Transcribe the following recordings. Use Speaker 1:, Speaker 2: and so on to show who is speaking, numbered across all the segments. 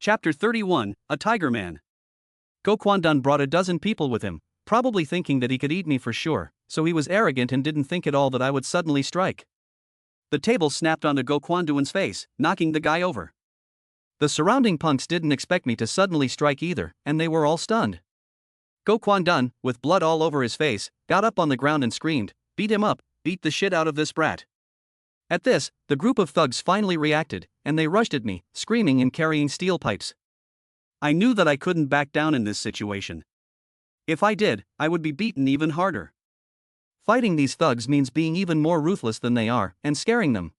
Speaker 1: Chapter 31, A Tiger Man. Go Kwon-dun brought a dozen people with him, probably thinking that he could eat me for sure, so he was arrogant and didn't think at all that I would suddenly strike. The table snapped onto Go Kwon-dun's face, knocking the guy over. The surrounding punks didn't expect me to suddenly strike either, and they were all stunned. Go Kwon-dun, with blood all over his face, got up on the ground and screamed, "Beat him up, beat the shit out of this brat." At this, the group of thugs finally reacted, and they rushed at me, screaming and carrying steel pipes. I knew that I couldn't back down in this situation. If I did, I would be beaten even harder. Fighting these thugs means being even more ruthless than they are, and scaring them.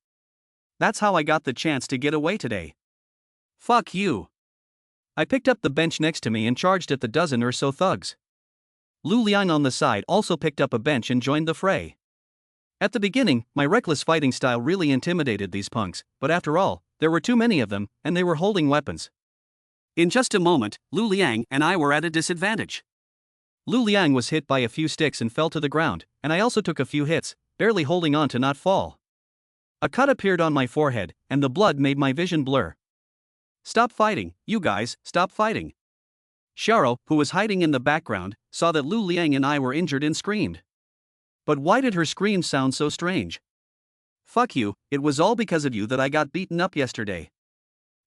Speaker 1: That's how I got the chance to get away today. Fuck you. I picked up the bench next to me and charged at the dozen or so thugs. Lu Liang on the side also picked up a bench and joined the fray. At the beginning, my reckless fighting style really intimidated these punks, but after all, there were too many of them, and they were holding weapons. In just a moment, Lu Liang and I were at a disadvantage. Lu Liang was hit by a few sticks and fell to the ground, and I also took a few hits, barely holding on to not fall. A cut appeared on my forehead, and the blood made my vision blur. "Stop fighting, you guys, stop fighting." Xiao, who was hiding in the background, saw that Lu Liang and I were injured and screamed. But why did her screams sound so strange? "Fuck you, it was all because of you that I got beaten up yesterday."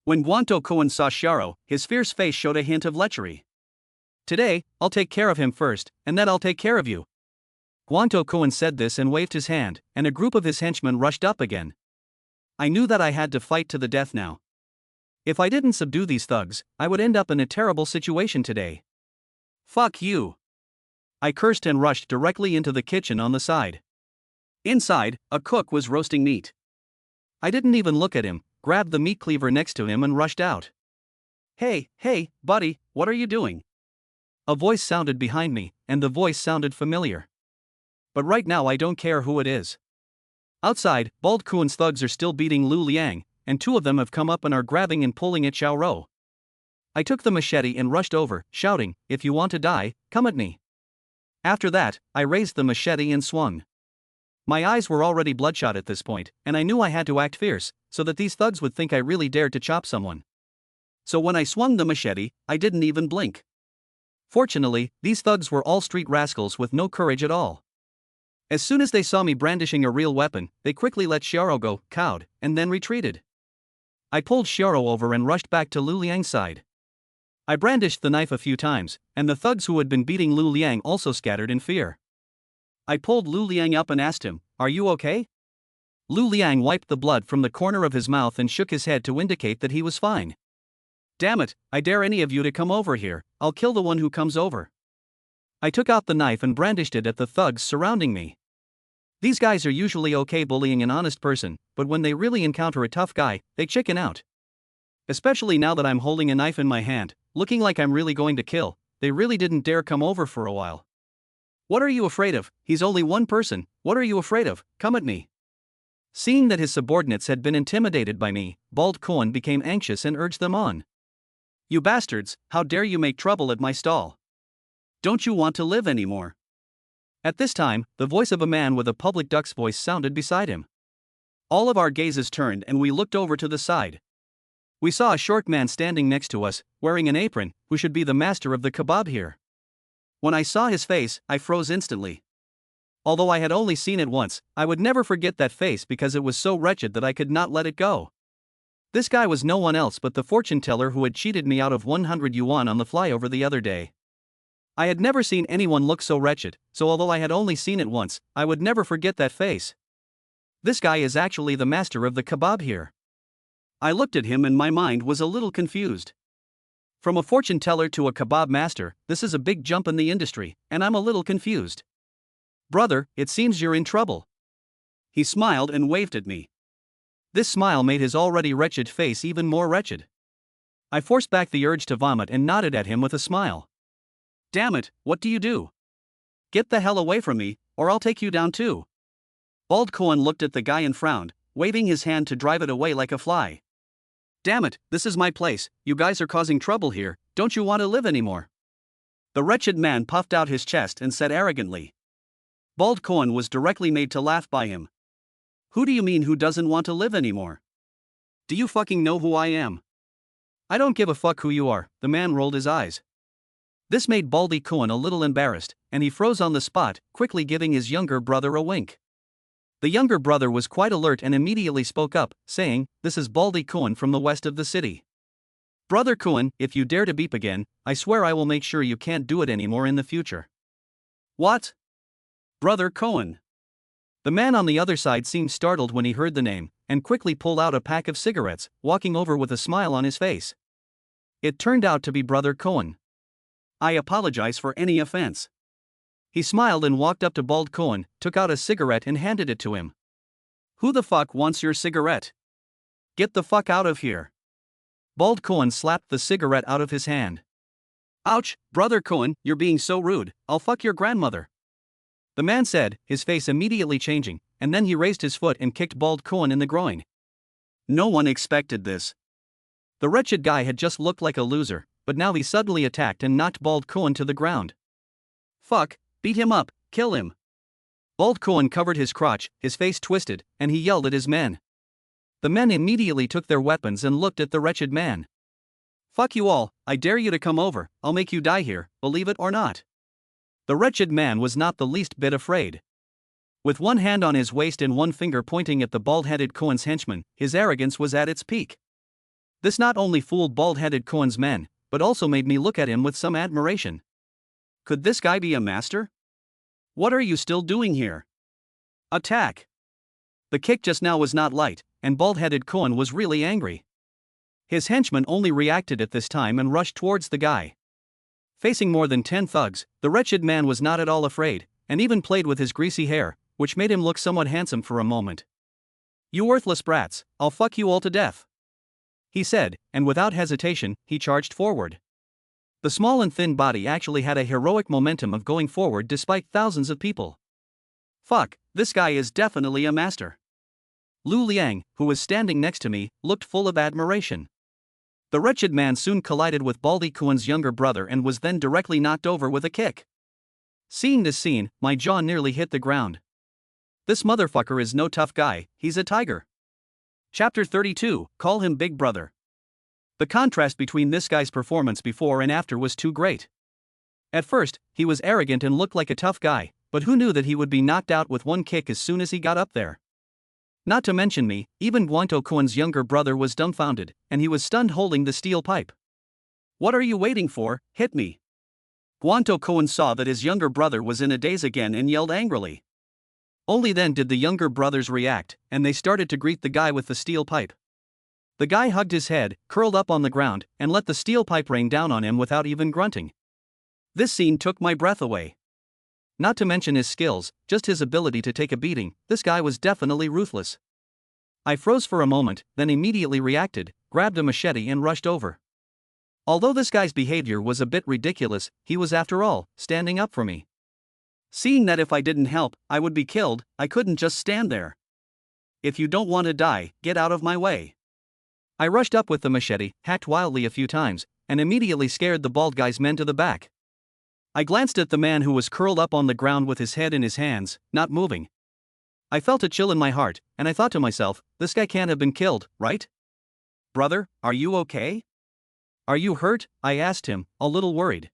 Speaker 1: When Guanto Koen saw Xiao, his fierce face showed a hint of lechery. "Today, I'll take care of him first, and then I'll take care of you." Guanto Koen said this and waved his hand, and a group of his henchmen rushed up again. I knew that I had to fight to the death now. If I didn't subdue these thugs, I would end up in a terrible situation today. "Fuck you." I cursed and rushed directly into the kitchen on the side. Inside, a cook was roasting meat. I didn't even look at him, grabbed the meat cleaver next to him and rushed out. Hey, buddy, what are you doing?" A voice sounded behind me, and the voice sounded familiar. But right now I don't care who it is. Outside, Bald Kuen's thugs are still beating Lu Liang, and two of them have come up and are grabbing and pulling at Xiao. I took the machete and rushed over, shouting, "If you want to die, come at me." After that, I raised the machete and swung. My eyes were already bloodshot at this point, and I knew I had to act fierce, so that these thugs would think I really dared to chop someone. So when I swung the machete, I didn't even blink. Fortunately, these thugs were all street rascals with no courage at all. As soon as they saw me brandishing a real weapon, they quickly let Xiao go, cowed, and then retreated. I pulled Xiao over and rushed back to Lu Liang's side. I brandished the knife a few times, and the thugs who had been beating Lu Liang also scattered in fear. I pulled Lu Liang up and asked him, "Are you okay?" Lu Liang wiped the blood from the corner of his mouth and shook his head to indicate that he was fine. "Damn it, I dare any of you to come over here, I'll kill the one who comes over." I took out the knife and brandished it at the thugs surrounding me. These guys are usually okay bullying an honest person, but when they really encounter a tough guy, they chicken out. Especially now that I'm holding a knife in my hand, looking like I'm really going to kill, they really didn't dare come over for a while. "What are you afraid of? He's only one person, what are you afraid of? Come at me." Seeing that his subordinates had been intimidated by me, Bald Koen became anxious and urged them on. "You bastards, how dare you make trouble at my stall? Don't you want to live anymore?" At this time, the voice of a man with a public duck's voice sounded beside him. All of our gazes turned and we looked over to the side. We saw a short man standing next to us, wearing an apron, who should be the master of the kebab here. When I saw his face, I froze instantly. Although I had only seen it once, I would never forget that face because it was so wretched that I could not let it go. This guy was no one else but the fortune teller who had cheated me out of 100 yuan on the flyover the other day. I had never seen anyone look so wretched, so although I had only seen it once, I would never forget that face. This guy is actually the master of the kebab here. I looked at him and my mind was a little confused. From a fortune teller to a kebab master, this is a big jump in the industry, and I'm a little confused. "Brother, it seems you're in trouble." He smiled and waved at me. This smile made his already wretched face even more wretched. I forced back the urge to vomit and nodded at him with a smile. "Damn it, what do you do? Get the hell away from me, or I'll take you down too." Bald Koen looked at the guy and frowned, waving his hand to drive it away like a fly. "Damn it, this is my place, you guys are causing trouble here, don't you want to live anymore?" The wretched man puffed out his chest and said arrogantly. Bald Koen was directly made to laugh by him. "Who do you mean who doesn't want to live anymore? Do you fucking know who I am?" I don't give a fuck who you are, the man rolled his eyes. This made Baldy Cohen a little embarrassed, and he froze on the spot, quickly giving his younger brother a wink. The younger brother was quite alert and immediately spoke up, saying, "This is Baldy Cohen from the west of the city. Brother Cohen, if you dare to beep again, I swear I will make sure you can't do it anymore in the future." "What? Brother Cohen?" The man on the other side seemed startled when he heard the name, and quickly pulled out a pack of cigarettes, walking over with a smile on his face. It turned out to be Brother Cohen. "I apologize for any offense." He smiled and walked up to Bald Cohen, took out a cigarette and handed it to him. "Who the fuck wants your cigarette? Get the fuck out of here." Bald Cohen slapped the cigarette out of his hand. "Ouch, Brother Cohen, you're being so rude, I'll fuck your grandmother," the man said, his face immediately changing, and then he raised his foot and kicked Bald Cohen in the groin. No one expected this. The wretched guy had just looked like a loser, but now he suddenly attacked and knocked Bald Cohen to the ground. "Fuck, beat him up, kill him." Bald Cohen covered his crotch, his face twisted, and he yelled at his men. The men immediately took their weapons and looked at the wretched man. "Fuck you all, I dare you to come over, I'll make you die here, believe it or not." The wretched man was not the least bit afraid. With one hand on his waist and one finger pointing at the bald-headed Cohen's henchman, his arrogance was at its peak. This not only fooled bald-headed Cohen's men, but also made me look at him with some admiration. Could this guy be a master? "What are you still doing here? Attack!" The kick just now was not light, and bald-headed Cohen was really angry. His henchman only reacted at this time and rushed towards the guy. Facing more than 10 thugs, the wretched man was not at all afraid, and even played with his greasy hair, which made him look somewhat handsome for a moment. "You worthless brats, I'll fuck you all to death," he said, and without hesitation, he charged forward. The small and thin body actually had a heroic momentum of going forward despite thousands of people. "Fuck, this guy is definitely a master." Lu Liang, who was standing next to me, looked full of admiration. The wretched man soon collided with Baldy Cohen's younger brother and was then directly knocked over with a kick. Seeing this scene, my jaw nearly hit the ground. This motherfucker is no tough guy, he's a tiger. Chapter 32, Call Him Big Brother. The contrast between this guy's performance before and after was too great. At first, he was arrogant and looked like a tough guy, but who knew that he would be knocked out with one kick as soon as he got up there? Not to mention me, even Guanto Cohen's younger brother was dumbfounded, and he was stunned holding the steel pipe. "What are you waiting for? Hit me." Guanto Cohen saw that his younger brother was in a daze again and yelled angrily. Only then did the younger brothers react, and they started to greet the guy with the steel pipe. The guy hugged his head, curled up on the ground, and let the steel pipe rain down on him without even grunting. This scene took my breath away. Not to mention his skills, just his ability to take a beating, this guy was definitely ruthless. I froze for a moment, then immediately reacted, grabbed a machete and rushed over. Although this guy's behavior was a bit ridiculous, he was after all standing up for me. Seeing that if I didn't help, I would be killed, I couldn't just stand there. "If you don't want to die, get out of my way." I rushed up with the machete, hacked wildly a few times, and immediately scared the bald guy's men to the back. I glanced at the man who was curled up on the ground with his head in his hands, not moving. I felt a chill in my heart, and I thought to myself, this guy can't have been killed, right? "Brother, are you okay? Are you hurt?" I asked him, a little worried.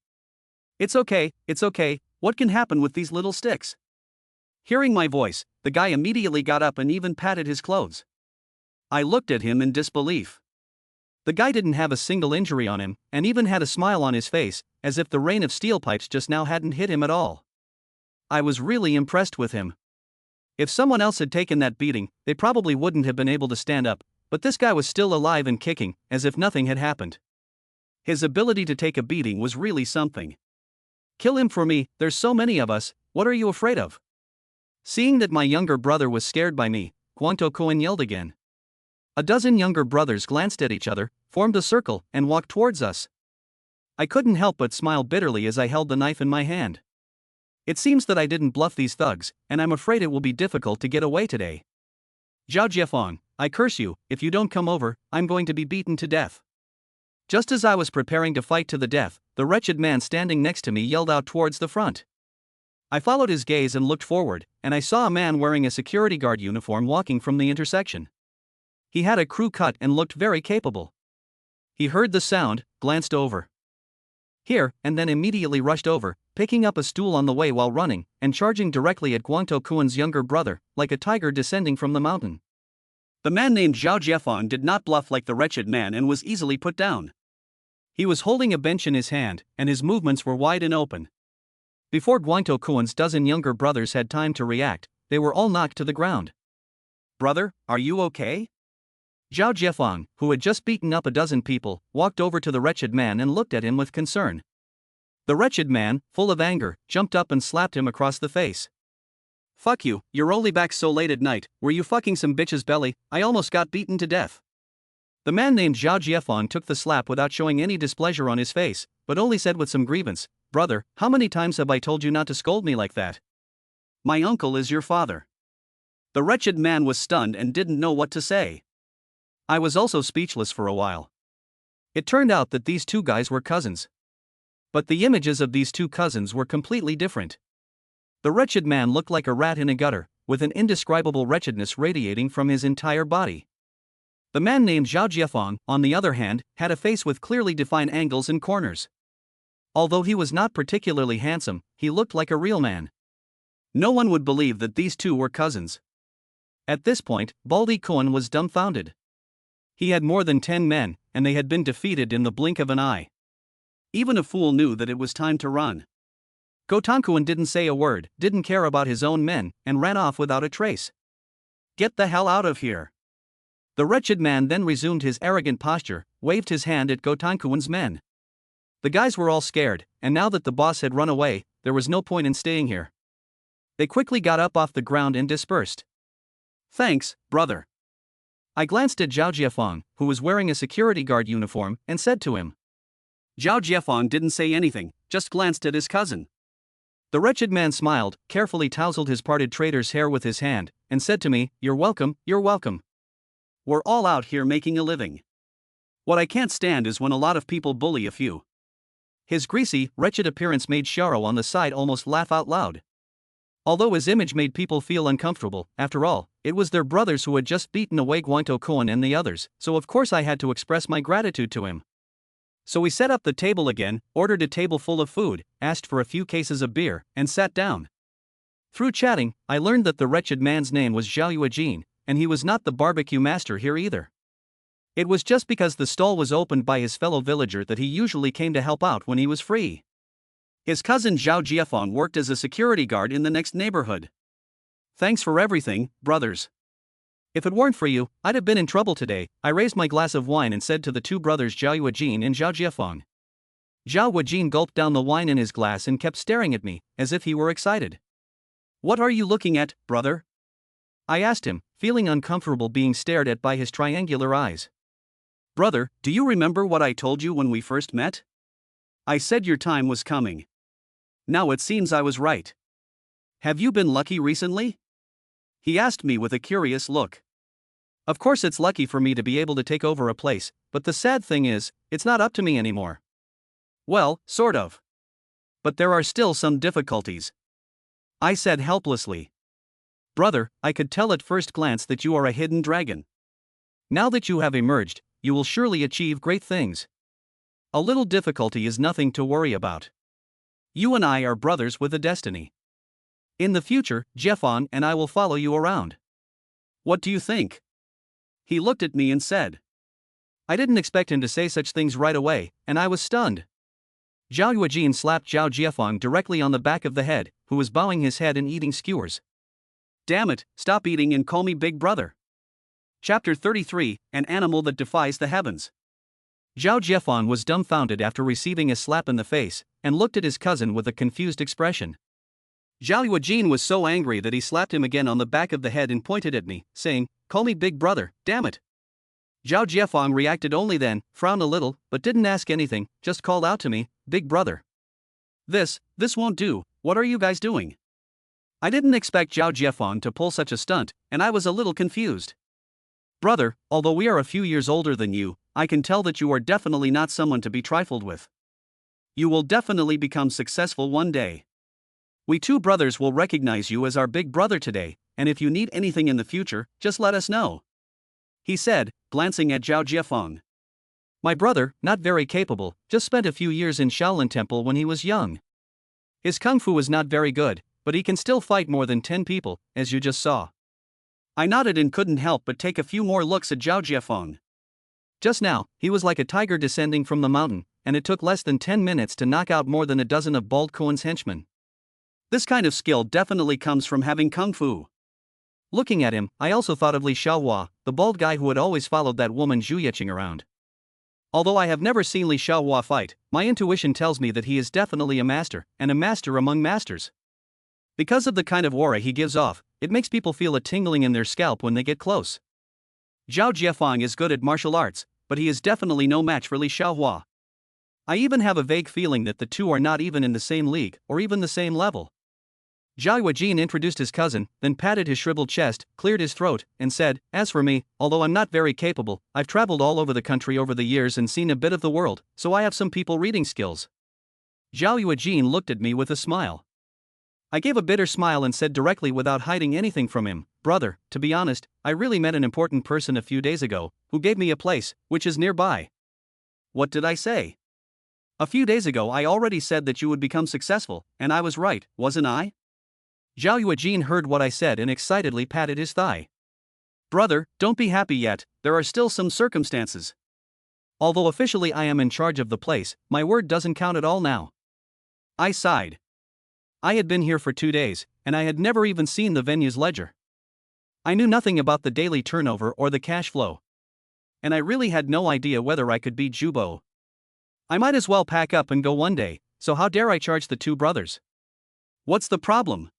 Speaker 1: It's okay, what can happen with these little sticks?" Hearing my voice, the guy immediately got up and even patted his clothes. I looked at him in disbelief. The guy didn't have a single injury on him, and even had a smile on his face, as if the rain of steel pipes just now hadn't hit him at all. I was really impressed with him. If someone else had taken that beating, they probably wouldn't have been able to stand up, but this guy was still alive and kicking, as if nothing had happened. His ability to take a beating was really something. "Kill him for me, there's so many of us, what are you afraid of?" Seeing that my younger brother was scared by me, Guanto Cohen yelled again. A dozen younger brothers glanced at each other, formed a circle, and walked towards us. I couldn't help but smile bitterly as I held the knife in my hand. It seems that I didn't bluff these thugs, and I'm afraid it will be difficult to get away today. "Zhao Jiefeng, I curse you, if you don't come over, I'm going to be beaten to death." Just as I was preparing to fight to the death, the wretched man standing next to me yelled out towards the front. I followed his gaze and looked forward, and I saw a man wearing a security guard uniform walking from the intersection. He had a crew cut and looked very capable. He heard the sound, glanced over here, and then immediately rushed over, picking up a stool on the way while running, and charging directly at Guangto Kuan's younger brother, like a tiger descending from the mountain. The man named Zhao Jiefang did not bluff like the wretched man and was easily put down. He was holding a bench in his hand, and his movements were wide and open. Before Guangto Kuan's dozen younger brothers had time to react, they were all knocked to the ground. "Brother, are you okay?" Zhao Jiefang, who had just beaten up a dozen people, walked over to the wretched man and looked at him with concern. The wretched man, full of anger, jumped up and slapped him across the face. "Fuck you, you're only back so late at night, were you fucking some bitch's belly? I almost got beaten to death." The man named Zhao Jiefang took the slap without showing any displeasure on his face, but only said with some grievance, "Brother, how many times have I told you not to scold me like that? My uncle is your father." The wretched man was stunned and didn't know what to say. I was also speechless for a while. It turned out that these two guys were cousins. But the images of these two cousins were completely different. The wretched man looked like a rat in a gutter, with an indescribable wretchedness radiating from his entire body. The man named Zhao Jiefang, on the other hand, had a face with clearly defined angles and corners. Although he was not particularly handsome, he looked like a real man. No one would believe that these two were cousins. At this point, Baldy Kuan was dumbfounded. He had more than 10 men, and they had been defeated in the blink of an eye. Even a fool knew that it was time to run. Gotankuan didn't say a word, didn't care about his own men, and ran off without a trace. "Get the hell out of here." The wretched man then resumed his arrogant posture, waved his hand at Gotankuan's men. The guys were all scared, and now that the boss had run away, there was no point in staying here. They quickly got up off the ground and dispersed. "Thanks, brother." I glanced at Zhao Jiefang, who was wearing a security guard uniform, and said to him. Zhao Jiefang didn't say anything, just glanced at his cousin. The wretched man smiled, carefully tousled his parted trader's hair with his hand, and said to me, "You're welcome, you're welcome. We're all out here making a living. What I can't stand is when a lot of people bully a few." His greasy, wretched appearance made Xiao on the side almost laugh out loud. Although his image made people feel uncomfortable, after all, it was their brothers who had just beaten away Guangto Kuan and the others, so of course I had to express my gratitude to him. So we set up the table again, ordered a table full of food, asked for a few cases of beer, and sat down. Through chatting, I learned that the wretched man's name was Zhao Yuejin, and he was not the barbecue master here either. It was just because the stall was opened by his fellow villager that he usually came to help out when he was free. His cousin Zhao Jiefang worked as a security guard in the next neighborhood. "Thanks for everything, brothers. If it weren't for you, I'd have been in trouble today." I raised my glass of wine and said to the two brothers Zhao Yuejin and Zhao Jiefang. Zhao Yuejin gulped down the wine in his glass and kept staring at me, as if he were excited. "What are you looking at, brother?" I asked him, feeling uncomfortable being stared at by his triangular eyes. "Brother, do you remember what I told you when we first met? I said your time was coming. Now it seems I was right. Have you been lucky recently?" He asked me with a curious look. Of course it's lucky for me to be able to take over a place, but the sad thing is, it's not up to me anymore. Well, sort of. But there are still some difficulties. I said helplessly. "Brother, I could tell at first glance that you are a hidden dragon. Now that you have emerged, you will surely achieve great things. A little difficulty is nothing to worry about. You and I are brothers with a destiny. In the future, Jiefang and I will follow you around. What do you think?" He looked at me and said. I didn't expect him to say such things right away, and I was stunned. Zhao Yuejin slapped Zhao Jiefang directly on the back of the head, who was bowing his head and eating skewers. "Damn it, stop eating and call me big brother." Chapter 33, An Animal That Defies the Heavens. Zhao Jiefang was dumbfounded after receiving a slap in the face, and looked at his cousin with a confused expression. Zhao Yuejin was so angry that he slapped him again on the back of the head and pointed at me, saying, "Call me big brother, damn it." Zhao Jiefang reacted only then, frowned a little, but didn't ask anything, just called out to me, "Big brother. This won't do, what are you guys doing?" I didn't expect Zhao Jiefang to pull such a stunt, and I was a little confused. "Brother, although we are a few years older than you, I can tell that you are definitely not someone to be trifled with. You will definitely become successful one day. We two brothers will recognize you as our big brother today, and if you need anything in the future, just let us know," he said, glancing at Zhao Jiefang. My brother, not very capable, just spent a few years in Shaolin Temple when he was young. His kung fu is not very good, but he can still fight more than 10 people, as you just saw. I nodded and couldn't help but take a few more looks at Zhao Jiefeng. Just now, he was like a tiger descending from the mountain, and it took less than 10 minutes to knock out more than a dozen of Bald Koan's henchmen. This kind of skill definitely comes from having kung fu. Looking at him, I also thought of Li Xiaohua, the bald guy who had always followed that woman Zhu Yeqing around. Although I have never seen Li Xiaohua fight, my intuition tells me that he is definitely a master, and a master among masters. Because of the kind of aura he gives off, it makes people feel a tingling in their scalp when they get close. Zhao Jiefeng is good at martial arts, but he is definitely no match for Li Xiaohua. I even have a vague feeling that the two are not even in the same league, or even the same level. Zhao Yuejin introduced his cousin, then patted his shriveled chest, cleared his throat, and said, "As for me, although I'm not very capable, I've traveled all over the country over the years and seen a bit of the world, so I have some people reading skills." Zhao Yuejin looked at me with a smile. I gave a bitter smile and said directly without hiding anything from him, "Brother, to be honest, I really met an important person a few days ago, who gave me a place, which is nearby." What did I say? A few days ago I already said that you would become successful, and I was right, wasn't I? Zhao Yuejin heard what I said and excitedly patted his thigh. "Brother, don't be happy yet, there are still some circumstances. Although officially I am in charge of the place, my word doesn't count at all now." I sighed. I had been here for 2 days, and I had never even seen the venue's ledger. I knew nothing about the daily turnover or the cash flow. And I really had no idea whether I could beat Zhubo. I might as well pack up and go one day, so how dare I charge the two brothers? What's the problem?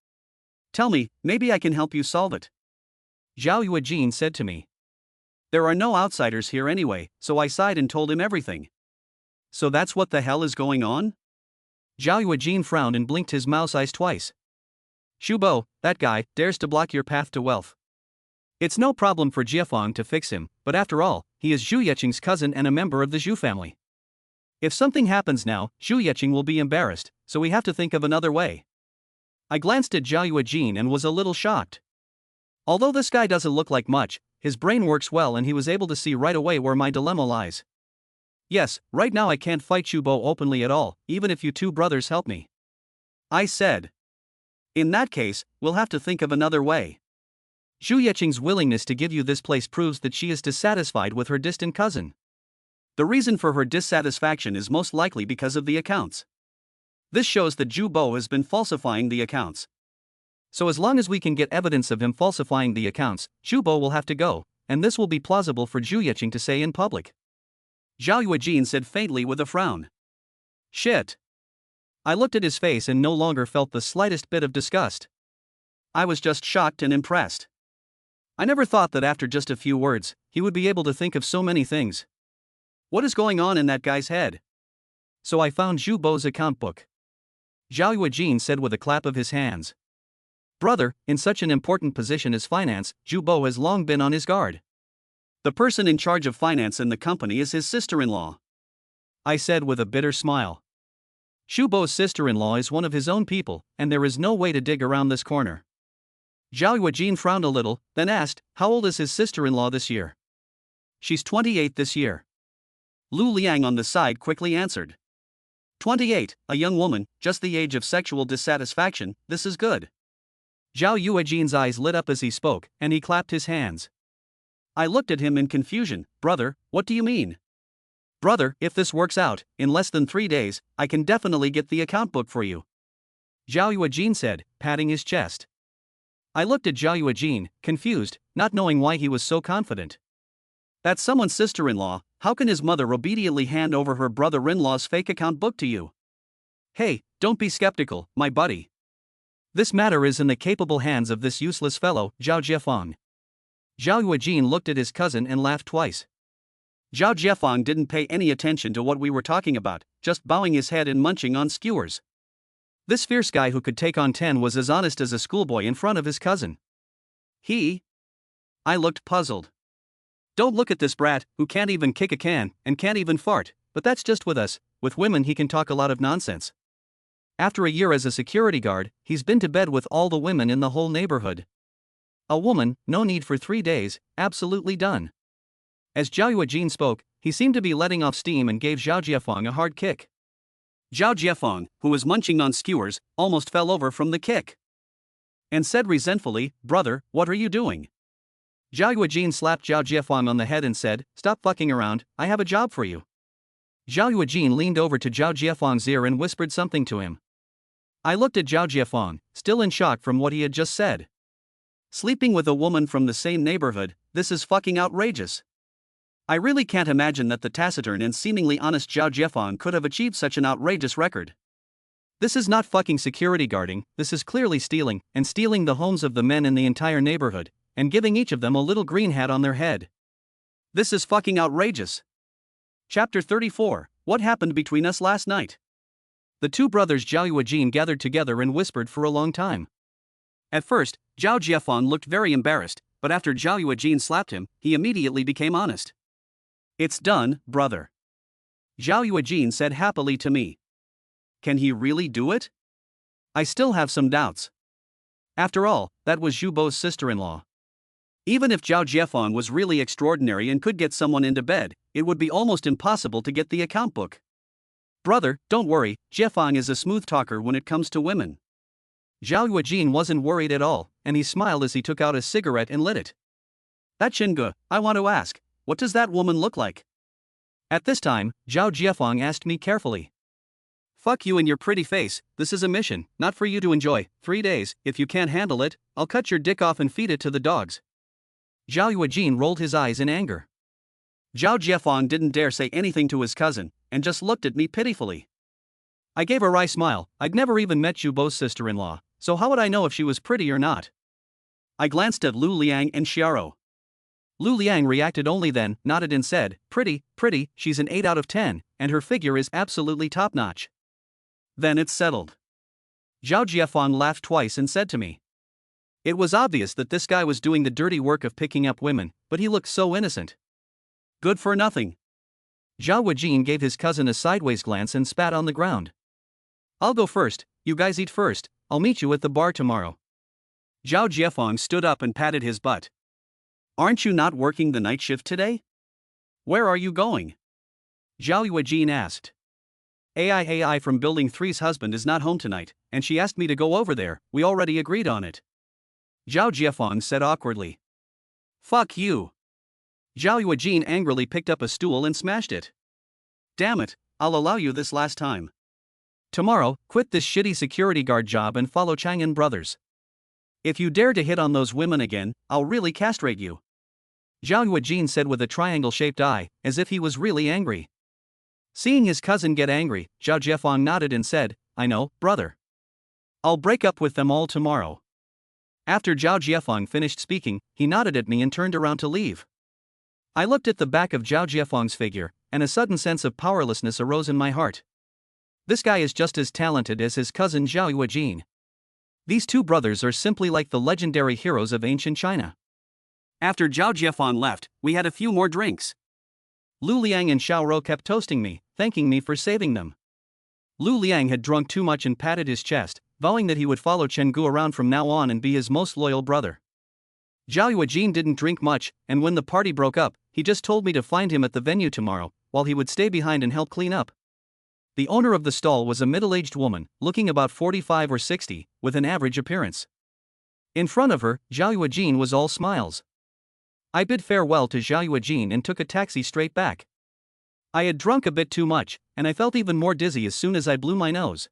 Speaker 1: Tell me, maybe I can help you solve it. Zhao Yuejin said to me. There are no outsiders here anyway, so I sighed and told him everything. So that's what the hell is going on? Zhao Yuejin frowned and blinked his mouse eyes twice. Zhubo, that guy, dares to block your path to wealth. It's no problem for Jiefeng to fix him, but after all, he is Zhu Yeqing's cousin and a member of the Zhu family. If something happens now, Zhu Yeqing will be embarrassed, so we have to think of another way. I glanced at Zhao Yuejin and was a little shocked. Although this guy doesn't look like much, his brain works well and he was able to see right away where my dilemma lies. Yes, right now I can't fight Zhubo openly at all, even if you two brothers help me. I said. In that case, we'll have to think of another way. Zhu Yeqing's willingness to give you this place proves that she is dissatisfied with her distant cousin. The reason for her dissatisfaction is most likely because of the accounts. This shows that Zhubo has been falsifying the accounts. So as long as we can get evidence of him falsifying the accounts, Zhubo will have to go, and this will be plausible for Zhu Yeqing to say in public. Zhao Yuejin said faintly with a frown. Shit. I looked at his face and no longer felt the slightest bit of disgust. I was just shocked and impressed. I never thought that after just a few words, he would be able to think of so many things. What is going on in that guy's head? So I found Zhubo's account book. Zhao Yuejin said with a clap of his hands. Brother, in such an important position as finance, Zhubo has long been on his guard. The person in charge of finance in the company is his sister-in-law. I said with a bitter smile. Zhubo's sister-in-law is one of his own people, and there is no way to dig around this corner. Zhao Yuejin frowned a little, then asked, how old is his sister-in-law this year? She's 28 this year. Lu Liang on the side quickly answered. 28, a young woman, just the age of sexual dissatisfaction, this is good. Zhao Yuejin's eyes lit up as he spoke, and he clapped his hands. I looked at him in confusion. Brother, what do you mean? Brother, if this works out, in less than 3 days, I can definitely get the account book for you. Zhao Yuejin said, patting his chest. I looked at Zhao Yuejin, confused, not knowing why he was so confident. That's someone's sister-in-law, how can his mother obediently hand over her brother-in-law's fake account book to you? Hey, don't be skeptical, my buddy. This matter is in the capable hands of this useless fellow, Zhao Jiefeng. Zhao Yuejin looked at his cousin and laughed twice. Zhao Jiefeng didn't pay any attention to what we were talking about, just bowing his head and munching on skewers. This fierce guy who could take on 10 was as honest as a schoolboy in front of his cousin. I looked puzzled. Don't look at this brat, who can't even kick a can, and can't even fart, but that's just with us. With women he can talk a lot of nonsense. After a year as a security guard, he's been to bed with all the women in the whole neighborhood. A woman, no need for 3 days, absolutely done. As Zhao Yuejin spoke, he seemed to be letting off steam and gave Zhao Jiefeng a hard kick. Zhao Jiefeng, who was munching on skewers, almost fell over from the kick and said resentfully, "Brother, what are you doing?" Zhao Yuejin slapped Zhao Jiefeng on the head and said, "Stop fucking around, I have a job for you." Zhao Yuejin leaned over to Zhao Jiefeng's ear and whispered something to him. I looked at Zhao Jiefeng, still in shock from what he had just said. Sleeping with a woman from the same neighborhood, this is fucking outrageous. I really can't imagine that the taciturn and seemingly honest Zhao Jiefeng could have achieved such an outrageous record. This is not fucking security guarding, this is clearly stealing, and stealing the homes of the men in the entire neighborhood, and giving each of them a little green hat on their head. This is fucking outrageous. Chapter 34, What Happened Between Us Last Night? The two brothers Zhao Yuejin gathered together and whispered for a long time. At first, Zhao Jiefeng looked very embarrassed, but after Zhao Yuejin slapped him, he immediately became honest. "It's done, brother," Zhao Yuejin said happily to me. Can he really do it? I still have some doubts. After all, that was Zhu Bo's sister-in-law. Even if Zhao Jiefeng was really extraordinary and could get someone into bed, it would be almost impossible to get the account book. Brother, don't worry, Jiefeng is a smooth talker when it comes to women. Zhao Yuejin wasn't worried at all, and he smiled as he took out a cigarette and lit it. That Xinge, I want to ask, what does that woman look like? At this time, Zhao Jiefeng asked me carefully. Fuck you and your pretty face, this is a mission, not for you to enjoy. 3 days, if you can't handle it, I'll cut your dick off and feed it to the dogs. Zhao Yuejin rolled his eyes in anger. Zhao Jiefeng didn't dare say anything to his cousin, and just looked at me pitifully. I gave a wry smile. I'd never even met Zhu Bo's sister-in-law, so how would I know if she was pretty or not? I glanced at Lu Liang and Xiao. Lu Liang reacted only then, nodded and said, pretty, she's an 8 out of 10, and her figure is absolutely top-notch. Then it's settled. Zhao Jiefeng laughed twice and said to me. It was obvious that this guy was doing the dirty work of picking up women, but he looked so innocent. Good for nothing. Zhao Yuejin gave his cousin a sideways glance and spat on the ground. I'll go first, you guys eat first, I'll meet you at the bar tomorrow. Zhao Jiefeng stood up and patted his butt. Aren't you not working the night shift today? Where are you going? Zhao Yuejin asked. AI from Building 3's husband is not home tonight, and she asked me to go over there, we already agreed on it. Zhao Jiefeng said awkwardly. Fuck you. Zhao Yuejin angrily picked up a stool and smashed it. Damn it, I'll allow you this last time. Tomorrow, quit this shitty security guard job and follow Chang'an brothers. If you dare to hit on those women again, I'll really castrate you. Zhao Yuejin said with a triangle-shaped eye, as if he was really angry. Seeing his cousin get angry, Zhao Jiefeng nodded and said, I know, brother. I'll break up with them all tomorrow. After Zhao Jiefeng finished speaking, he nodded at me and turned around to leave. I looked at the back of Zhao Jiefeng's figure, and a sudden sense of powerlessness arose in my heart. This guy is just as talented as his cousin Zhao Yuejin. These two brothers are simply like the legendary heroes of ancient China. After Zhao Jiefeng left, we had a few more drinks. Lu Liang and Xiao Rou kept toasting me, thanking me for saving them. Lu Liang had drunk too much and patted his chest, vowing that he would follow Chen Gu around from now on and be his most loyal brother. Zhao Yuejin didn't drink much, and when the party broke up, he just told me to find him at the venue tomorrow, while he would stay behind and help clean up. The owner of the stall was a middle-aged woman, looking about 45 or 60, with an average appearance. In front of her, Zhao Yuejin was all smiles. I bid farewell to Zhao Yuejin and took a taxi straight back. I had drunk a bit too much, and I felt even more dizzy as soon as I blew my nose.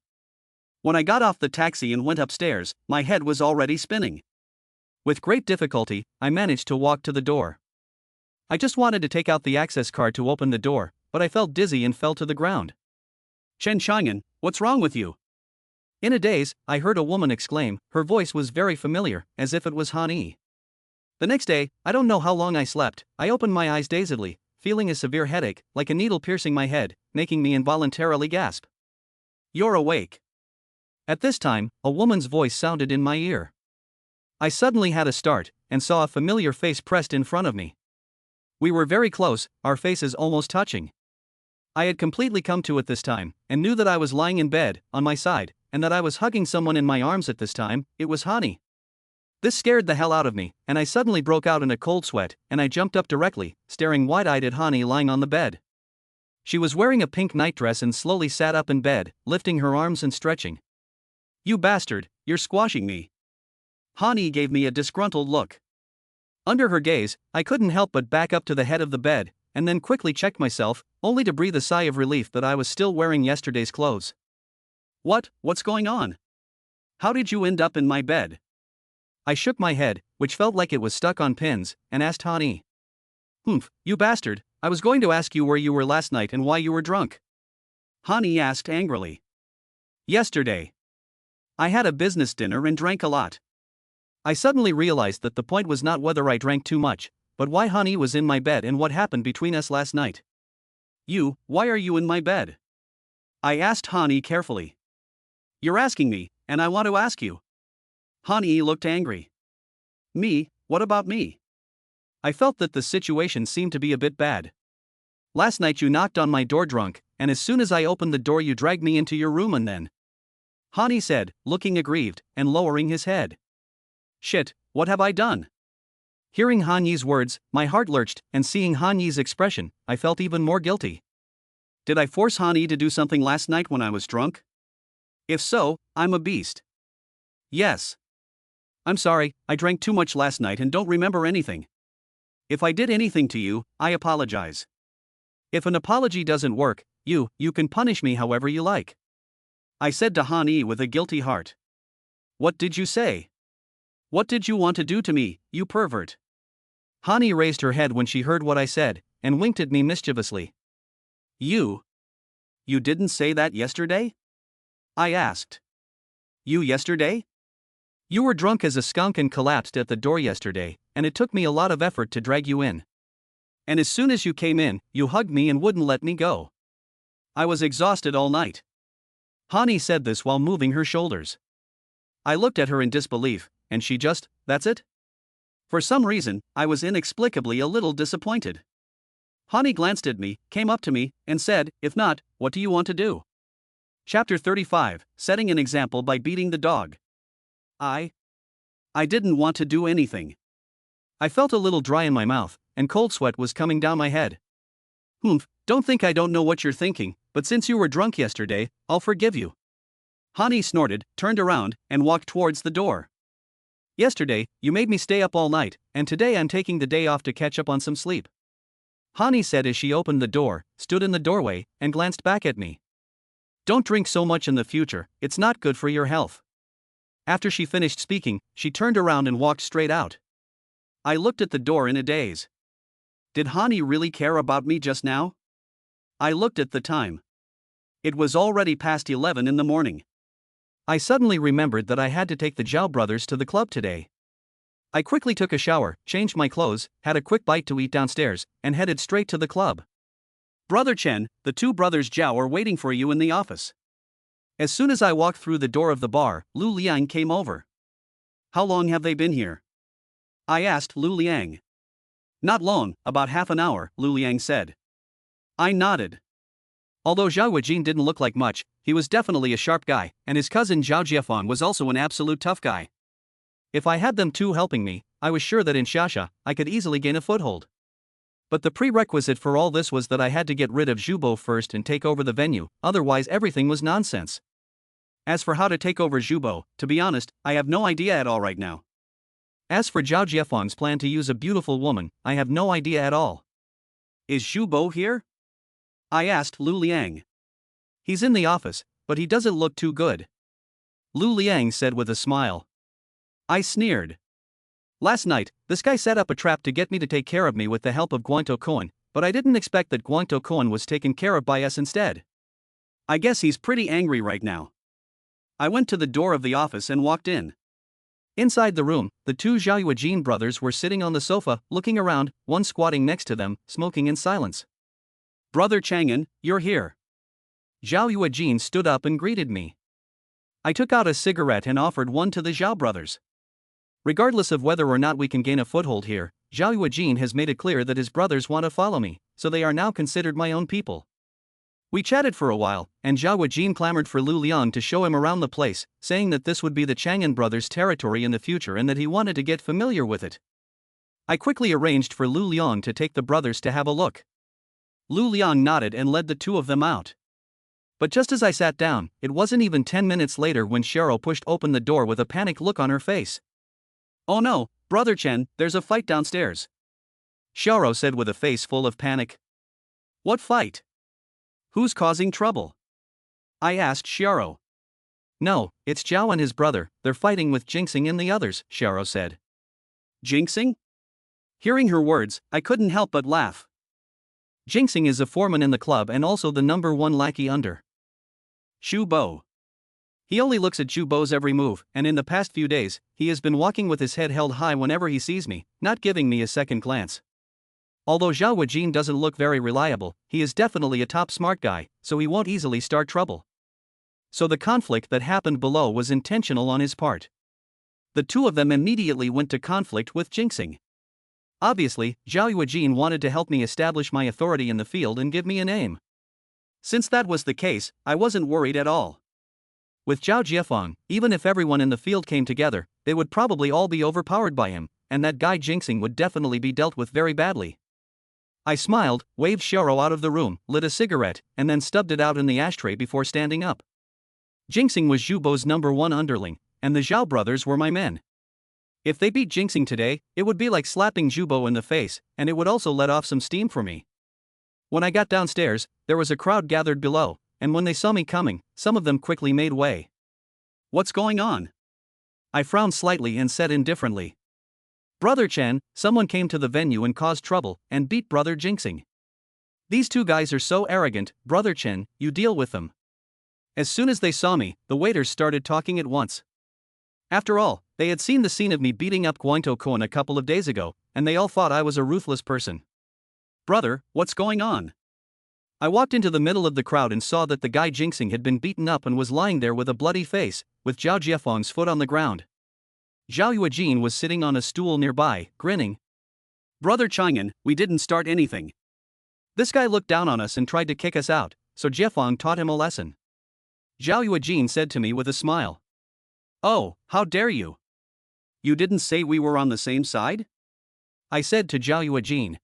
Speaker 1: When I got off the taxi and went upstairs, my head was already spinning. With great difficulty, I managed to walk to the door. I just wanted to take out the access card to open the door, but I felt dizzy and fell to the ground. Chen Chang'an, what's wrong with you? In a daze, I heard a woman exclaim. Her voice was very familiar, as if it was Han Yi. The next day, I don't know how long I slept. I opened my eyes dazedly, feeling a severe headache, like a needle piercing my head, making me involuntarily gasp. You're awake. At this time, a woman's voice sounded in my ear. I suddenly had a start, and saw a familiar face pressed in front of me. We were very close, our faces almost touching. I had completely come to it this time, and knew that I was lying in bed, on my side, and that I was hugging someone in my arms at this time. It was Hani. This scared the hell out of me, and I suddenly broke out in a cold sweat, and I jumped up directly, staring wide-eyed at Hani lying on the bed. She was wearing a pink nightdress and slowly sat up in bed, lifting her arms and stretching. "You bastard, you're squashing me." Hani gave me a disgruntled look. Under her gaze, I couldn't help but back up to the head of the bed, and then quickly checked myself, only to breathe a sigh of relief that I was still wearing yesterday's clothes. What's going on? How did you end up in my bed?" I shook my head, which felt like it was stuck on pins, and asked Hani. "Humph, you bastard, I was going to ask you where you were last night and why you were drunk." Hani asked angrily. "Yesterday. I had a business dinner and drank a lot." I suddenly realized that the point was not whether I drank too much, but why Hani was in my bed and what happened between us last night. Why are you in my bed?" I asked Hani carefully. "You're asking me, and I want to ask you." Hani looked angry. "Me? What about me?" I felt that the situation seemed to be a bit bad. "Last night you knocked on my door drunk, and as soon as I opened the door you dragged me into your room and then," Hani said, looking aggrieved, and lowering his head. "Shit, what have I done?" Hearing Hani's words, my heart lurched, and seeing Hani's expression, I felt even more guilty. Did I force Hani to do something last night when I was drunk? If so, I'm a beast. Yes. I'm sorry, I drank too much last night and don't remember anything. If I did anything to you, I apologize. If an apology doesn't work, you can punish me however you like," I said to Hani with a guilty heart. "What did you say? What did you want to do to me, you pervert?" Hani raised her head when she heard what I said, and winked at me mischievously. You didn't say that yesterday?" I asked. "You yesterday? You were drunk as a skunk and collapsed at the door yesterday, and it took me a lot of effort to drag you in. And as soon as you came in, you hugged me and wouldn't let me go. I was exhausted all night." Hani said this while moving her shoulders. I looked at her in disbelief, and she just, "That's it?" For some reason, I was inexplicably a little disappointed. Hani glanced at me, came up to me, and said, "If not, what do you want to do?" Chapter 35, Setting an Example by Beating the Dog. I didn't want to do anything. I felt a little dry in my mouth, and cold sweat was coming down my head. Don't think I don't know what you're thinking, but since you were drunk yesterday, I'll forgive you." Hani snorted, turned around, and walked towards the door. "Yesterday, you made me stay up all night, and today I'm taking the day off to catch up on some sleep," Hani said as she opened the door, stood in the doorway, and glanced back at me. "Don't drink so much in the future, it's not good for your health." After she finished speaking, she turned around and walked straight out. I looked at the door in a daze. Did Hani really care about me just now? I looked at the time. It was already past 11 in the morning. I suddenly remembered that I had to take the Zhao brothers to the club today. I quickly took a shower, changed my clothes, had a quick bite to eat downstairs, and headed straight to the club. "Brother Chen, the two brothers Zhao are waiting for you in the office." As soon as I walked through the door of the bar, Lu Liang came over. "How long have they been here?" I asked Lu Liang. "Not long, about half an hour," Lu Liang said. I nodded. Although Zhao Weijin didn't look like much, he was definitely a sharp guy, and his cousin Zhao Jiefan was also an absolute tough guy. If I had them two helping me, I was sure that in Xiaxia, I could easily gain a foothold. But the prerequisite for all this was that I had to get rid of Zhubo first and take over the venue, otherwise everything was nonsense. As for how to take over Zhubo, to be honest, I have no idea at all right now. As for Zhao Jiefang's plan to use a beautiful woman, I have no idea at all. "Is Zhubo here?" I asked Lu Liang. "He's in the office, but he doesn't look too good," Lu Liang said with a smile. I sneered. "Last night, this guy set up a trap to get me to take care of me with the help of Guangtou Koan, but I didn't expect that Guangtou Koan was taken care of by us instead. I guess he's pretty angry right now." I went to the door of the office and walked in. Inside the room, the two Zhao Weijin brothers were sitting on the sofa, looking around, one squatting next to them, smoking in silence. "Brother Chang'an, you're here." Zhao Weijin stood up and greeted me. I took out a cigarette and offered one to the Zhao brothers. Regardless of whether or not we can gain a foothold here, Zhao Weijin has made it clear that his brothers want to follow me, so they are now considered my own people. We chatted for a while, and Zhao Wejin clamored for Lu Liang to show him around the place, saying that this would be the Chang'an brothers' territory in the future and that he wanted to get familiar with it. I quickly arranged for Lu Liang to take the brothers to have a look. Lu Liang nodded and led the two of them out. But just as I sat down, it wasn't even 10 minutes later when Cheryl pushed open the door with a panicked look on her face. "Oh no, Brother Chen, there's a fight downstairs," Xiaoro said with a face full of panic. "What fight? Who's causing trouble?" I asked Xiaoro. "No, it's Zhao and his brother, they're fighting with Jinxing and the others," Xiaoro said. "Jinxing?" Hearing her words, I couldn't help but laugh. Jinxing is a foreman in the club and also the #1 lackey under Zhu Bo. He only looks at Zhu Bo's every move, and in the past few days, he has been walking with his head held high whenever he sees me, not giving me a second glance. Although Zhao Wejin doesn't look very reliable, he is definitely a top smart guy, so he won't easily start trouble. So the conflict that happened below was intentional on his part. The two of them immediately went to conflict with Jinxing. Obviously, Zhao Wejin wanted to help me establish my authority in the field and give me a name. Since that was the case, I wasn't worried at all. With Zhao Jiefang, even if everyone in the field came together, they would probably all be overpowered by him, and that guy Jinxing would definitely be dealt with very badly. I smiled, waved Xiaoro out of the room, lit a cigarette, and then stubbed it out in the ashtray before standing up. Jinxing was Zhu Bo's #1 underling, and the Zhao brothers were my men. If they beat Jinxing today, it would be like slapping Zhu Bo in the face, and it would also let off some steam for me. When I got downstairs, there was a crowd gathered below, and when they saw me coming, some of them quickly made way. "What's going on?" I frowned slightly and said indifferently. "Brother Chen, someone came to the venue and caused trouble, and beat Brother Jinxing. These two guys are so arrogant, Brother Chen, you deal with them." As soon as they saw me, the waiters started talking at once. After all, they had seen the scene of me beating up Guantou Koan a couple of days ago, and they all thought I was a ruthless person. "Brother, what's going on?" I walked into the middle of the crowd and saw that the guy Jinxing had been beaten up and was lying there with a bloody face, with Zhao Jiefang's foot on the ground. Zhao Yuejin was sitting on a stool nearby, grinning. "Brother Chang'an, we didn't start anything. This guy looked down on us and tried to kick us out, so Jiefang taught him a lesson," Zhao Yuejin said to me with a smile. "Oh, how dare you? You didn't say we were on the same side?" I said to Zhao Yuejin.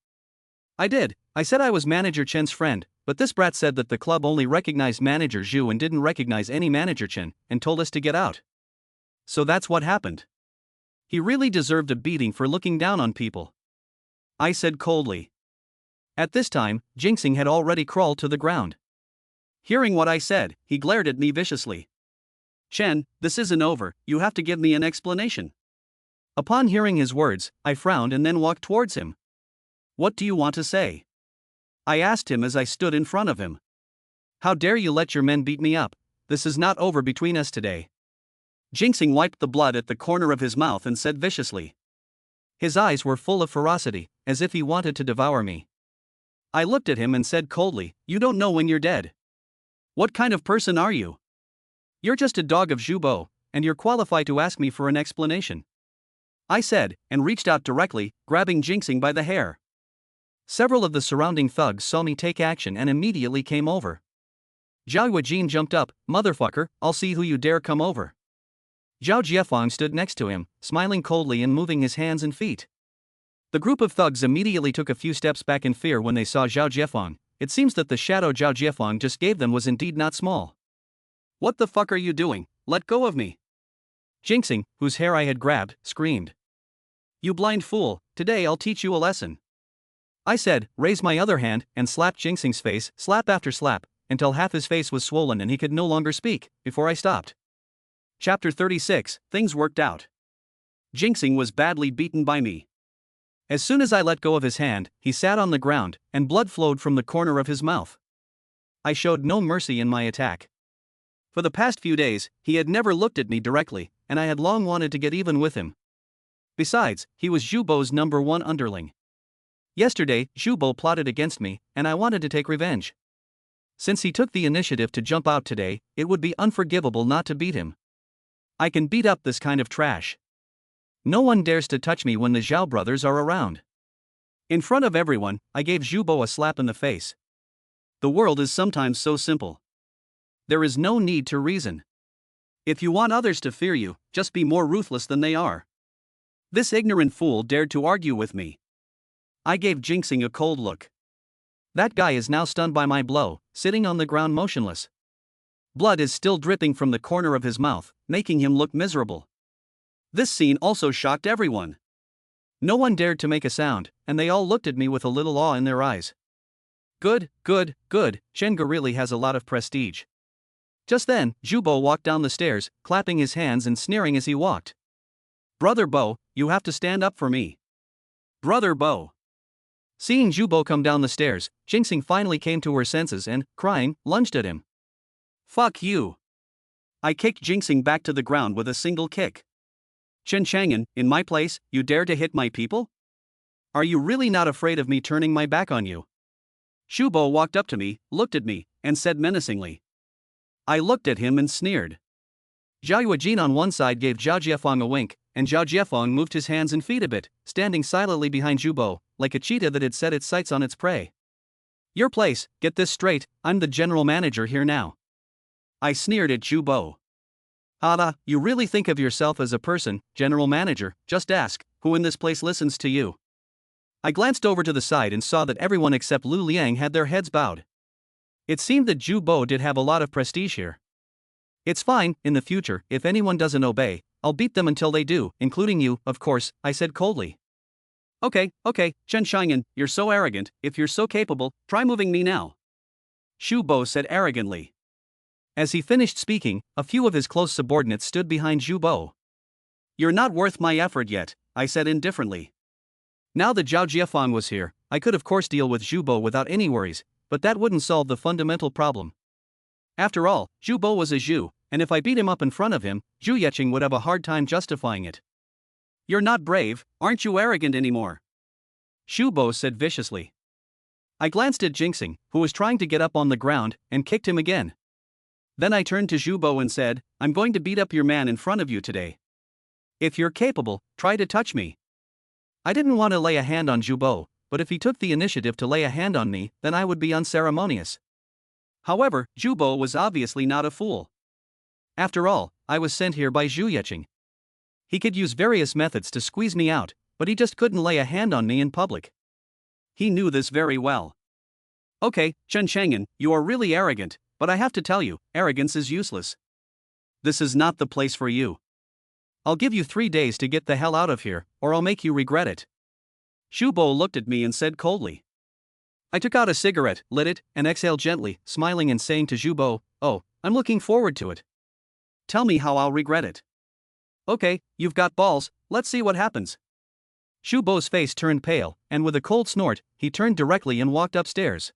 Speaker 1: "I did, I said I was Manager Chen's friend, but this brat said that the club only recognized Manager Zhu and didn't recognize any Manager Chen, and told us to get out. So that's what happened. He really deserved a beating for looking down on people," I said coldly. At this time, Jinxing had already crawled to the ground. Hearing what I said, he glared at me viciously. "Chen, this isn't over, you have to give me an explanation." Upon hearing his words, I frowned and then walked towards him. "What do you want to say?" I asked him as I stood in front of him. "How dare you let your men beat me up? This is not over between us today." Jinxing wiped the blood at the corner of his mouth and said viciously. His eyes were full of ferocity, as if he wanted to devour me. I looked at him and said coldly, "You don't know when you're dead. What kind of person are you? You're just a dog of Zhu Bo, and you're qualified to ask me for an explanation," I said, and reached out directly, grabbing Jinxing by the hair. Several of the surrounding thugs saw me take action and immediately came over. Zhao Yuejin jumped up. "Motherfucker, I'll see who you dare come over." Zhao Jiefang stood next to him, smiling coldly and moving his hands and feet. The group of thugs immediately took a few steps back in fear when they saw Zhao Jiefang. It seems that the shadow Zhao Jiefang just gave them was indeed not small. "What the fuck are you doing? Let go of me!" Jinxing, whose hair I had grabbed, screamed. "You blind fool, today I'll teach you a lesson," I said, raised my other hand, and slapped Jinxing's face, slap after slap, until half his face was swollen and he could no longer speak, before I stopped. Chapter 36, Things worked out. Jinxing was badly beaten by me. As soon as I let go of his hand, he sat on the ground, and blood flowed from the corner of his mouth. I showed no mercy in my attack. For the past few days, he had never looked at me directly, and I had long wanted to get even with him. Besides, he was Zhu Bo's #1 underling. Yesterday, Zhu Bo plotted against me, and I wanted to take revenge. Since he took the initiative to jump out today, it would be unforgivable not to beat him. I can beat up this kind of trash. No one dares to touch me when the Zhao brothers are around. In front of everyone, I gave Zhu Bo a slap in the face. The world is sometimes so simple. There is no need to reason. If you want others to fear you, just be more ruthless than they are. This ignorant fool dared to argue with me. I gave Jinxing a cold look. That guy is now stunned by my blow, sitting on the ground motionless. Blood is still dripping from the corner of his mouth, making him look miserable. This scene also shocked everyone. No one dared to make a sound, and they all looked at me with a little awe in their eyes. Good, Shenga really has a lot of prestige. Just then, Jubo walked down the stairs, clapping his hands and sneering as he walked. Brother Bo, you have to stand up for me. Brother Bo. Seeing Jubo come down the stairs, Jinxing finally came to her senses and, crying, lunged at him. Fuck you. I kicked Jinxing back to the ground with a single kick. Chen Chang'an, in my place, you dare to hit my people? Are you really not afraid of me turning my back on you? Shubo walked up to me, looked at me, and said menacingly. I looked at him and sneered. Zhao Yuejin on one side gave Zhao Jiefeng a wink, and Zhao Jiefeng moved his hands and feet a bit, standing silently behind Zhubo, like a cheetah that had set its sights on its prey. Your place, get this straight, I'm the general manager here now. I sneered at Zhubo. Ada, you really think of yourself as a person, general manager, just ask, who in this place listens to you? I glanced over to the side and saw that everyone except Lu Liang had their heads bowed. It seemed that Zhubo did have a lot of prestige here. It's fine, in the future, if anyone doesn't obey, I'll beat them until they do, including you, of course, I said coldly. Okay, Chen Chang'an, you're so arrogant, if you're so capable, try moving me now. Shu Bo said arrogantly. As he finished speaking, a few of his close subordinates stood behind Zhu Bo. You're not worth my effort yet, I said indifferently. Now that Zhao Jiefeng was here, I could of course deal with Zhu Bo without any worries, but that wouldn't solve the fundamental problem. After all, Zhu Bo was a Zhu, and if I beat him up in front of him, Zhu Yeqing would have a hard time justifying it. You're not brave, aren't you arrogant anymore? Shu Bo said viciously. I glanced at Jinxing, who was trying to get up on the ground, and kicked him again. Then I turned to Zhu Bo and said, I'm going to beat up your man in front of you today. If you're capable, try to touch me. I didn't want to lay a hand on Zhu Bo, but if he took the initiative to lay a hand on me, then I would be unceremonious. However, Zhu Bo was obviously not a fool. After all, I was sent here by Zhu Yeqing. He could use various methods to squeeze me out, but he just couldn't lay a hand on me in public. He knew this very well. Okay, Chen Chang'an, you are really arrogant, but I have to tell you, arrogance is useless. This is not the place for you. I'll give you 3 days to get the hell out of here, or I'll make you regret it. Shu Bo looked at me and said coldly. I took out a cigarette, lit it, and exhaled gently, smiling and saying to Zhu Bo, oh, I'm looking forward to it. Tell me how I'll regret it. Okay, you've got balls, let's see what happens. Shu Bo's face turned pale, and with a cold snort, he turned directly and walked upstairs.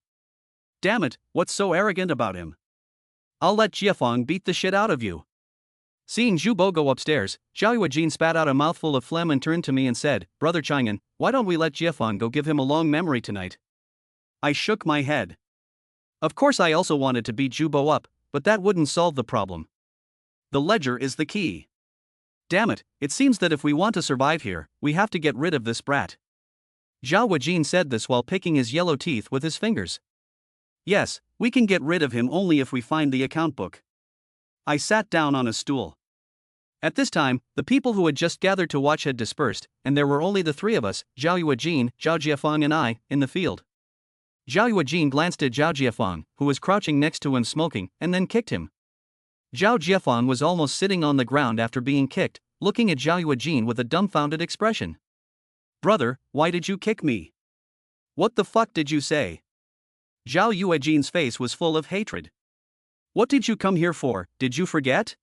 Speaker 1: Damn it, what's so arrogant about him? I'll let Jiefeng beat the shit out of you. Seeing Zhu Bo go upstairs, Zhao Yuejin spat out a mouthful of phlegm and turned to me and said, Brother Chang'an, why don't we let Jiefeng go give him a long memory tonight? I shook my head. Of course I also wanted to beat Zhu Bo up, but that wouldn't solve the problem. The ledger is the key. Damn it, it seems that if we want to survive here, we have to get rid of this brat. Zhao Yuejin said this while picking his yellow teeth with his fingers. Yes, we can get rid of him only if we find the account book. I sat down on a stool. At this time, the people who had just gathered to watch had dispersed, and there were only the 3 of us, Zhao Yuejin, Zhao Jiefeng and I, in the field. Zhao Yuejin glanced at Zhao Jiefeng, who was crouching next to him smoking, and then kicked him. Zhao Jiefeng was almost sitting on the ground after being kicked, looking at Zhao Yuejin with a dumbfounded expression. Brother, why did you kick me? What the fuck did you say? Zhao Yuejin's face was full of hatred. What did you come here for, did you forget?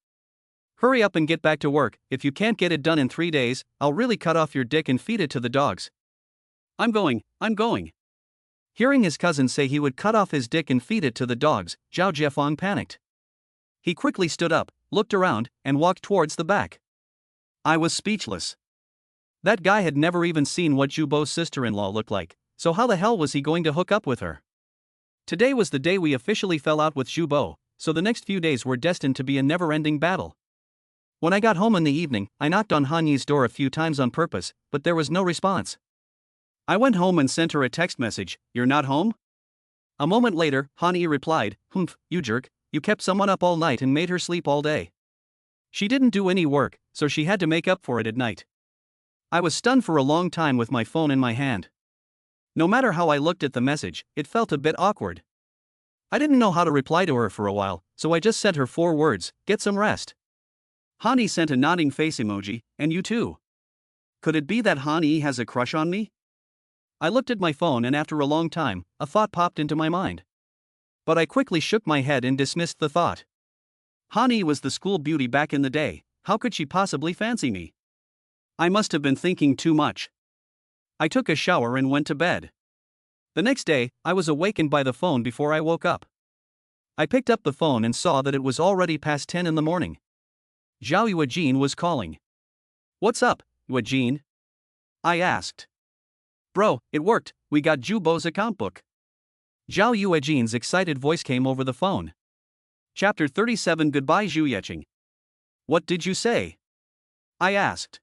Speaker 1: Hurry up and get back to work, if you can't get it done in 3 days, I'll really cut off your dick and feed it to the dogs. I'm going. Hearing his cousin say he would cut off his dick and feed it to the dogs, Zhao Jiefeng panicked. He quickly stood up, looked around, and walked towards the back. I was speechless. That guy had never even seen what Zhu Bo's sister-in-law looked like, so how the hell was he going to hook up with her? Today was the day we officially fell out with Zhu Bo, so the next few days were destined to be a never-ending battle. When I got home in the evening, I knocked on Han Yi's door a few times on purpose, but there was no response. I went home and sent her a text message, "You're not home?" A moment later, Han-yi replied, "Humph, you jerk, you kept someone up all night and made her sleep all day." She didn't do any work, so she had to make up for it at night. I was stunned for a long time with my phone in my hand. No matter how I looked at the message, it felt a bit awkward. I didn't know how to reply to her for a while, so I just sent her 4 words, "Get some rest." Han-yi sent a nodding face emoji, "And you too." Could it be that Han-yi has a crush on me? I looked at my phone and after a long time, a thought popped into my mind. But I quickly shook my head and dismissed the thought. Han-yi was the school beauty back in the day, how could she possibly fancy me? I must have been thinking too much. I took a shower and went to bed. The next day, I was awakened by the phone before I woke up. I picked up the phone and saw that it was already past 10 in the morning. Zhao Yuejin was calling. "What's up, Yuejin?" I asked. "Bro, it worked, we got Jubo's account book." Zhao Yuejin's excited voice came over the phone. Chapter 37 Goodbye Zhu Yeqing. "What did you say?" I asked,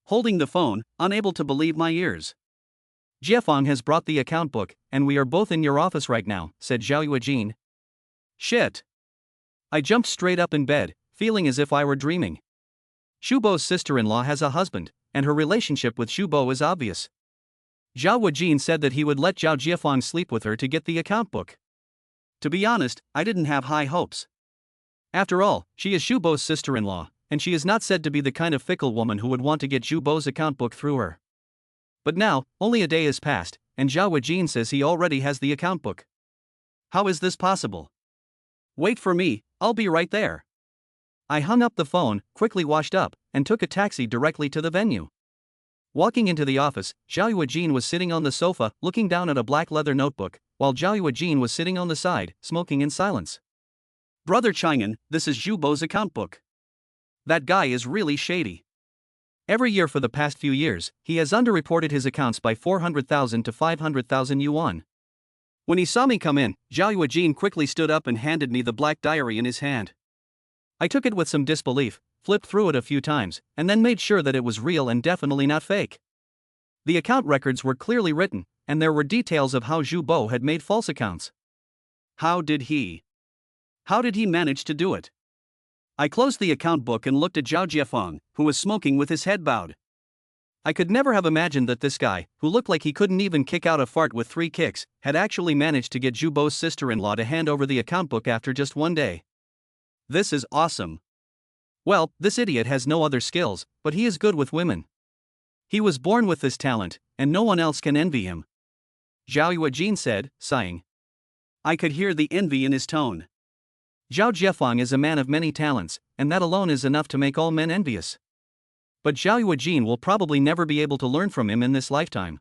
Speaker 1: holding the phone, unable to believe my ears. "Jiefang has brought the account book, and we are both in your office right now," said Zhao Yuejin. Shit. I jumped straight up in bed, feeling as if I were dreaming. Shubo's sister-in-law has a husband, and her relationship with Shubo is obvious. Zhao Yuejin said that he would let Zhao Jiefang sleep with her to get the account book. To be honest, I didn't have high hopes. After all, she is Shubo's sister-in-law, and she is not said to be the kind of fickle woman who would want to get Shubo's account book through her. But now, only a day has passed, and Zhao Yuejin says he already has the account book. How is this possible? Wait for me, I'll be right there. I hung up the phone, quickly washed up, and took a taxi directly to the venue. Walking into the office, Zhao Yuejin was sitting on the sofa, looking down at a black leather notebook, while Zhao Yuejin was sitting on the side, smoking in silence. "Brother Chang'an, this is Zhubo's account book. That guy is really shady. Every year for the past few years, he has underreported his accounts by 400,000 to 500,000 yuan. When he saw me come in, Zhao Yuejin quickly stood up and handed me the black diary in his hand. I took it with some disbelief, flipped through it a few times, and then made sure that it was real and definitely not fake. The account records were clearly written, and there were details of how Zhu Bo had made false accounts. How did he manage to do it? I closed the account book and looked at Zhao Jiefang, who was smoking with his head bowed. I could never have imagined that this guy, who looked like he couldn't even kick out a fart with 3 kicks, had actually managed to get Zhu Bo's sister-in-law to hand over the account book after just one day. This is awesome. Well, this idiot has no other skills, but he is good with women. He was born with this talent, and no one else can envy him. Zhao Yuejin said, sighing. I could hear the envy in his tone. Zhao Jiefang is a man of many talents, and that alone is enough to make all men envious. But Zhao Yuejin will probably never be able to learn from him in this lifetime.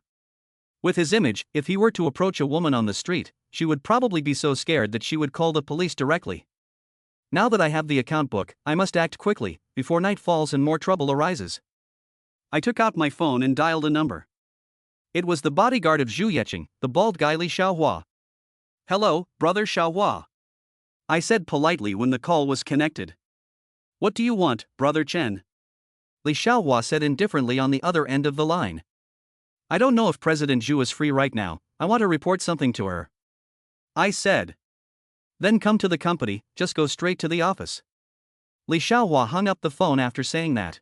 Speaker 1: With his image, if he were to approach a woman on the street, she would probably be so scared that she would call the police directly. Now that I have the account book, I must act quickly, before night falls and more trouble arises. I took out my phone and dialed a number. It was the bodyguard of Zhu Yeqing, the bald guy Li Xiaohua. "Hello, brother Xiaohua," I said politely when the call was connected. "What do you want, brother Chen?" Li Xiaohua said indifferently on the other end of the line. "I don't know if President Zhu is free right now, I want to report something to her," I said. "Then come to the company, just go straight to the office." Li Xiaohua hung up the phone after saying that.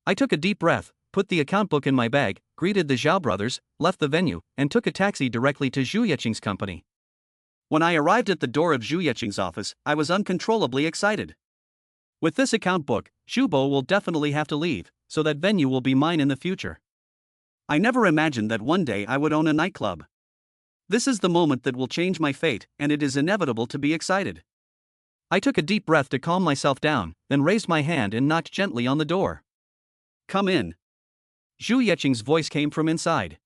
Speaker 1: I took a deep breath, put the account book in my bag, greeted the Zhao brothers, left the venue, and took a taxi directly to Zhu Yeqing's company. When I arrived at the door of Zhu Yeqing's office, I was uncontrollably excited. With this account book, Shubo will definitely have to leave, so that venue will be mine in the future. I never imagined that one day I would own a nightclub. This is the moment that will change my fate, and it is inevitable to be excited. I took a deep breath to calm myself down, then raised my hand and knocked gently on the door. "Come in." Zhu Yeqing's voice came from inside.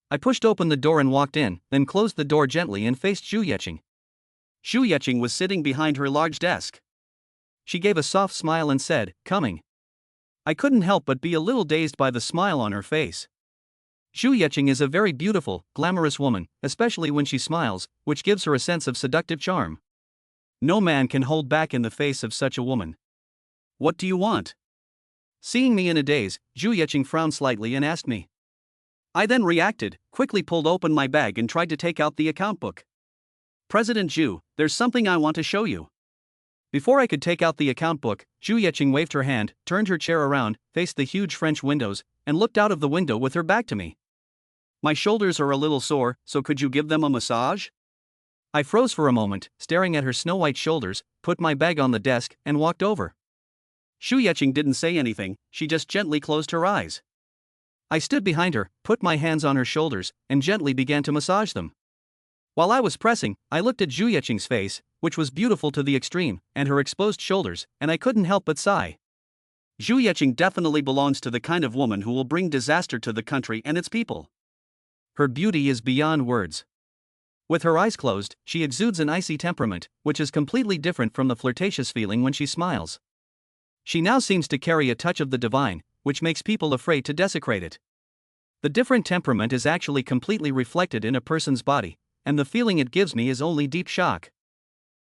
Speaker 1: I pushed open the door and walked in, then closed the door gently and faced Zhu Yeqing. Zhu Yeqing was sitting behind her large desk. She gave a soft smile and said, "Coming." I couldn't help but be a little dazed by the smile on her face. Zhu Yeqing is a very beautiful, glamorous woman, especially when she smiles, which gives her a sense of seductive charm. No man can hold back in the face of such a woman. "What do you want?" Seeing me in a daze, Zhu Yeqing frowned slightly and asked me. I then reacted, quickly pulled open my bag and tried to take out the account book. President Zhu, there's something I want to show you. Before I could take out the account book, Zhu Yeqing waved her hand, turned her chair around, faced the huge French windows, and looked out of the window with her back to me. My shoulders are a little sore, so could you give them a massage? I froze for a moment, staring at her snow-white shoulders, put my bag on the desk, and walked over. Zhu Yeqing didn't say anything, she just gently closed her eyes. I stood behind her, put my hands on her shoulders, and gently began to massage them. While I was pressing, I looked at Zhu Yeqing's face, which was beautiful to the extreme, and her exposed shoulders, and I couldn't help but sigh. Zhu Yeqing definitely belongs to the kind of woman who will bring disaster to the country and its people. Her beauty is beyond words. With her eyes closed, she exudes an icy temperament, which is completely different from the flirtatious feeling when she smiles. She now seems to carry a touch of the divine, which makes people afraid to desecrate it. The different temperament is actually completely reflected in a person's body, and the feeling it gives me is only deep shock.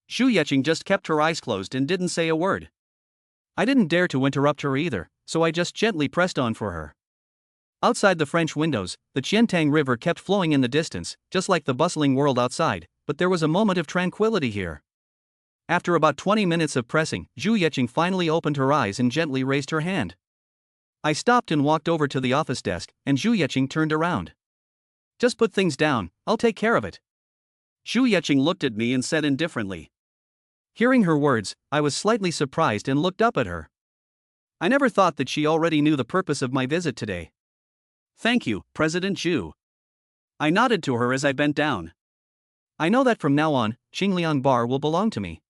Speaker 1: Zhu Yeqing just kept her eyes closed and didn't say a word. I didn't dare to interrupt her either, so I just gently pressed on for her. Outside the French windows, the Qiantang River kept flowing in the distance, just like the bustling world outside, but there was a moment of tranquility here. After about 20 minutes of pressing, Zhu Yeqing finally opened her eyes and gently raised her hand. I stopped and walked over to the office desk, and Zhu Yeqing turned around. Just put things down, I'll take care of it. Zhu Yeqing looked at me and said indifferently. Hearing her words, I was slightly surprised and looked up at her. I never thought that she already knew the purpose of my visit today. Thank you, President Zhu. I nodded to her as I bent down. I know that from now on, Qingliang Bar will belong to me.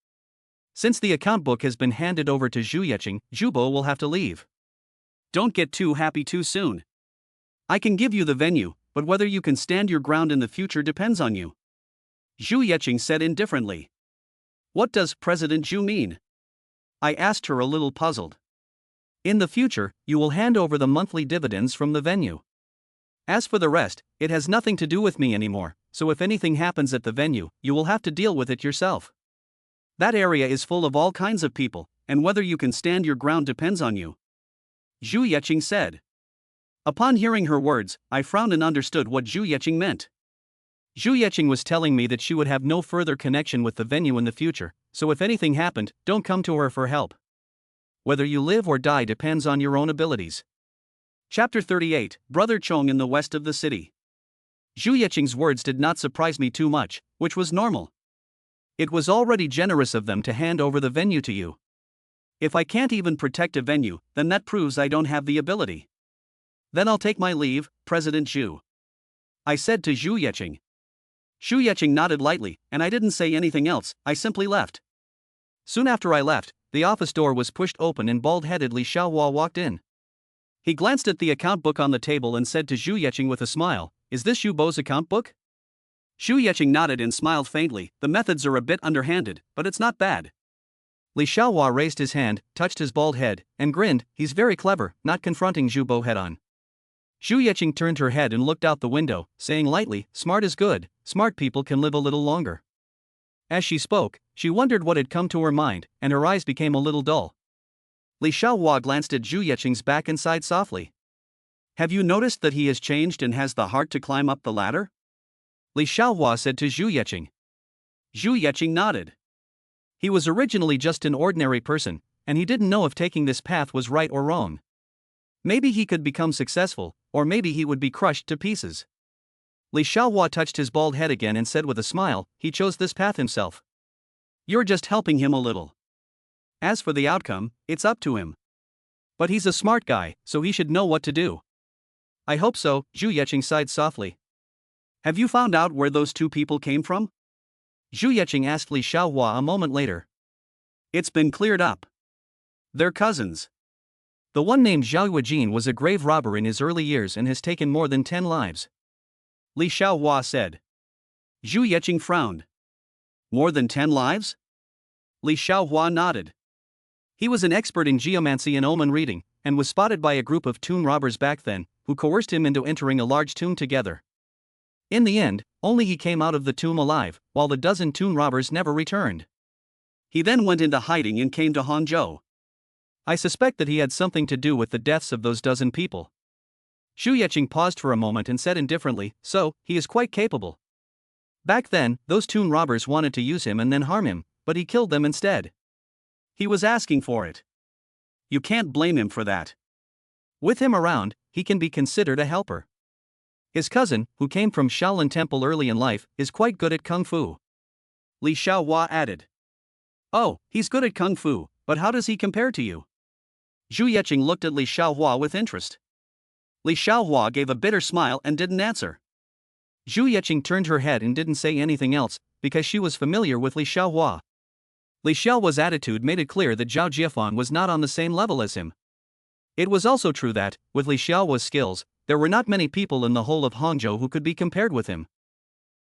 Speaker 1: Since the account book has been handed over to Zhu Yeqing, Zhubo will have to leave. Don't get too happy too soon. I can give you the venue, but whether you can stand your ground in the future depends on you. Zhu Yeqing said indifferently. What does President Zhu mean? I asked her a little puzzled. In the future, you will hand over the monthly dividends from the venue. As for the rest, it has nothing to do with me anymore, so if anything happens at the venue, you will have to deal with it yourself. That area is full of all kinds of people, and whether you can stand your ground depends on you. Zhu Yeqing said. Upon hearing her words, I frowned and understood what Zhu Yeqing meant. Zhu Yeqing was telling me that she would have no further connection with the venue in the future, so if anything happened, don't come to her for help. Whether you live or die depends on your own abilities. Chapter 38, Brother Chong in the west of the city. Zhu Yeqing's words did not surprise me too much, which was normal. It was already generous of them to hand over the venue to you. If I can't even protect a venue, then that proves I don't have the ability. Then I'll take my leave, President Zhu. I said to Zhu Yeqing. Zhu Yeqing nodded lightly, and I didn't say anything else, I simply left. Soon after I left, the office door was pushed open and bald-headed Li Xiaohua walked in. He glanced at the account book on the table and said to Zhu Yeqing with a smile, Is this Zhu Bo's account book? Zhu Yeqing nodded and smiled faintly. The methods are a bit underhanded, but it's not bad. Li Xiaohua raised his hand, touched his bald head, and grinned. He's very clever, not confronting Zhu Bo head-on. Zhu Yeqing turned her head and looked out the window, saying lightly, Smart is good, smart people can live a little longer. As she spoke, she wondered what had come to her mind, and her eyes became a little dull. Li Xiaohua glanced at Zhu Yeqing's back and sighed softly. Have you noticed that he has changed and has the heart to climb up the ladder? Li Xiaohua said to Zhu Yeqing. Zhu Yeqing nodded. He was originally just an ordinary person, and he didn't know if taking this path was right or wrong. Maybe he could become successful, or maybe he would be crushed to pieces. Li Xiaohua touched his bald head again and said with a smile, he chose this path himself. You're just helping him a little. As for the outcome, it's up to him. But he's a smart guy, so he should know what to do. I hope so, Zhu Yeqing sighed softly. Have you found out where those two people came from? Zhu Yeqing asked Li Xiaohua a moment later. It's been cleared up. They're cousins. The one named Zhao Yuejin was a grave robber in his early years and has taken more than 10 lives. Li Xiaohua said. Zhu Yeqing frowned. More than 10 lives? Li Xiaohua nodded. He was an expert in geomancy and omen reading, and was spotted by a group of tomb robbers back then, who coerced him into entering a large tomb together. In the end, only he came out of the tomb alive, while the dozen tomb robbers never returned. He then went into hiding and came to Hangzhou. I suspect that he had something to do with the deaths of those dozen people. Xu Yeqing paused for a moment and said indifferently, so, he is quite capable. Back then, those tomb robbers wanted to use him and then harm him, but he killed them instead. He was asking for it. You can't blame him for that. With him around, he can be considered a helper. His cousin, who came from Shaolin Temple early in life, is quite good at kung fu. Li Xiaohua added. Oh, he's good at kung fu, but how does he compare to you? Xu Yeqing looked at Li Xiaohua with interest. Li Xiaohua gave a bitter smile and didn't answer. Xu Yeqing turned her head and didn't say anything else, because she was familiar with Li Xiaohua. Li Xiaohua's attitude made it clear that Zhao Jiafan was not on the same level as him. It was also true that, with Li Xiaohua's skills, there were not many people in the whole of Hangzhou who could be compared with him.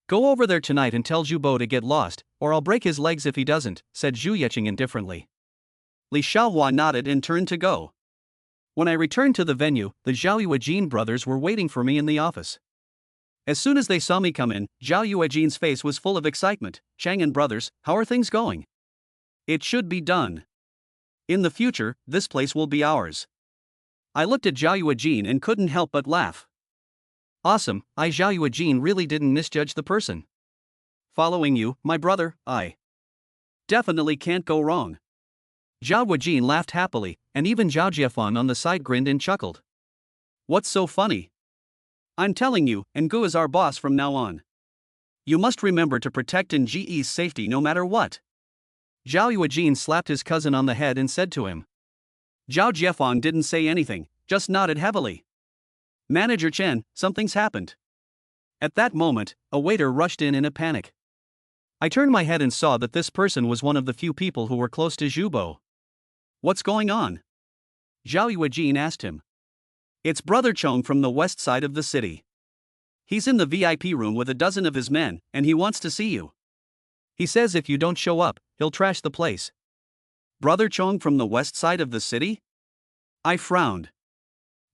Speaker 1: Go over there tonight and tell Zhu Bo to get lost, or I'll break his legs if he doesn't, said Xu Yeqing indifferently. Li Xiaohua nodded and turned to go. When I returned to the venue, the Zhao Yuejin brothers were waiting for me in the office. As soon as they saw me come in, Zhao Yuejin's face was full of excitement. Chang and brothers, how are things going? It should be done. In the future, this place will be ours. I looked at Zhao Yuejin and couldn't help but laugh. Awesome, Zhao Yuejin really didn't misjudge the person. Following you, my brother, I definitely can't go wrong. Zhao Yuejin laughed happily, and even Zhao Jiafan on the side grinned and chuckled. What's so funny? I'm telling you, Ngu is our boss from now on. You must remember to protect Nge's safety no matter what. Zhao Yuejin slapped his cousin on the head and said to him. Zhao Jiafan didn't say anything, just nodded heavily. Manager Chen, something's happened. At that moment, a waiter rushed in a panic. I turned my head and saw that this person was one of the few people who were close to Zhu Bo. What's going on? Zhao Yuejin asked him. It's Brother Chong from the west side of the city. He's in the VIP room with a dozen of his men, and he wants to see you. He says if you don't show up, he'll trash the place. Brother Chong from the west side of the city? I frowned.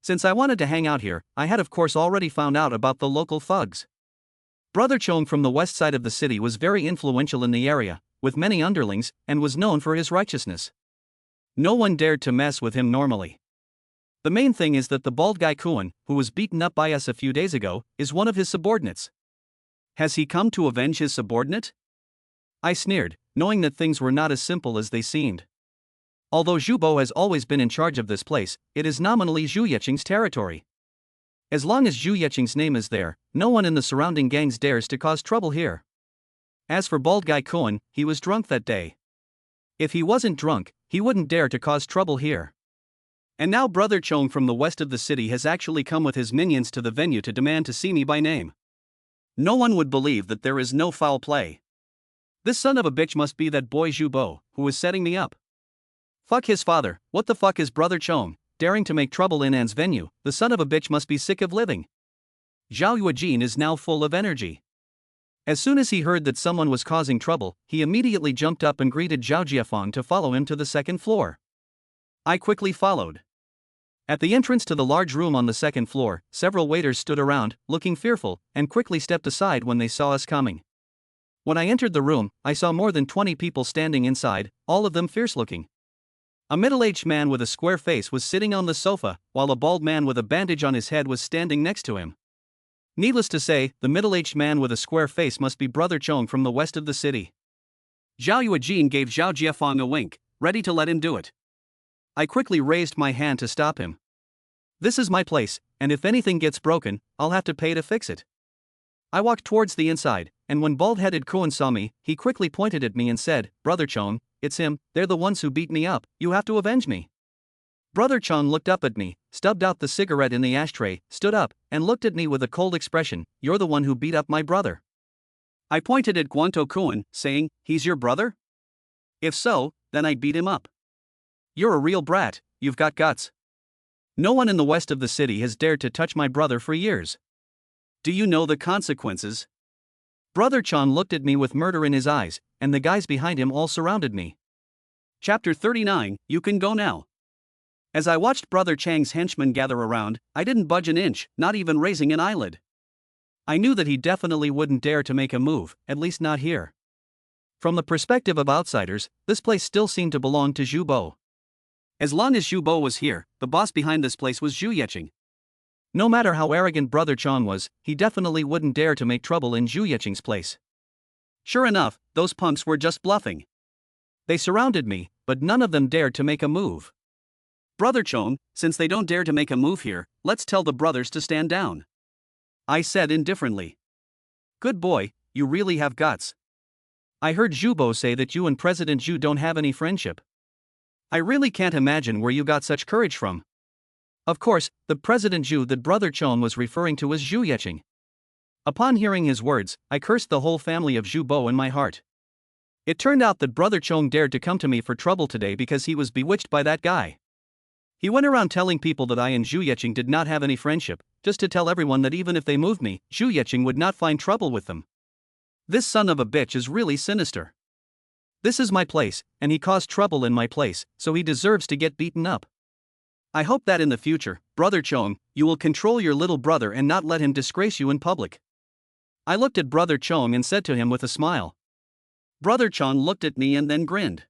Speaker 1: Since I wanted to hang out here, I had of course already found out about the local thugs. Brother Chong from the west side of the city was very influential in the area, with many underlings, and was known for his righteousness. No one dared to mess with him normally. The main thing is that the bald guy Kuan, who was beaten up by us a few days ago, is one of his subordinates. Has he come to avenge his subordinate? I sneered, knowing that things were not as simple as they seemed. Although Zhu Bo has always been in charge of this place, it is nominally Xu Yeqing's territory. As long as Xu Yeqing's name is there, no one in the surrounding gangs dares to cause trouble here. As for bald guy Kuan, he was drunk that day. If he wasn't drunk, he wouldn't dare to cause trouble here. And now Brother Chong from the west of the city has actually come with his minions to the venue to demand to see me by name. No one would believe that there is no foul play. This son of a bitch must be that boy Zhu Bo, who is setting me up. Fuck his father, what the fuck is Brother Chong, daring to make trouble in An's venue? The son of a bitch must be sick of living. Zhao Yuejin is now full of energy. As soon as he heard that someone was causing trouble, he immediately jumped up and greeted Zhao Jiafan to follow him to the second floor. I quickly followed. At the entrance to the large room on the second floor, several waiters stood around, looking fearful, and quickly stepped aside when they saw us coming. When I entered the room, I saw more than 20 people standing inside, all of them fierce-looking. A middle-aged man with a square face was sitting on the sofa, while a bald man with a bandage on his head was standing next to him. Needless to say, the middle-aged man with a square face must be Brother Chong from the west of the city. Zhao Yuejin gave Zhao Jiafang a wink, ready to let him do it. I quickly raised my hand to stop him. This is my place, and if anything gets broken, I'll have to pay to fix it. I walked towards the inside, and when bald-headed Kuan saw me, he quickly pointed at me and said, Brother Chong, it's him, they're the ones who beat me up, you have to avenge me. Brother Chong looked up at me, stubbed out the cigarette in the ashtray, stood up, and looked at me with a cold expression. You're the one who beat up my brother. I pointed at Guanto Kuan, saying, he's your brother? If so, then I beat him up. You're a real brat, you've got guts. No one in the west of the city has dared to touch my brother for years. Do you know the consequences? Brother Chong looked at me with murder in his eyes, and the guys behind him all surrounded me. Chapter 39, You Can Go Now. As I watched Brother Chang's henchmen gather around, I didn't budge an inch, not even raising an eyelid. I knew that he definitely wouldn't dare to make a move, at least not here. From the perspective of outsiders, this place still seemed to belong to Zhu Bo. As long as Zhu Bo was here, the boss behind this place was Xu Yeqing. No matter how arrogant Brother Chong was, he definitely wouldn't dare to make trouble in Zhu Yeching's place. Sure enough, those punks were just bluffing. They surrounded me, but none of them dared to make a move. Brother Chong, since they don't dare to make a move here, let's tell the brothers to stand down, I said indifferently. Good boy, you really have guts. I heard Zhubo say that you and President Zhu don't have any friendship. I really can't imagine where you got such courage from. Of course, the President Zhu that Brother Chong was referring to was Zhu Yeching. Upon hearing his words, I cursed the whole family of Zhubo in my heart. It turned out that Brother Chong dared to come to me for trouble today because he was bewitched by that guy. He went around telling people that I and Zhu Yeching did not have any friendship, just to tell everyone that even if they moved me, Zhu Yeching would not find trouble with them. This son of a bitch is really sinister. This is my place, and he caused trouble in my place, so he deserves to get beaten up. I hope that in the future, Brother Chong, you will control your little brother and not let him disgrace you in public. I looked at Brother Chong and said to him with a smile. Brother Chong looked at me and then grinned.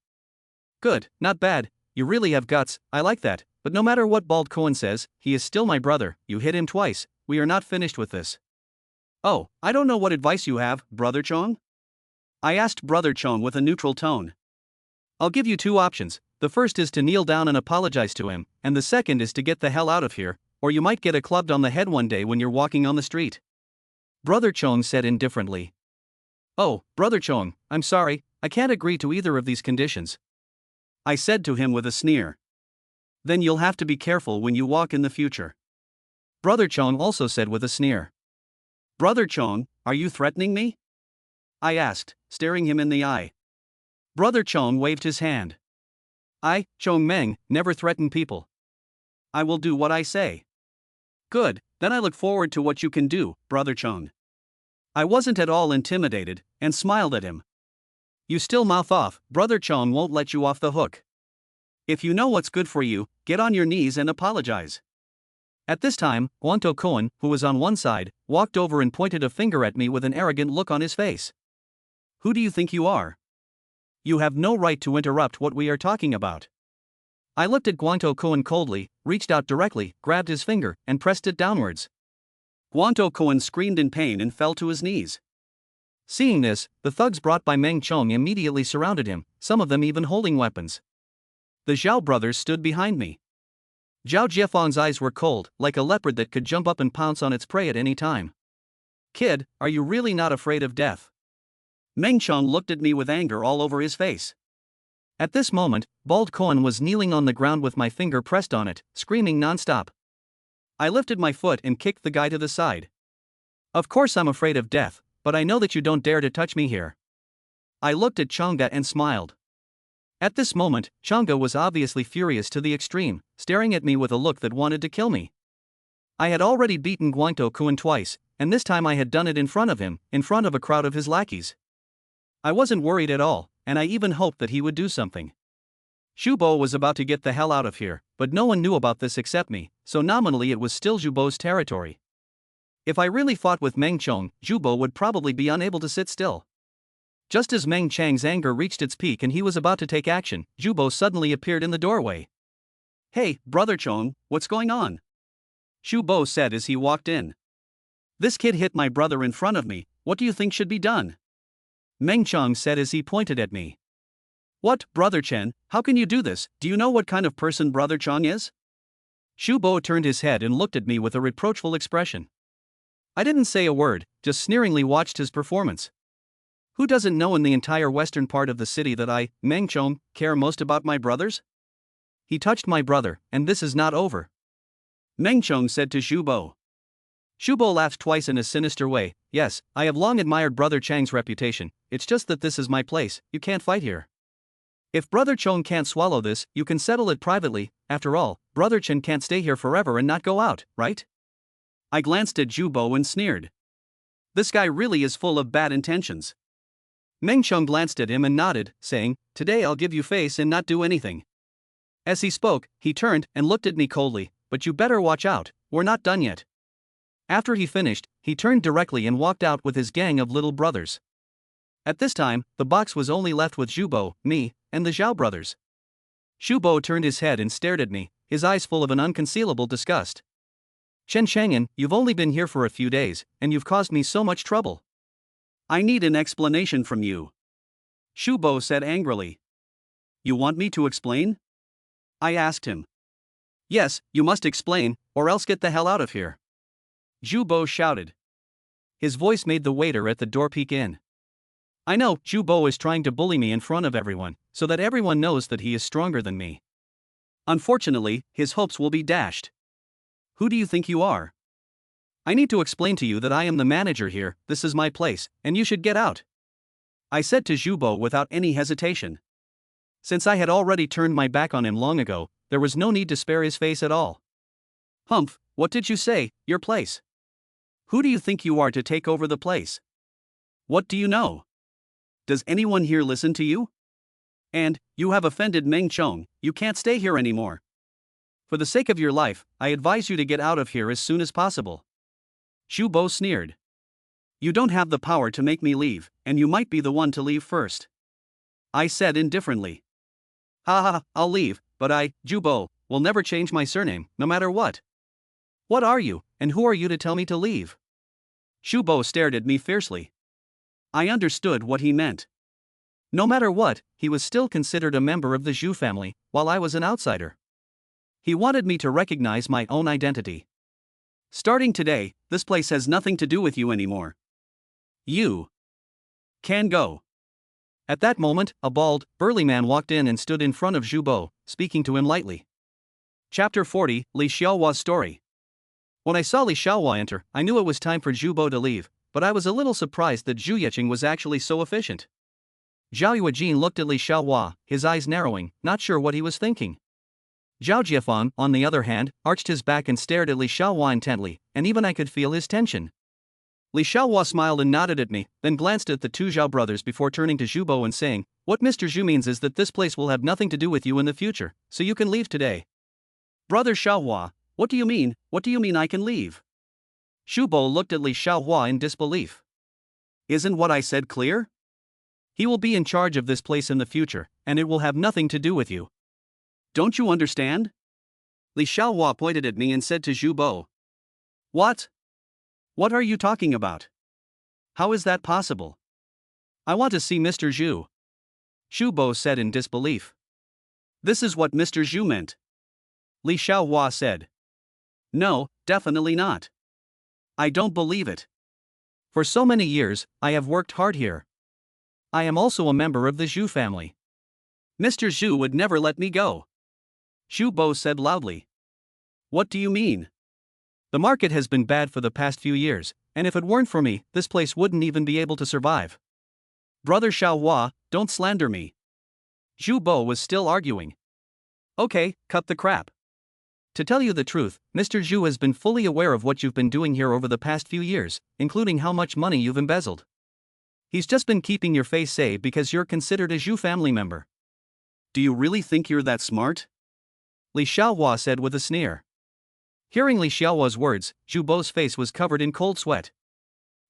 Speaker 1: Good, not bad, you really have guts, I like that, but no matter what Bald Cohen says, he is still my brother, you hit him twice, we are not finished with this. Oh, I don't know what advice you have, Brother Chong? I asked Brother Chong with a neutral tone. I'll give you two options, the first is to kneel down and apologize to him, and the second is to get the hell out of here, or you might get a clubbed on the head one day when you're walking on the street. Brother Chong said indifferently. Oh, Brother Chong, I'm sorry, I can't agree to either of these conditions, I said to him with a sneer. Then you'll have to be careful when you walk in the future, Brother Chong also said with a sneer. Brother Chong, are you threatening me? I asked, staring him in the eye. Brother Chong waved his hand. I, Chong Meng, never threaten people. I will do what I say. Good, then I look forward to what you can do, Brother Chong. I wasn't at all intimidated, and smiled at him. You still mouth off, Brother Chong won't let you off the hook. If you know what's good for you, get on your knees and apologize. At this time, Guanto Cohen, who was on one side, walked over and pointed a finger at me with an arrogant look on his face. Who do you think you are? You have no right to interrupt what we are talking about. I looked at Guanto Cohen coldly, reached out directly, grabbed his finger, and pressed it downwards. Guanto Cohen screamed in pain and fell to his knees. Seeing this, the thugs brought by Meng Chong immediately surrounded him, some of them even holding weapons. The Zhao brothers stood behind me. Zhao Jiefeng's eyes were cold, like a leopard that could jump up and pounce on its prey at any time. Kid, are you really not afraid of death? Meng Chong looked at me with anger all over his face. At this moment, Bald Cohen was kneeling on the ground with my finger pressed on it, screaming non-stop. I lifted my foot and kicked the guy to the side. Of course I'm afraid of death, but I know that you don't dare to touch me here. I looked at Chang'e and smiled. At this moment, Chang'e was obviously furious to the extreme, staring at me with a look that wanted to kill me. I had already beaten Guanto Cohen twice, and this time I had done it in front of him, in front of a crowd of his lackeys. I wasn't worried at all, and I even hoped that he would do something. Zhubo was about to get the hell out of here, but no one knew about this except me, so nominally it was still Zhubo's territory. If I really fought with Meng Chong, Zhubo would probably be unable to sit still. Just as Meng Chang's anger reached its peak and he was about to take action, Zhubo suddenly appeared in the doorway. Hey, Brother Chong, what's going on? Zhubo said as he walked in. This kid hit my brother in front of me, what do you think should be done? Meng Chong said as he pointed at me. What, Brother Chen, how can you do this, do you know what kind of person Brother Chong is? Zhubo turned his head and looked at me with a reproachful expression. I didn't say a word, just sneeringly watched his performance. Who doesn't know in the entire western part of the city that I, Meng Chong, care most about my brothers? He touched my brother, and this is not over. Meng Chong said to Zhubo. Zhubo laughed twice in a sinister way. Yes, I have long admired Brother Chang's reputation, it's just that this is my place, you can't fight here. If Brother Chong can't swallow this, you can settle it privately, after all, Brother Chen can't stay here forever and not go out, right? I glanced at Zhubo and sneered. This guy really is full of bad intentions. Meng Chong glanced at him and nodded, saying, Today I'll give you face and not do anything. As he spoke, he turned and looked at me coldly, but you better watch out, we're not done yet. After he finished, he turned directly and walked out with his gang of little brothers. At this time, the box was only left with Zhubo, me, and the Zhao brothers. Zhubo turned his head and stared at me, his eyes full of an unconcealable disgust. Chen Chang'an, you've only been here for a few days, and you've caused me so much trouble. I need an explanation from you. Shu Bo said angrily. You want me to explain? I asked him. Yes, you must explain, or else get the hell out of here. Zhu Bo shouted. His voice made the waiter at the door peek in. I know, Zhu Bo is trying to bully me in front of everyone, so that everyone knows that he is stronger than me. Unfortunately, his hopes will be dashed. Who do you think you are? I need to explain to you that I am the manager here, this is my place, and you should get out. I said to Zhu Bo without any hesitation. Since I had already turned my back on him long ago, there was no need to spare his face at all. Humph, what did you say, your place? Who do you think you are to take over the place? What do you know? Does anyone here listen to you? And, you have offended Meng Chong, you can't stay here anymore. For the sake of your life, I advise you to get out of here as soon as possible. Shu Bo sneered. You don't have the power to make me leave, and you might be the one to leave first. I said indifferently. Ha ha, I'll leave, but Zhu Bo, will never change my surname, no matter what. What are you, and who are you to tell me to leave? Shu Bo stared at me fiercely. I understood what he meant. No matter what, he was still considered a member of the Zhu family, while I was an outsider. He wanted me to recognize my own identity. Starting today, this place has nothing to do with you anymore. You can go. At that moment, a bald, burly man walked in and stood in front of Zhu Bo, speaking to him lightly. Chapter 40, Li Xiaohua's story. When I saw Li Xiaohua enter, I knew it was time for Zhu Bo to leave, but I was a little surprised that Zhu Yeqing was actually so efficient. Zhao Yuejin looked at Li Xiaohua, his eyes narrowing, not sure what he was thinking. Zhao Jiefang, on the other hand, arched his back and stared at Li Xiaohua intently, and even I could feel his tension. Li Xiaohua smiled and nodded at me, then glanced at the two Zhao brothers before turning to Zhu Bo and saying, What Mr. Zhu means is that this place will have nothing to do with you in the future, so you can leave today. Brother Xiaohua, what do you mean I can leave? Zhu Bo looked at Li Xiaohua in disbelief. Isn't what I said clear? He will be in charge of this place in the future, and it will have nothing to do with you. Don't you understand? Li Xiaohua pointed at me and said to Zhu Bo. What? What are you talking about? How is that possible? I want to see Mr. Zhu. Zhu Bo said in disbelief. This is what Mr. Zhu meant. Li Xiaohua said. No, definitely not. I don't believe it. For so many years, I have worked hard here. I am also a member of the Zhu family. Mr. Zhu would never let me go. Zhu Bo said loudly. What do you mean? The market has been bad for the past few years, and if it weren't for me, this place wouldn't even be able to survive. Brother Xiaohua, don't slander me. Zhu Bo was still arguing. Okay, cut the crap. To tell you the truth, Mr. Zhu has been fully aware of what you've been doing here over the past few years, including how much money you've embezzled. He's just been keeping your face safe because you're considered a Zhu family member. Do you really think you're that smart? Li Xiaohua said with a sneer. Hearing Li Xiaohua's words, Zhu Bo's face was covered in cold sweat.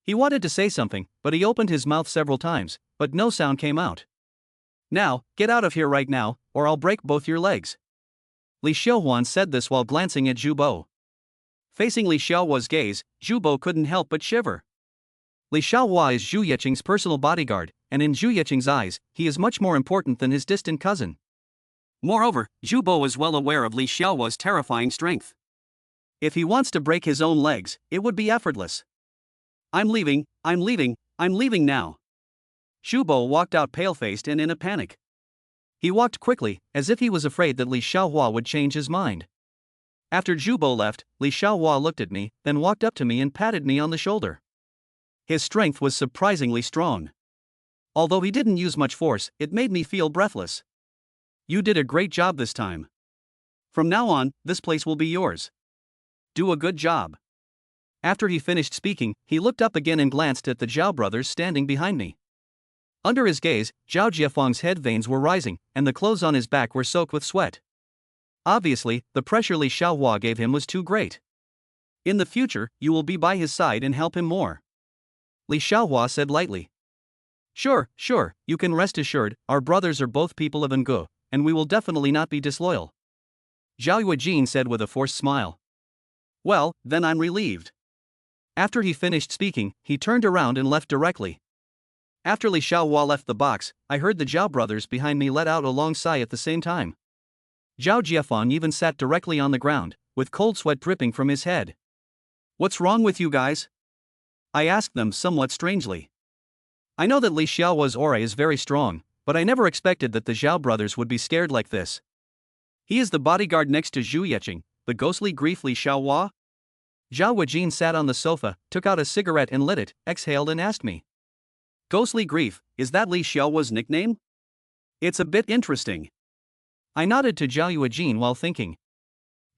Speaker 1: He wanted to say something, but he opened his mouth several times, but no sound came out. Now, get out of here right now, or I'll break both your legs. Li Xiaohuan said this while glancing at Zhu Bo. Facing Li Xiaohua's gaze, Zhu Bo couldn't help but shiver. Li Xiaohua is Zhu Yeqing's personal bodyguard, and in Zhu Yeqing's eyes, he is much more important than his distant cousin. Moreover, Zhu Bo is well aware of Li Xiaohua's terrifying strength. If he wants to break his own legs, it would be effortless. I'm leaving now. Zhu Bo walked out pale-faced and in a panic. He walked quickly, as if he was afraid that Li Xiaohua would change his mind. After Zhu Bo left, Li Xiaohua looked at me, then walked up to me and patted me on the shoulder. His strength was surprisingly strong. Although he didn't use much force, it made me feel breathless. You did a great job this time. From now on, this place will be yours. Do a good job. After he finished speaking, he looked up again and glanced at the Zhao brothers standing behind me. Under his gaze, Zhao Jiefang's head veins were rising, and the clothes on his back were soaked with sweat. Obviously, the pressure Li Xiaohua gave him was too great. In the future, you will be by his side and help him more. Li Xiaohua said lightly. Sure, you can rest assured, our brothers are both people of Ngu, and we will definitely not be disloyal. Zhao Yuejin said with a forced smile. Well, then I'm relieved. After he finished speaking, he turned around and left directly. After Li Xiaohua left the box, I heard the Zhao brothers behind me let out a long sigh at the same time. Zhao Jiafeng even sat directly on the ground, with cold sweat dripping from his head. What's wrong with you guys? I asked them somewhat strangely. I know that Li Xiaohua's aura is very strong, but I never expected that the Zhao brothers would be scared like this. He is the bodyguard next to Zhu Yeqing, the ghostly grief Li Xiaohua? Zhao Wejin sat on the sofa, took out a cigarette and lit it, exhaled and asked me. Ghostly grief, is that Li Xiaohua's nickname? It's a bit interesting. I nodded to Zhao Yuejin while thinking.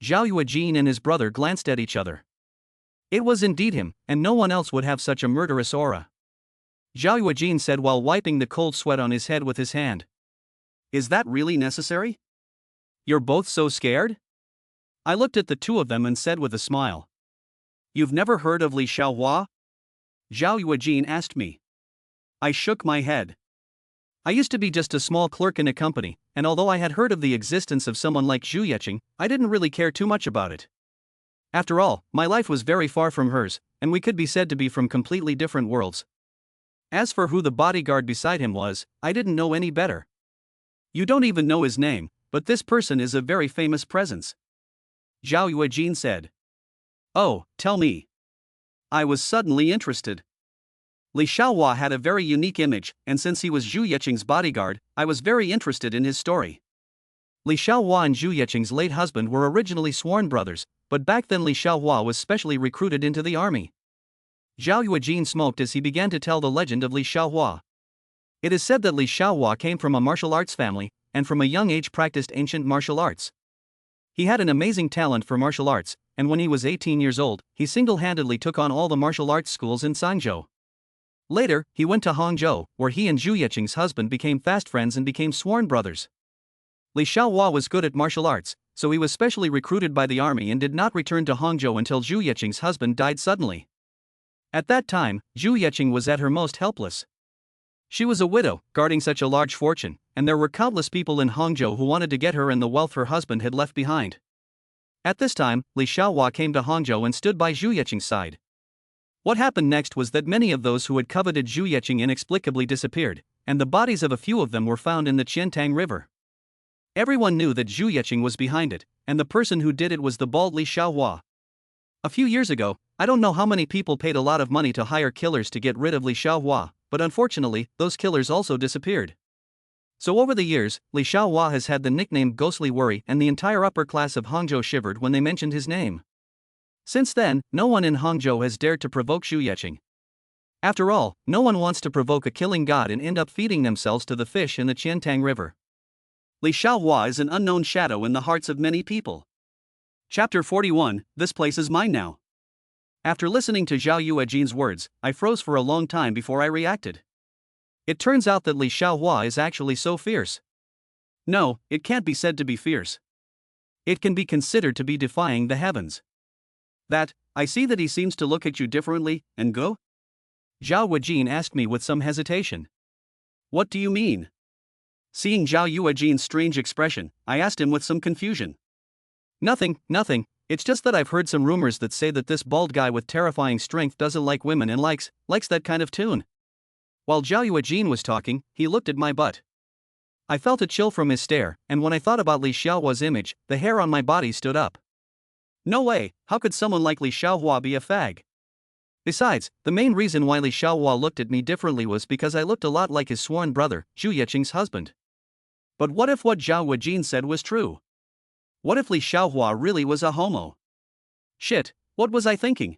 Speaker 1: Zhao Yuejin and his brother glanced at each other. It was indeed him, and no one else would have such a murderous aura. Zhao Yuejin said while wiping the cold sweat on his head with his hand. Is that really necessary? You're both so scared? I looked at the two of them and said with a smile. You've never heard of Li Xiaohua? Zhao Yuejin asked me. I shook my head. I used to be just a small clerk in a company, and although I had heard of the existence of someone like Zhu Yeqing, I didn't really care too much about it. After all, my life was very far from hers, and we could be said to be from completely different worlds. As for who the bodyguard beside him was, I didn't know any better. You don't even know his name, but this person is a very famous presence. Zhao Yuejin said. Oh, tell me. I was suddenly interested. Li Xiaohua had a very unique image, and since he was Zhu Yeqing's bodyguard, I was very interested in his story. Li Xiaohua and Zhu Yeqing's late husband were originally sworn brothers, but back then Li Xiaohua was specially recruited into the army. Zhao Yuejin smoked as he began to tell the legend of Li Xiaohua. It is said that Li Xiaohua came from a martial arts family, and from a young age practiced ancient martial arts. He had an amazing talent for martial arts, and when he was 18 years old, he single-handedly took on all the martial arts schools in Sangzhou. Later, he went to Hangzhou, where he and Zhu Yeqing's husband became fast friends and became sworn brothers. Li Xiaohua was good at martial arts, so he was specially recruited by the army and did not return to Hangzhou until Zhu Yeqing's husband died suddenly. At that time, Zhu Yeqing was at her most helpless. She was a widow, guarding such a large fortune, and there were countless people in Hangzhou who wanted to get her and the wealth her husband had left behind. At this time, Li Xiaohua came to Hangzhou and stood by Zhu Yeqing's side. What happened next was that many of those who had coveted Zhu Yeqing inexplicably disappeared, and the bodies of a few of them were found in the Qiantang River. Everyone knew that Zhu Yeqing was behind it, and the person who did it was the bald Li Xiaohua. A few years ago, I don't know how many people paid a lot of money to hire killers to get rid of Li Xiaohua, but unfortunately, those killers also disappeared. So over the years, Li Xiaohua has had the nickname Ghostly Worry, and the entire upper class of Hangzhou shivered when they mentioned his name. Since then, no one in Hangzhou has dared to provoke Zhu Yeqing. After all, no one wants to provoke a killing god and end up feeding themselves to the fish in the Qiantang River. Li Xiaohua is an unknown shadow in the hearts of many people. Chapter 41, This place is mine now. After listening to Zhao Yuejin's words, I froze for a long time before I reacted. It turns out that Li Xiaohua is actually so fierce. No, it can't be said to be fierce. It can be considered to be defying the heavens. I see that he seems to look at you differently, and go? Zhao Yuejin asked me with some hesitation. What do you mean? Seeing Zhao Yuejin's strange expression, I asked him with some confusion. Nothing, it's just that I've heard some rumors that say that this bald guy with terrifying strength doesn't like women and likes that kind of tune. While Zhao Yuejin was talking, he looked at my butt. I felt a chill from his stare, and when I thought about Li Xiaohua's image, the hair on my body stood up. No way, how could someone like Li Xiaohua be a fag? Besides, the main reason why Li Xiaohua looked at me differently was because I looked a lot like his sworn brother, Zhu Yeqing's husband. But what if what Zhao Yuejin said was true? What if Li Xiaohua really was a homo? Shit, what was I thinking?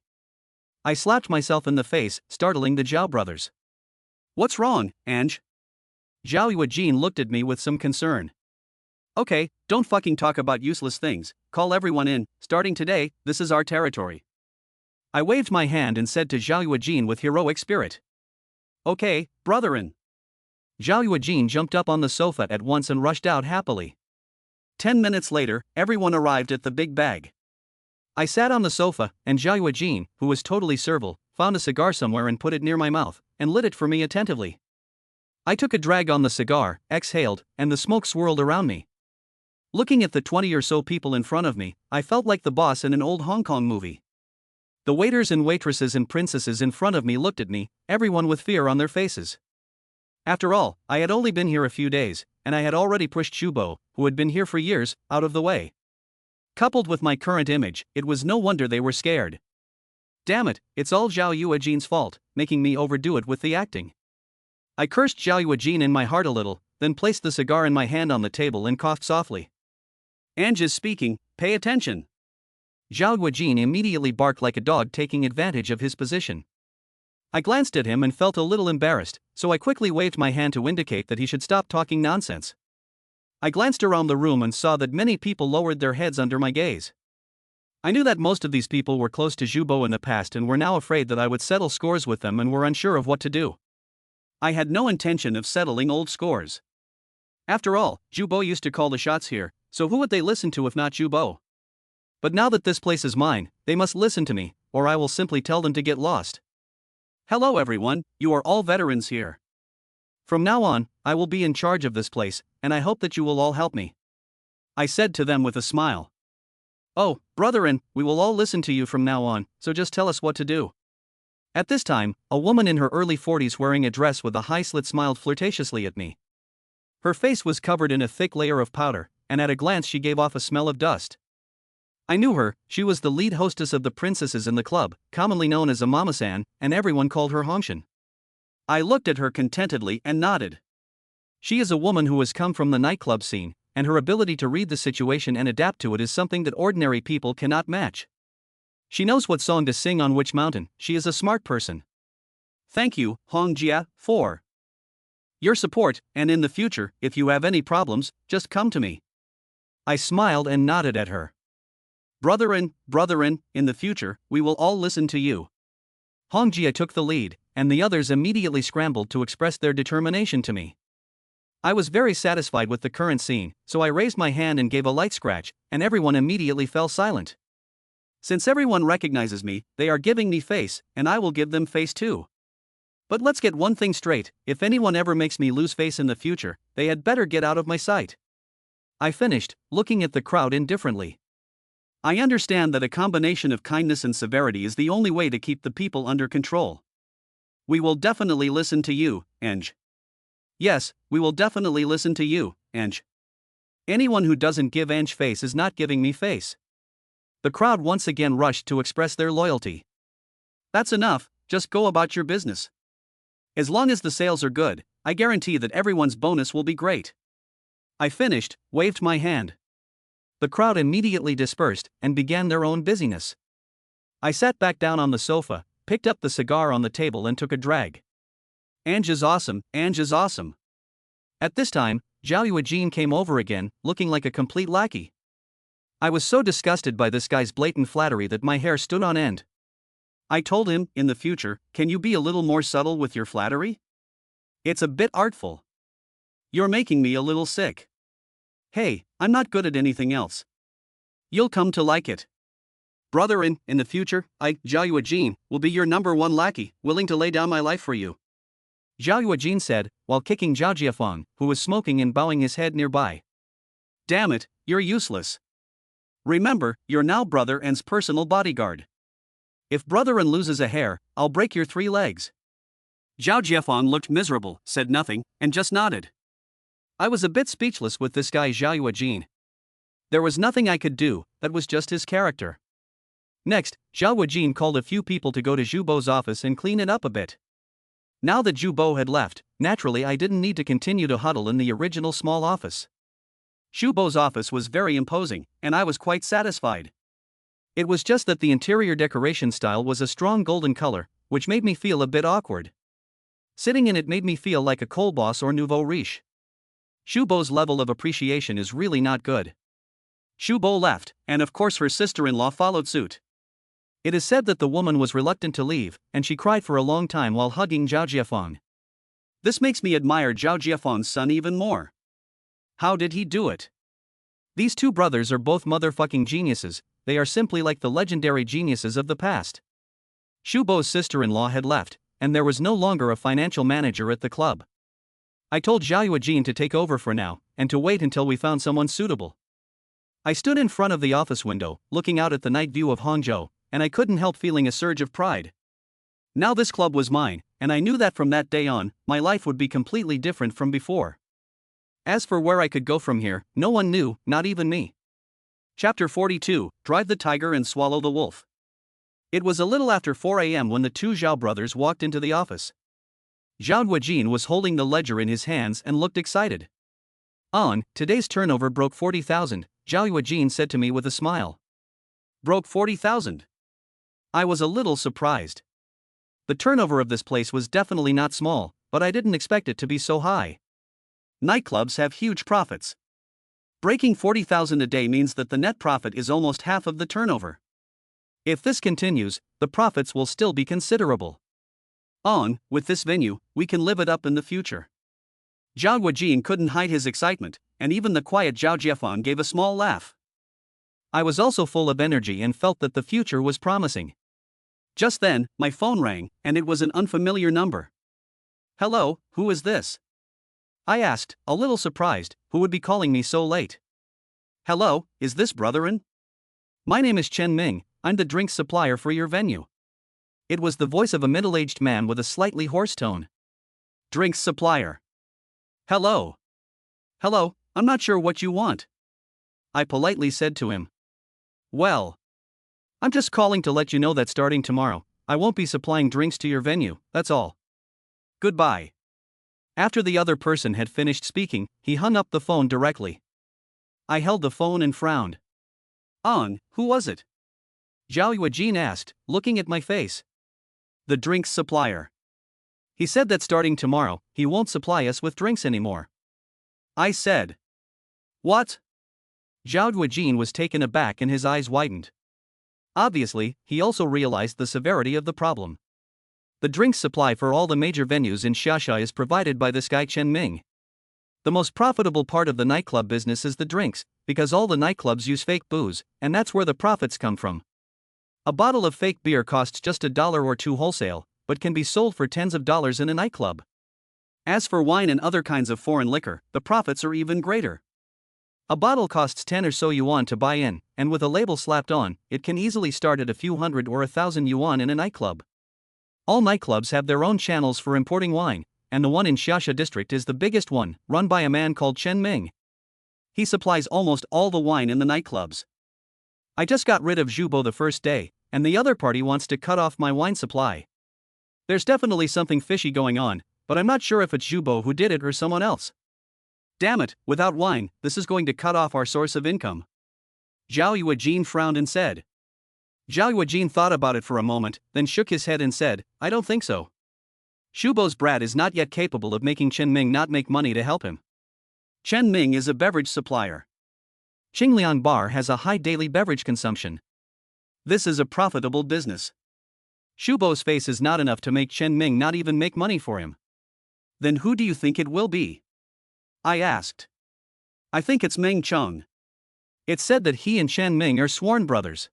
Speaker 1: I slapped myself in the face, startling the Zhao brothers. What's wrong, Ange? Zhao Yuejin looked at me with some concern. Okay, don't fucking talk about useless things, call everyone in, starting today, this is our territory. I waved my hand and said to Zhao Yuejin with heroic spirit. Okay, brotherin. Zhao Yuejin jumped up on the sofa at once and rushed out happily. 10 minutes later, everyone arrived at the big bag. I sat on the sofa, and Zhao Yuejin, who was totally servile, found a cigar somewhere and put it near my mouth, and lit it for me attentively. I took a drag on the cigar, exhaled, and the smoke swirled around me. Looking at the 20 or so people in front of me, I felt like the boss in an old Hong Kong movie. The waiters and waitresses and princesses in front of me looked at me, everyone with fear on their faces. After all, I had only been here a few days, and I had already pushed Shubo, who had been here for years, out of the way. Coupled with my current image, it was no wonder they were scared. Damn it, it's all Zhao Yuejin's fault, making me overdo it with the acting. I cursed Zhao Yuejin in my heart a little, then placed the cigar in my hand on the table and coughed softly. Ange is speaking, pay attention. Zhao Yuejin immediately barked like a dog taking advantage of his position. I glanced at him and felt a little embarrassed, so I quickly waved my hand to indicate that he should stop talking nonsense. I glanced around the room and saw that many people lowered their heads under my gaze. I knew that most of these people were close to Zhubo in the past and were now afraid that I would settle scores with them and were unsure of what to do. I had no intention of settling old scores. After all, Zhubo used to call the shots here, so who would they listen to if not Zhubo? But now that this place is mine, they must listen to me, or I will simply tell them to get lost. Hello everyone, you are all veterans here. From now on, I will be in charge of this place, and I hope that you will all help me. I said to them with a smile. Oh, brethren, we will all listen to you from now on, so just tell us what to do. At this time, a woman in her early 40s wearing a dress with a high slit smiled flirtatiously at me. Her face was covered in a thick layer of powder, and at a glance she gave off a smell of dust. I knew her, she was the lead hostess of the princesses in the club, commonly known as a mama-san, and everyone called her Hongshan. I looked at her contentedly and nodded. She is a woman who has come from the nightclub scene, and her ability to read the situation and adapt to it is something that ordinary people cannot match. She knows what song to sing on which mountain, she is a smart person. Thank you, Hongjia, for your support, and in the future, if you have any problems, just come to me. I smiled and nodded at her. Brethren, in the future, we will all listen to you. Hongjia took the lead, and the others immediately scrambled to express their determination to me. I was very satisfied with the current scene, so I raised my hand and gave a light scratch, and everyone immediately fell silent. Since everyone recognizes me, they are giving me face, and I will give them face too. But let's get one thing straight, if anyone ever makes me lose face in the future, they had better get out of my sight. I finished, looking at the crowd indifferently. I understand that a combination of kindness and severity is the only way to keep the people under control. We will definitely listen to you, Ange. Yes, we will definitely listen to you, Ange. Anyone who doesn't give Ange face is not giving me face. The crowd once again rushed to express their loyalty. That's enough, just go about your business. As long as the sales are good, I guarantee that everyone's bonus will be great. I finished, waved my hand. The crowd immediately dispersed and began their own busyness. I sat back down on the sofa, picked up the cigar on the table and took a drag. Ange is awesome, Ange is awesome. At this time, Zhao Yuejin came over again, looking like a complete lackey. I was so disgusted by this guy's blatant flattery that my hair stood on end. I told him, in the future, can you be a little more subtle with your flattery? It's a bit artful. You're making me a little sick. Hey, I'm not good at anything else. You'll come to like it. Brethren, in the future, I, Zhao Yuejin, will be your #1 lackey, willing to lay down my life for you. Zhao Yuejin said, while kicking Zhao Jiafeng, who was smoking and bowing his head nearby. Damn it, you're useless. Remember, you're now Brother N's personal bodyguard. If Brother N loses a hair, I'll break your 3 legs. Zhao Jiafeng looked miserable, said nothing, and just nodded. I was a bit speechless with this guy Zhao Yuejin. There was nothing I could do, that was just his character. Next, Zhao Yuejin called a few people to go to Zhubo's office and clean it up a bit. Now that Zhubo had left, naturally I didn't need to continue to huddle in the original small office. Zhubo's office was very imposing, and I was quite satisfied. It was just that the interior decoration style was a strong golden color, which made me feel a bit awkward. Sitting in it made me feel like a coal boss or nouveau riche. Zhubo's level of appreciation is really not good. Zhubo left, and of course her sister-in-law followed suit. It is said that the woman was reluctant to leave, and she cried for a long time while hugging Zhao Jiafeng. This makes me admire Zhao Jiafeng's son even more. How did he do it? These two brothers are both motherfucking geniuses, they are simply like the legendary geniuses of the past. Zhubo's sister-in-law had left, and there was no longer a financial manager at the club. I told Zhao Yuejin to take over for now, and to wait until we found someone suitable. I stood in front of the office window, looking out at the night view of Hangzhou, and I couldn't help feeling a surge of pride. Now this club was mine, and I knew that from that day on, my life would be completely different from before. As for where I could go from here, no one knew, not even me. Chapter 42, Drive the Tiger and Swallow the Wolf. It was a little after 4 a.m. when the two Zhao brothers walked into the office. Zhao Guojin was holding the ledger in his hands and looked excited. Today's turnover broke 40,000, Zhao Guojin said to me with a smile. Broke 40,000? I was a little surprised. The turnover of this place was definitely not small, but I didn't expect it to be so high. Nightclubs have huge profits. Breaking 40,000 a day means that the net profit is almost half of the turnover. If this continues, the profits will still be considerable. With this venue, we can live it up in the future. Zhao Guojin couldn't hide his excitement, and even the quiet Zhao Jiefan gave a small laugh. I was also full of energy and felt that the future was promising. Just then, my phone rang, and it was an unfamiliar number. Hello, who is this? I asked, a little surprised, who would be calling me so late? Hello, is this Brotherin? My name is Chen Ming, I'm the drinks supplier for your venue. It was the voice of a middle-aged man with a slightly hoarse tone. Drinks supplier. Hello. Hello, I'm not sure what you want. I politely said to him. Well, I'm just calling to let you know that starting tomorrow, I won't be supplying drinks to your venue, that's all. Goodbye. After the other person had finished speaking, he hung up the phone directly. I held the phone and frowned. Who was it? Zhao Guojin asked, looking at my face. The drinks supplier. He said that starting tomorrow, he won't supply us with drinks anymore. I said. What? Zhao Guojin was taken aback and his eyes widened. Obviously, he also realized the severity of the problem. The drinks supply for all the major venues in Xiaxia is provided by this guy Chen Ming. The most profitable part of the nightclub business is the drinks, because all the nightclubs use fake booze, and that's where the profits come from. A bottle of fake beer costs just $1 or $2 wholesale, but can be sold for tens of dollars in a nightclub. As for wine and other kinds of foreign liquor, the profits are even greater. A bottle costs 10 or so yuan to buy in, and with a label slapped on, it can easily start at a few hundred or 1,000 yuan in a nightclub. All nightclubs have their own channels for importing wine, and the one in Xiaxia district is the biggest one, run by a man called Chen Ming. He supplies almost all the wine in the nightclubs. I just got rid of Zhubo the first day, and the other party wants to cut off my wine supply. There's definitely something fishy going on, but I'm not sure if it's Zhubo who did it or someone else. Damn it, without wine, this is going to cut off our source of income. Zhao Guojin frowned and said. Zhao Guojin thought about it for a moment, then shook his head and said, I don't think so. Zhubo's brat is not yet capable of making Chen Ming not make money to help him. Chen Ming is a beverage supplier. Qingliang Bar has a high daily beverage consumption. This is a profitable business. Zhubo's face is not enough to make Chen Ming not even make money for him. Then who do you think it will be? I asked. I think it's Meng Cheng. It's said that he and Chen Ming are sworn brothers.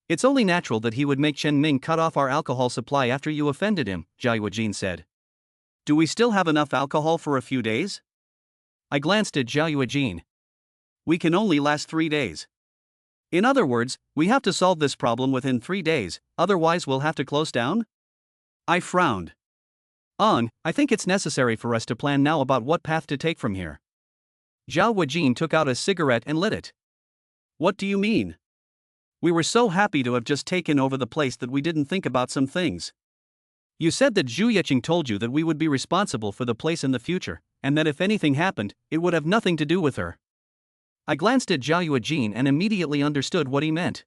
Speaker 1: It's only natural that he would make Chen Ming cut off our alcohol supply after you offended him, Zhao Guojin said. Do we still have enough alcohol for a few days? I glanced at Zhao Guojin. We can only last 3 days. In other words, we have to solve this problem within 3 days, otherwise we'll have to close down? I frowned. I think it's necessary for us to plan now about what path to take from here. Zhao Guojin took out a cigarette and lit it. What do you mean? We were so happy to have just taken over the place that we didn't think about some things. You said that Zhu Yeqing told you that we would be responsible for the place in the future, and that if anything happened, it would have nothing to do with her. I glanced at Zhao Guojin and immediately understood what he meant.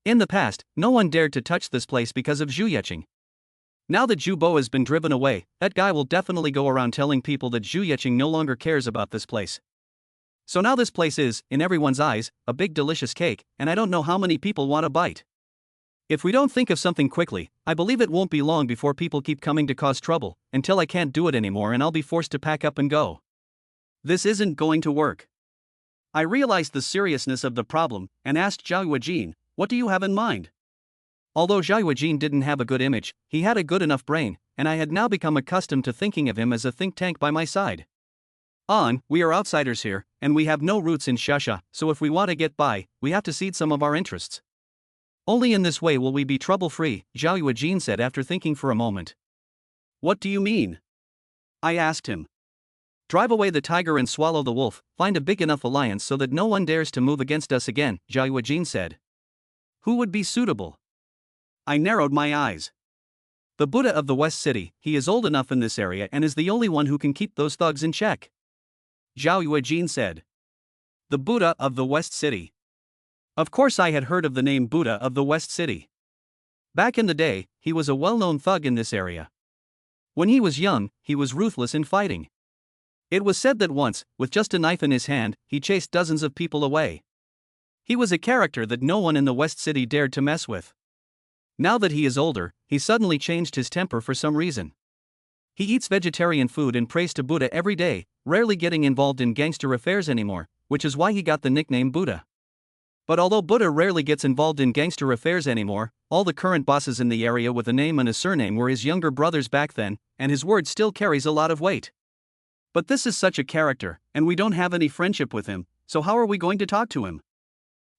Speaker 1: In the past, no one dared to touch this place because of Zhu Yeqing. Now that Zhu Bo has been driven away, that guy will definitely go around telling people that Zhu Yeqing no longer cares about this place. So now this place is, in everyone's eyes, a big delicious cake, and I don't know how many people want a bite. If we don't think of something quickly, I believe it won't be long before people keep coming to cause trouble, until I can't do it anymore and I'll be forced to pack up and go. This isn't going to work. I realized the seriousness of the problem, and asked Zhao Guojin, what do you have in mind? Although Zhao Guojin didn't have a good image, he had a good enough brain, and I had now become accustomed to thinking of him as a think tank by my side. On, we are outsiders here, and we have no roots in Shusha, so if we want to get by, we have to cede some of our interests. Only in this way will we be trouble-free, Zhao Yuejin said after thinking for a moment. What do you mean? I asked him. Drive away the tiger and swallow the wolf, find a big enough alliance so that no one dares to move against us again, Zhao Yuejin said. Who would be suitable? I narrowed my eyes. The Buddha of the West City, he is old enough in this area and is the only one who can keep those thugs in check. Zhao Yuejin said. The Buddha of the West City. Of course I had heard of the name Buddha of the West City. Back in the day, he was a well-known thug in this area. When he was young, he was ruthless in fighting. It was said that once, with just a knife in his hand, he chased dozens of people away. He was a character that no one in the West City dared to mess with. Now that he is older, he suddenly changed his temper for some reason. He eats vegetarian food and prays to Buddha every day, rarely getting involved in gangster affairs anymore, which is why he got the nickname Buddha. But although Buddha rarely gets involved in gangster affairs anymore, all the current bosses in the area with a name and a surname were his younger brothers back then, and his word still carries a lot of weight. But this is such a character, and we don't have any friendship with him, so how are we going to talk to him?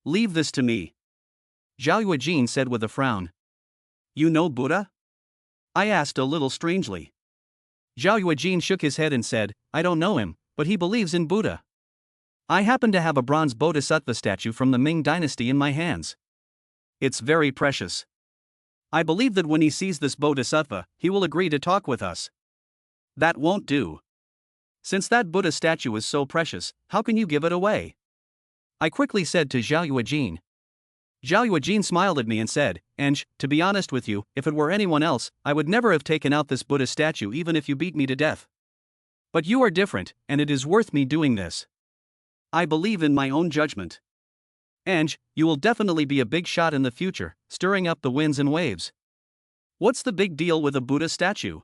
Speaker 1: Leave this to me. Zhao Yuejin said with a frown. You know Buddha? I asked a little strangely. Zhao Yuejin shook his head and said, I don't know him, but he believes in Buddha. I happen to have a bronze bodhisattva statue from the Ming dynasty in my hands. It's very precious. I believe that when he sees this bodhisattva, he will agree to talk with us. That won't do. Since that Buddha statue is so precious, how can you give it away? I quickly said to Zhao Yuejin. Zhao Yuejin smiled at me and said, Eng, to be honest with you, if it were anyone else, I would never have taken out this Buddha statue even if you beat me to death. But you are different, and it is worth me doing this. I believe in my own judgment. Eng, you will definitely be a big shot in the future, stirring up the winds and waves. What's the big deal with a Buddha statue?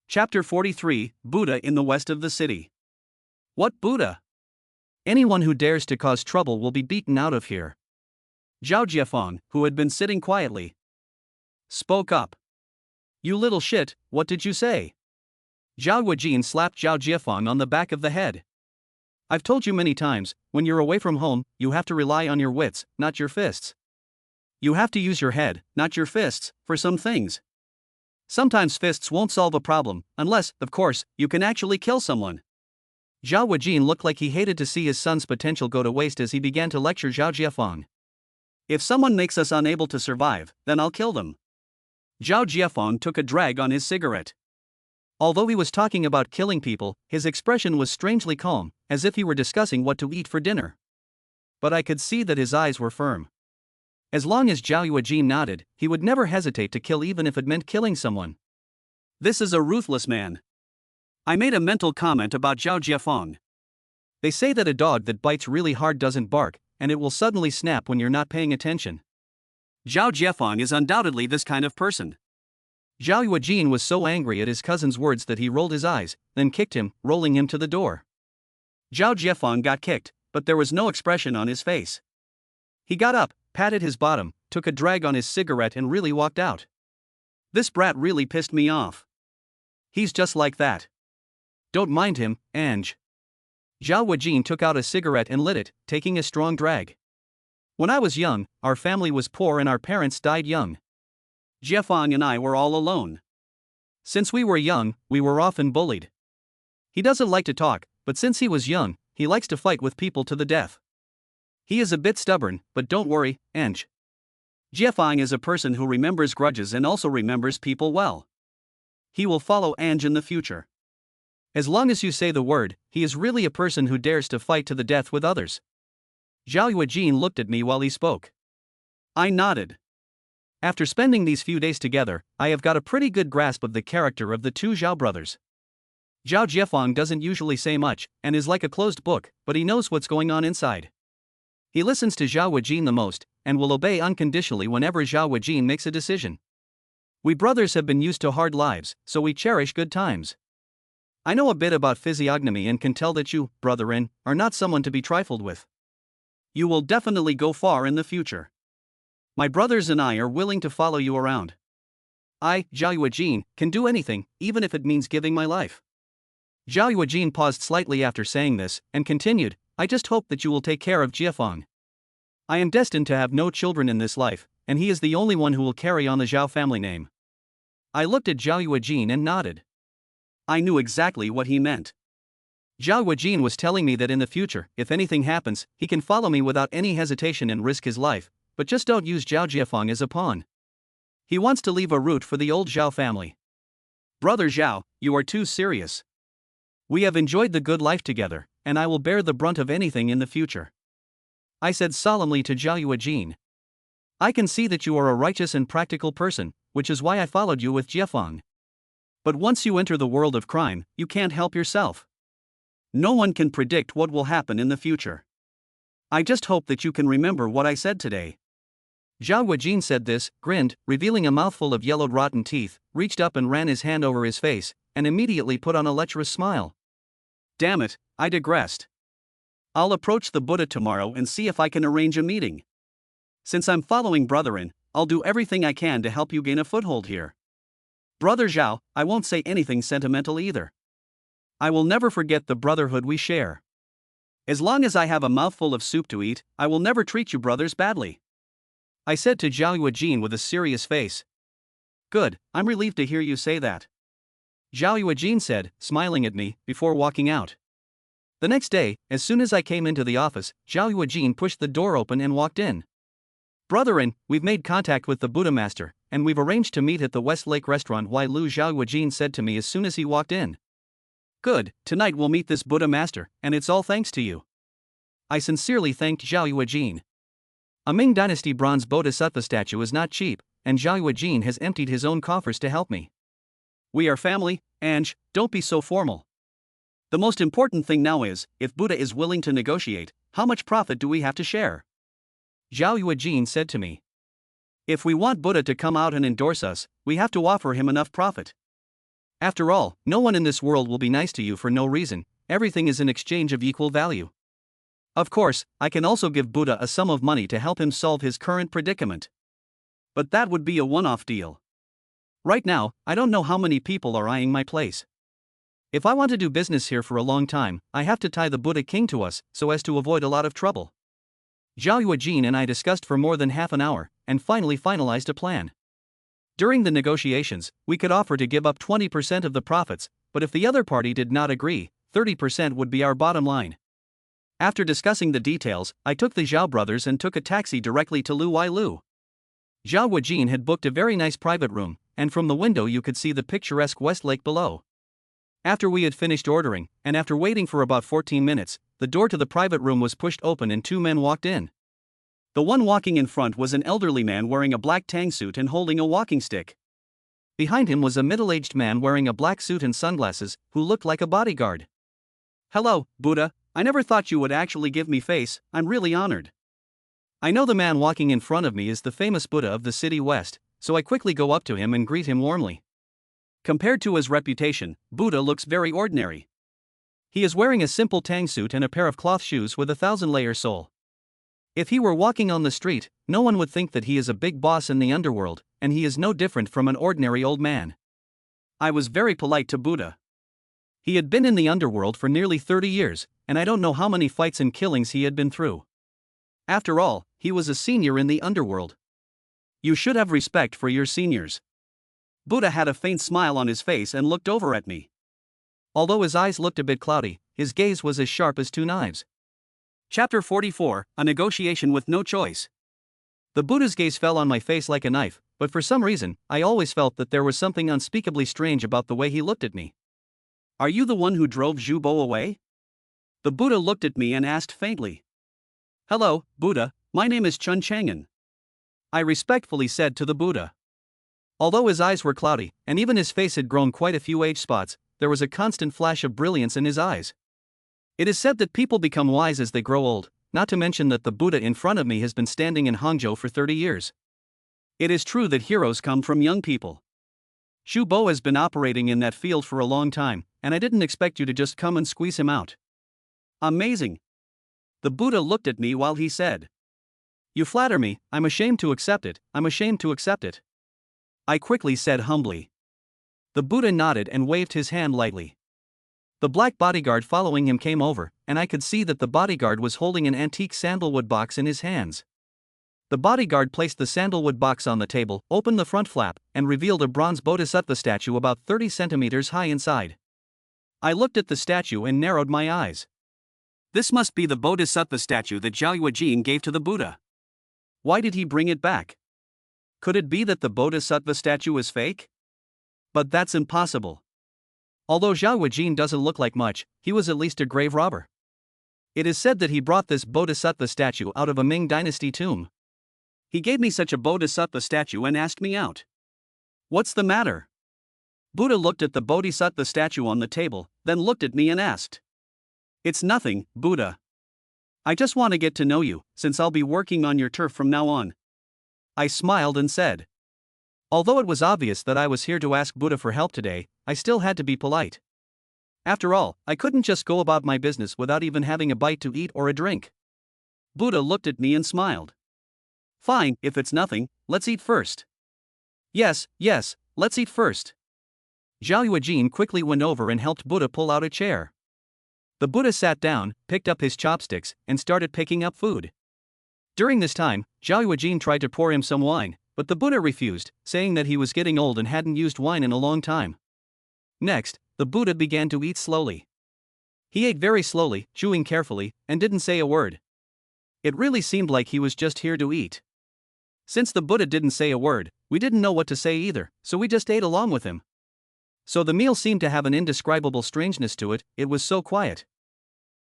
Speaker 1: Chapter 43, Buddha in the west of the city. What Buddha? Anyone who dares to cause trouble will be beaten out of here. Zhao Jiefeng, who had been sitting quietly, spoke up. You little shit, what did you say? Zhao Yuejin slapped Zhao Jiefeng on the back of the head. I've told you many times, when you're away from home, you have to rely on your wits, not your fists. You have to use your head, not your fists, for some things. Sometimes fists won't solve a problem, unless, of course, you can actually kill someone. Zhao Yuejin looked like he hated to see his son's potential go to waste as he began to lecture Zhao Jiefeng. If someone makes us unable to survive, then I'll kill them. Zhao Jiefeng took a drag on his cigarette. Although he was talking about killing people, his expression was strangely calm, as if he were discussing what to eat for dinner. But I could see that his eyes were firm. As long as Zhao Yuejin nodded, he would never hesitate to kill even if it meant killing someone. This is a ruthless man. I made a mental comment about Zhao Jiefeng. They say that a dog that bites really hard doesn't bark, and it will suddenly snap when you're not paying attention. Zhao Jiefeng is undoubtedly this kind of person. Zhao Yuejin was so angry at his cousin's words that he rolled his eyes, then kicked him, rolling him to the door. Zhao Jiefeng got kicked, but there was no expression on his face. He got up, patted his bottom, took a drag on his cigarette and really walked out. This brat really pissed me off. He's just like that. Don't mind him, Eng. Zhao Yuejin took out a cigarette and lit it, taking a strong drag. When I was young, our family was poor and our parents died young. Jiefeng and I were all alone. Since we were young, we were often bullied. He doesn't like to talk, but since he was young, he likes to fight with people to the death. He is a bit stubborn, but don't worry, Eng. Jiefeng is a person who remembers grudges and also remembers people well. He will follow Eng in the future. As long as you say the word, he is really a person who dares to fight to the death with others. Zhao Yuejin looked at me while he spoke. I nodded. After spending these few days together, I have got a pretty good grasp of the character of the two Zhao brothers. Zhao Jiefeng doesn't usually say much, and is like a closed book, but he knows what's going on inside. He listens to Zhao Yuejin the most, and will obey unconditionally whenever Zhao Yuejin makes a decision. We brothers have been used to hard lives, so we cherish good times. I know a bit about physiognomy and can tell that you, brother-in, are not someone to be trifled with. You will definitely go far in the future. My brothers and I are willing to follow you around. I, Zhao Yuejin, can do anything, even if it means giving my life. Zhao Yuejin paused slightly after saying this, and continued, I just hope that you will take care of Jiafeng. I am destined to have no children in this life, and he is the only one who will carry on the Zhao family name. I looked at Zhao Yuejin and nodded. I knew exactly what he meant. Zhao Yuejin was telling me that in the future, if anything happens, he can follow me without any hesitation and risk his life, but just don't use Zhao Jiafeng as a pawn. He wants to leave a root for the old Zhao family. Brother Zhao, you are too serious. We have enjoyed the good life together, and I will bear the brunt of anything in the future. I said solemnly to Zhao Yuejin. I can see that you are a righteous and practical person, which is why I followed you with Jiafeng. But once you enter the world of crime, you can't help yourself. No one can predict what will happen in the future. I just hope that you can remember what I said today. Zhao Yuejin said this, grinned, revealing a mouthful of yellowed rotten teeth, reached up and ran his hand over his face, and immediately put on a lecherous smile. Damn it, I digressed. I'll approach the Buddha tomorrow and see if I can arrange a meeting. Since I'm following Brotherin, I'll do everything I can to help you gain a foothold here. Brother Zhao, I won't say anything sentimental either. I will never forget the brotherhood we share. As long as I have a mouthful of soup to eat, I will never treat you brothers badly. I said to Zhao Yuejin with a serious face. Good, I'm relieved to hear you say that. Zhao Yuejin said, smiling at me, before walking out. The next day, as soon as I came into the office, Zhao Yuejin pushed the door open and walked in. Brotherin, we've made contact with the Buddha Master, and we've arranged to meet at the West Lake restaurant. Zhao Yuejin said to me as soon as he walked in. Good, tonight we'll meet this Buddha Master, and it's all thanks to you. I sincerely thanked Zhao Yuejin. A Ming Dynasty bronze Bodhisattva statue is not cheap, and Zhao Yuejin has emptied his own coffers to help me. We are family, Ange, don't be so formal. The most important thing now is, if Buddha is willing to negotiate, how much profit do we have to share? Zhao Yuejin said to me. If we want Buddha to come out and endorse us, we have to offer him enough profit. After all, no one in this world will be nice to you for no reason, everything is in exchange of equal value. Of course, I can also give Buddha a sum of money to help him solve his current predicament. But that would be a one-off deal. Right now, I don't know how many people are eyeing my place. If I want to do business here for a long time, I have to tie the Buddha King to us, so as to avoid a lot of trouble. Zhao Yuejin and I discussed for more than half an hour, and finally finalized a plan. During the negotiations, we could offer to give up 20% of the profits, but if the other party did not agree, 30% would be our bottom line. After discussing the details, I took the Zhao brothers and took a taxi directly to Lu Wailu. Zhao Yuejin had booked a very nice private room, and from the window you could see the picturesque West Lake below. After we had finished ordering, and after waiting for about 14 minutes, the door to the private room was pushed open and two men walked in. The one walking in front was an elderly man wearing a black tang suit and holding a walking stick. Behind him was a middle-aged man wearing a black suit and sunglasses, who looked like a bodyguard. Hello, Buddha, I never thought you would actually give me face, I'm really honored. I know the man walking in front of me is the famous Buddha of the city west, so I quickly go up to him and greet him warmly. Compared to his reputation, Buddha looks very ordinary. He is wearing a simple tang suit and a pair of cloth shoes with a 1,000-layer sole. If he were walking on the street, no one would think that he is a big boss in the underworld, and he is no different from an ordinary old man. I was very polite to Buddha. He had been in the underworld for nearly 30 years, and I don't know how many fights and killings he had been through. After all, he was a senior in the underworld. You should have respect for your seniors. Buddha had a faint smile on his face and looked over at me. Although his eyes looked a bit cloudy, his gaze was as sharp as two knives. Chapter 44, A Negotiation with No Choice. The Buddha's gaze fell on my face like a knife, but for some reason, I always felt that there was something unspeakably strange about the way he looked at me. Are you the one who drove Zhu Bo away? The Buddha looked at me and asked faintly. Hello, Buddha, my name is Chun Chang'an. I respectfully said to the Buddha. Although his eyes were cloudy, and even his face had grown quite a few age spots, there was a constant flash of brilliance in his eyes. It is said that people become wise as they grow old, not to mention that the Buddha in front of me has been standing in Hangzhou for 30 years. It is true that heroes come from young people. Zhu Bo has been operating in that field for a long time, and I didn't expect you to just come and squeeze him out. Amazing. The Buddha looked at me while he said. You flatter me, I'm ashamed to accept it, I'm ashamed to accept it. I quickly said humbly. The Buddha nodded and waved his hand lightly. The black bodyguard following him came over, and I could see that the bodyguard was holding an antique sandalwood box in his hands. The bodyguard placed the sandalwood box on the table, opened the front flap, and revealed a bronze bodhisattva statue about 30 centimeters high inside. I looked at the statue and narrowed my eyes. This must be the bodhisattva statue that Zhao Yuejin gave to the Buddha. Why did he bring it back? Could it be that the bodhisattva statue is fake? But that's impossible. Although Zhao Yuejin doesn't look like much, he was at least a grave robber. It is said that he brought this bodhisattva statue out of a Ming dynasty tomb. He gave me such a bodhisattva statue and asked me out. What's the matter? Buddha looked at the bodhisattva statue on the table, then looked at me and asked. It's nothing, Buddha. I just want to get to know you, since I'll be working on your turf from now on. I smiled and said. Although it was obvious that I was here to ask Buddha for help today, I still had to be polite. After all, I couldn't just go about my business without even having a bite to eat or a drink. Buddha looked at me and smiled. Fine, if it's nothing, let's eat first. Yes, let's eat first. Zhao Yuejin quickly went over and helped Buddha pull out a chair. The Buddha sat down, picked up his chopsticks, and started picking up food. During this time, Zhao Yuejin tried to pour him some wine, but the Buddha refused, saying that he was getting old and hadn't used wine in a long time. Next, the Buddha began to eat slowly. He ate very slowly, chewing carefully, and didn't say a word. It really seemed like he was just here to eat. Since the Buddha didn't say a word, we didn't know what to say either, so we just ate along with him. So the meal seemed to have an indescribable strangeness to it, it was so quiet.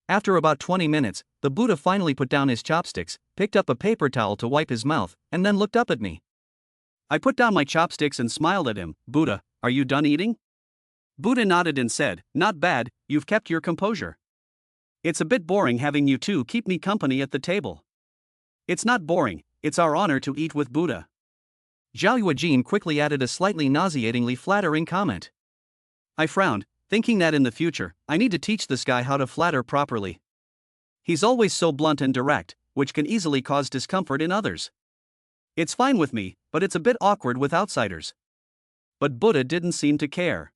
Speaker 1: After about 20 minutes, the Buddha finally put down his chopsticks, picked up a paper towel to wipe his mouth, and then looked up at me. I put down my chopsticks and smiled at him. Buddha, are you done eating? Buddha nodded and said, not bad, you've kept your composure. It's a bit boring having you two keep me company at the table. It's not boring, it's our honor to eat with Buddha. Zhao Yuejin quickly added a slightly nauseatingly flattering comment. I frowned, thinking that in the future, I need to teach this guy how to flatter properly. He's always so blunt and direct, which can easily cause discomfort in others. It's fine with me, but it's a bit awkward with outsiders. But Buddha didn't seem to care.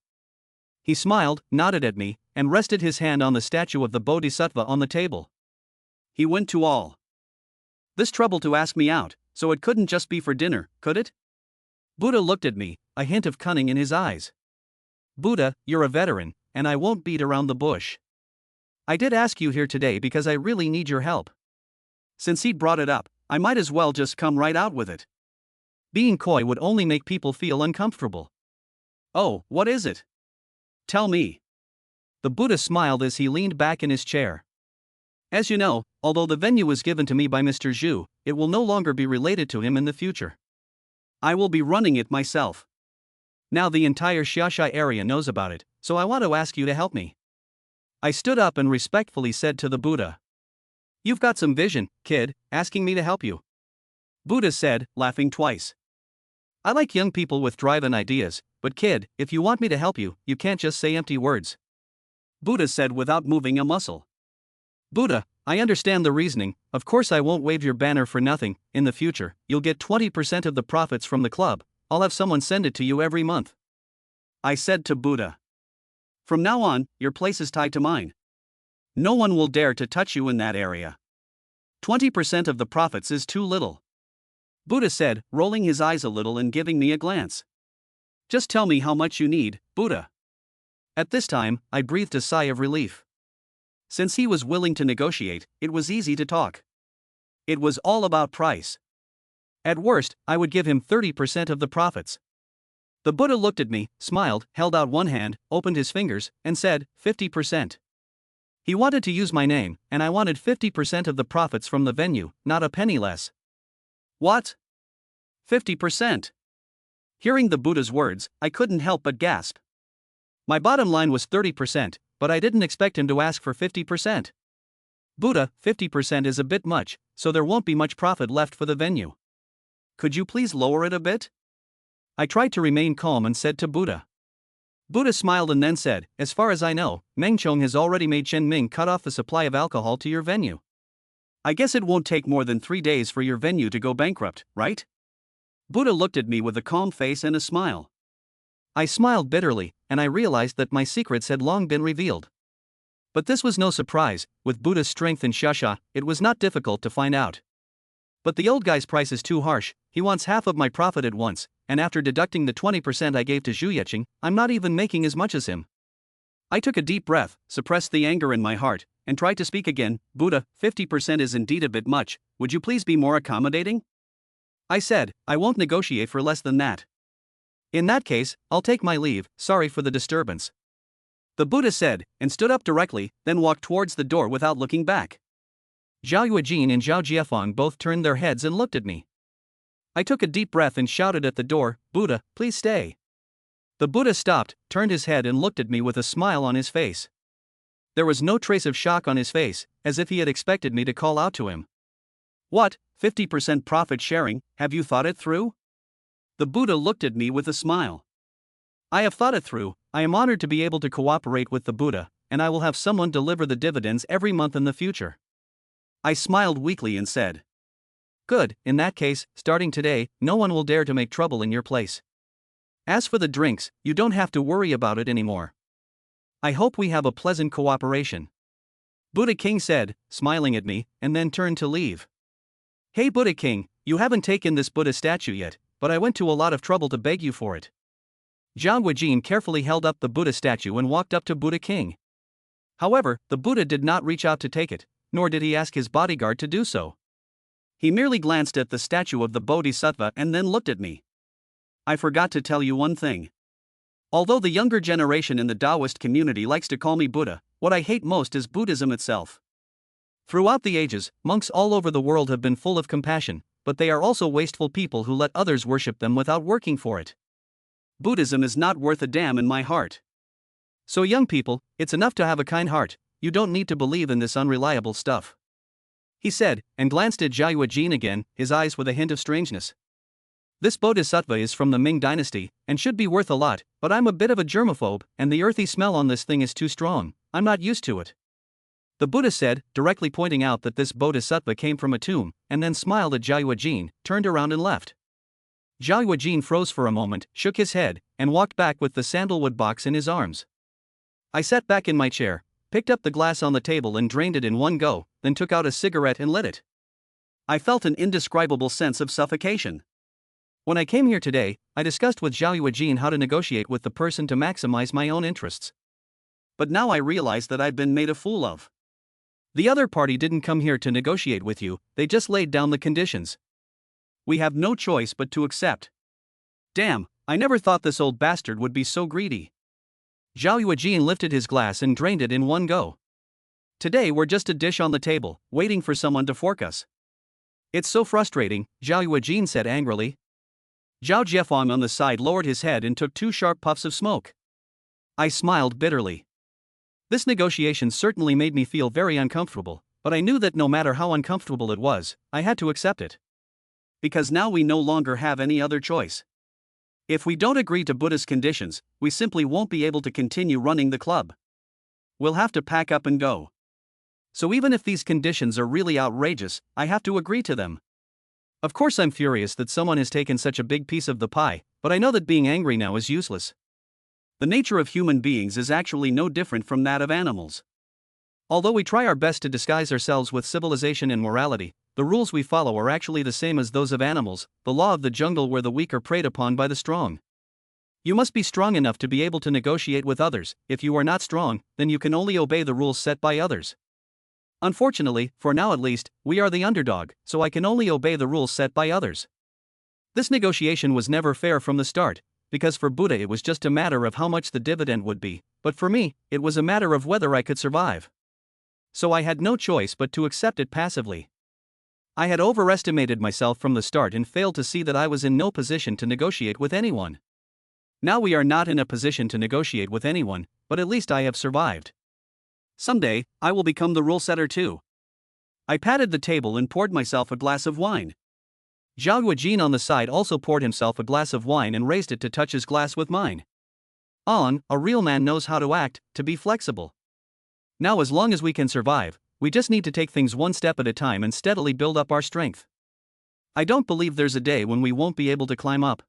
Speaker 1: He smiled, nodded at me, and rested his hand on the statue of the Bodhisattva on the table. He went to all this trouble to ask me out, so it couldn't just be for dinner, could it? Buddha looked at me, a hint of cunning in his eyes. Buddha, you're a veteran, and I won't beat around the bush. I did ask you here today because I really need your help. Since he brought it up, I might as well just come right out with it. Being coy would only make people feel uncomfortable. Oh, what is it? Tell me. The Buddha smiled as he leaned back in his chair. As you know, although the venue was given to me by Mr. Zhu, it will no longer be related to him in the future. I will be running it myself. Now the entire Xiaxia area knows about it, so I want to ask you to help me. I stood up and respectfully said to the Buddha. You've got some vision, kid, asking me to help you. Buddha said, laughing twice. I like young people with drive and ideas, but kid, if you want me to help you, you can't just say empty words. Buddha said without moving a muscle. Buddha, I understand the reasoning, of course I won't wave your banner for nothing. In the future, you'll get 20% of the profits from the club, I'll have someone send it to you every month. I said to Buddha. From now on, your place is tied to mine. No one will dare to touch you in that area. 20% of the profits is too little. Buddha said, rolling his eyes a little and giving me a glance. Just tell me how much you need, Buddha. At this time, I breathed a sigh of relief. Since he was willing to negotiate, it was easy to talk. It was all about price. At worst, I would give him 30% of the profits. The Buddha looked at me, smiled, held out one hand, opened his fingers, and said, 50%. He wanted to use my name, and I wanted 50% of the profits from the venue, not a penny less. What? 50%? Hearing the Buddha's words, I couldn't help but gasp. My bottom line was 30%, but I didn't expect him to ask for 50%. Buddha, 50% is a bit much, so there won't be much profit left for the venue. Could you please lower it a bit? I tried to remain calm and said to Buddha. Buddha smiled and then said, as far as I know, Meng Chong has already made Chen Ming cut off the supply of alcohol to your venue. I guess it won't take more than 3 days for your venue to go bankrupt, right? Buddha looked at me with a calm face and a smile. I smiled bitterly, and I realized that my secrets had long been revealed. But this was no surprise. With Buddha's strength in Shasha, it was not difficult to find out. But the old guy's price is too harsh. He wants half of my profit at once, and after deducting the 20% I gave to Zhu Yeqing, I'm not even making as much as him. I took a deep breath, suppressed the anger in my heart, and tried to speak again. Buddha, 50% is indeed a bit much. Would you please be more accommodating? I said, I won't negotiate for less than that. In that case, I'll take my leave, sorry for the disturbance. The Buddha said, and stood up directly, then walked towards the door without looking back. Zhao Yuejin and Zhao Jiefang both turned their heads and looked at me. I took a deep breath and shouted at the door, Buddha, please stay. The Buddha stopped, turned his head and looked at me with a smile on his face. There was no trace of shock on his face, as if he had expected me to call out to him. What, 50% profit sharing, have you thought it through? The Buddha looked at me with a smile. I have thought it through. I am honored to be able to cooperate with the Buddha, and I will have someone deliver the dividends every month in the future. I smiled weakly and said, Good, in that case, starting today, no one will dare to make trouble in your place. As for the drinks, you don't have to worry about it anymore. I hope we have a pleasant cooperation. Buddha King said, smiling at me, and then turned to leave. Hey Buddha King, you haven't taken this Buddha statue yet, but I went to a lot of trouble to beg you for it. Zhao Guijin carefully held up the Buddha statue and walked up to Buddha King. However, the Buddha did not reach out to take it, nor did he ask his bodyguard to do so. He merely glanced at the statue of the Bodhisattva and then looked at me. I forgot to tell you one thing. Although the younger generation in the Taoist community likes to call me Buddha, what I hate most is Buddhism itself. Throughout the ages, monks all over the world have been full of compassion, but they are also wasteful people who let others worship them without working for it. Buddhism is not worth a damn in my heart. So young people, it's enough to have a kind heart, you don't need to believe in this unreliable stuff. He said, and glanced at Zhao Yuejin again, his eyes with a hint of strangeness. This Bodhisattva is from the Ming dynasty, and should be worth a lot, but I'm a bit of a germaphobe, and the earthy smell on this thing is too strong, I'm not used to it. The Buddha said, directly pointing out that this Bodhisattva came from a tomb, and then smiled at Zhao Yuejin, turned around and left. Zhao Yuejin froze for a moment, shook his head, and walked back with the sandalwood box in his arms. I sat back in my chair, picked up the glass on the table and drained it in one go, then took out a cigarette and lit it. I felt an indescribable sense of suffocation. When I came here today, I discussed with Zhao Yuejin how to negotiate with the person to maximize my own interests. But now I realize that I've been made a fool of. The other party didn't come here to negotiate with you, they just laid down the conditions. We have no choice but to accept. Damn, I never thought this old bastard would be so greedy. Zhao Yuejin lifted his glass and drained it in one go. Today we're just a dish on the table, waiting for someone to fork us. It's so frustrating, Zhao Yuejin said angrily. Zhao Jiefang on the side lowered his head and took 2 sharp puffs of smoke. I smiled bitterly. This negotiation certainly made me feel very uncomfortable, but I knew that no matter how uncomfortable it was, I had to accept it. Because now we no longer have any other choice. If we don't agree to Buddha's conditions, we simply won't be able to continue running the club. We'll have to pack up and go. So even if these conditions are really outrageous, I have to agree to them. Of course I'm furious that someone has taken such a big piece of the pie, but I know that being angry now is useless. The nature of human beings is actually no different from that of animals. Although we try our best to disguise ourselves with civilization and morality, the rules we follow are actually the same as those of animals, the law of the jungle where the weak are preyed upon by the strong. You must be strong enough to be able to negotiate with others. If you are not strong, then you can only obey the rules set by others. Unfortunately, for now at least, we are the underdog, so I can only obey the rules set by others. This negotiation was never fair from the start, because for Buddha it was just a matter of how much the dividend would be, but for me, it was a matter of whether I could survive. So I had no choice but to accept it passively. I had overestimated myself from the start and failed to see that I was in no position to negotiate with anyone. Now we are not in a position to negotiate with anyone, but at least I have survived. Someday, I will become the rule setter too. I patted the table and poured myself a glass of wine. Zhao Yuejin on the side also poured himself a glass of wine and raised it to touch his glass with mine. A real man knows how to act, to be flexible. Now as long as we can survive, we just need to take things one step at a time and steadily build up our strength. I don't believe there's a day when we won't be able to climb up.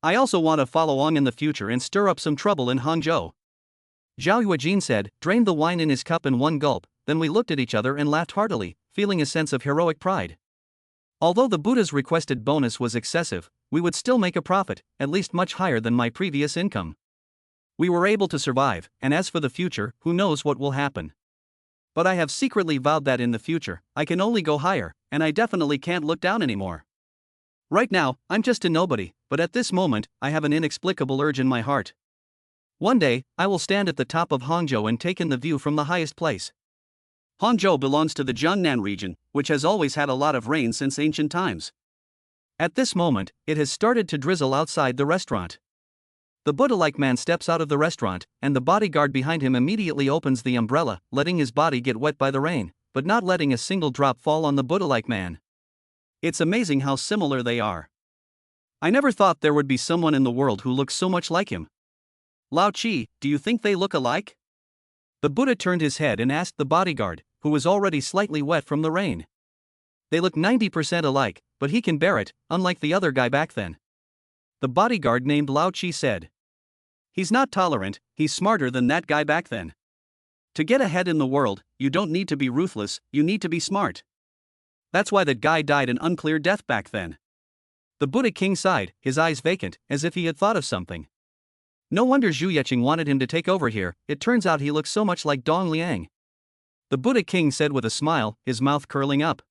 Speaker 1: I also want to follow on in the future and stir up some trouble in Hangzhou. Zhao Yuejin said, drained the wine in his cup in one gulp, then we looked at each other and laughed heartily, feeling a sense of heroic pride. Although the Buddha's requested bonus was excessive, we would still make a profit, at least much higher than my previous income. We were able to survive, and as for the future, who knows what will happen. But I have secretly vowed that in the future, I can only go higher, and I definitely can't look down anymore. Right now, I'm just a nobody, but at this moment, I have an inexplicable urge in my heart. One day, I will stand at the top of Hangzhou and take in the view from the highest place. Hangzhou belongs to the Jiangnan region, which has always had a lot of rain since ancient times. At this moment, it has started to drizzle outside the restaurant. The Buddha-like man steps out of the restaurant, and the bodyguard behind him immediately opens the umbrella, letting his body get wet by the rain, but not letting a single drop fall on the Buddha-like man. It's amazing how similar they are. I never thought there would be someone in the world who looks so much like him. Lao Chi, do you think they look alike? The Buddha turned his head and asked the bodyguard, who was already slightly wet from the rain. They look 90% alike, but he can bear it, unlike the other guy back then. The bodyguard named Lao Chi said. He's not tolerant, he's smarter than that guy back then. To get ahead in the world, you don't need to be ruthless, you need to be smart. That's why that guy died an unclear death back then. The Buddha King sighed, his eyes vacant, as if he had thought of something. No wonder Zhu Yeqing wanted him to take over here, it turns out he looks so much like Dong Liang. The Buddha King said with a smile, his mouth curling up.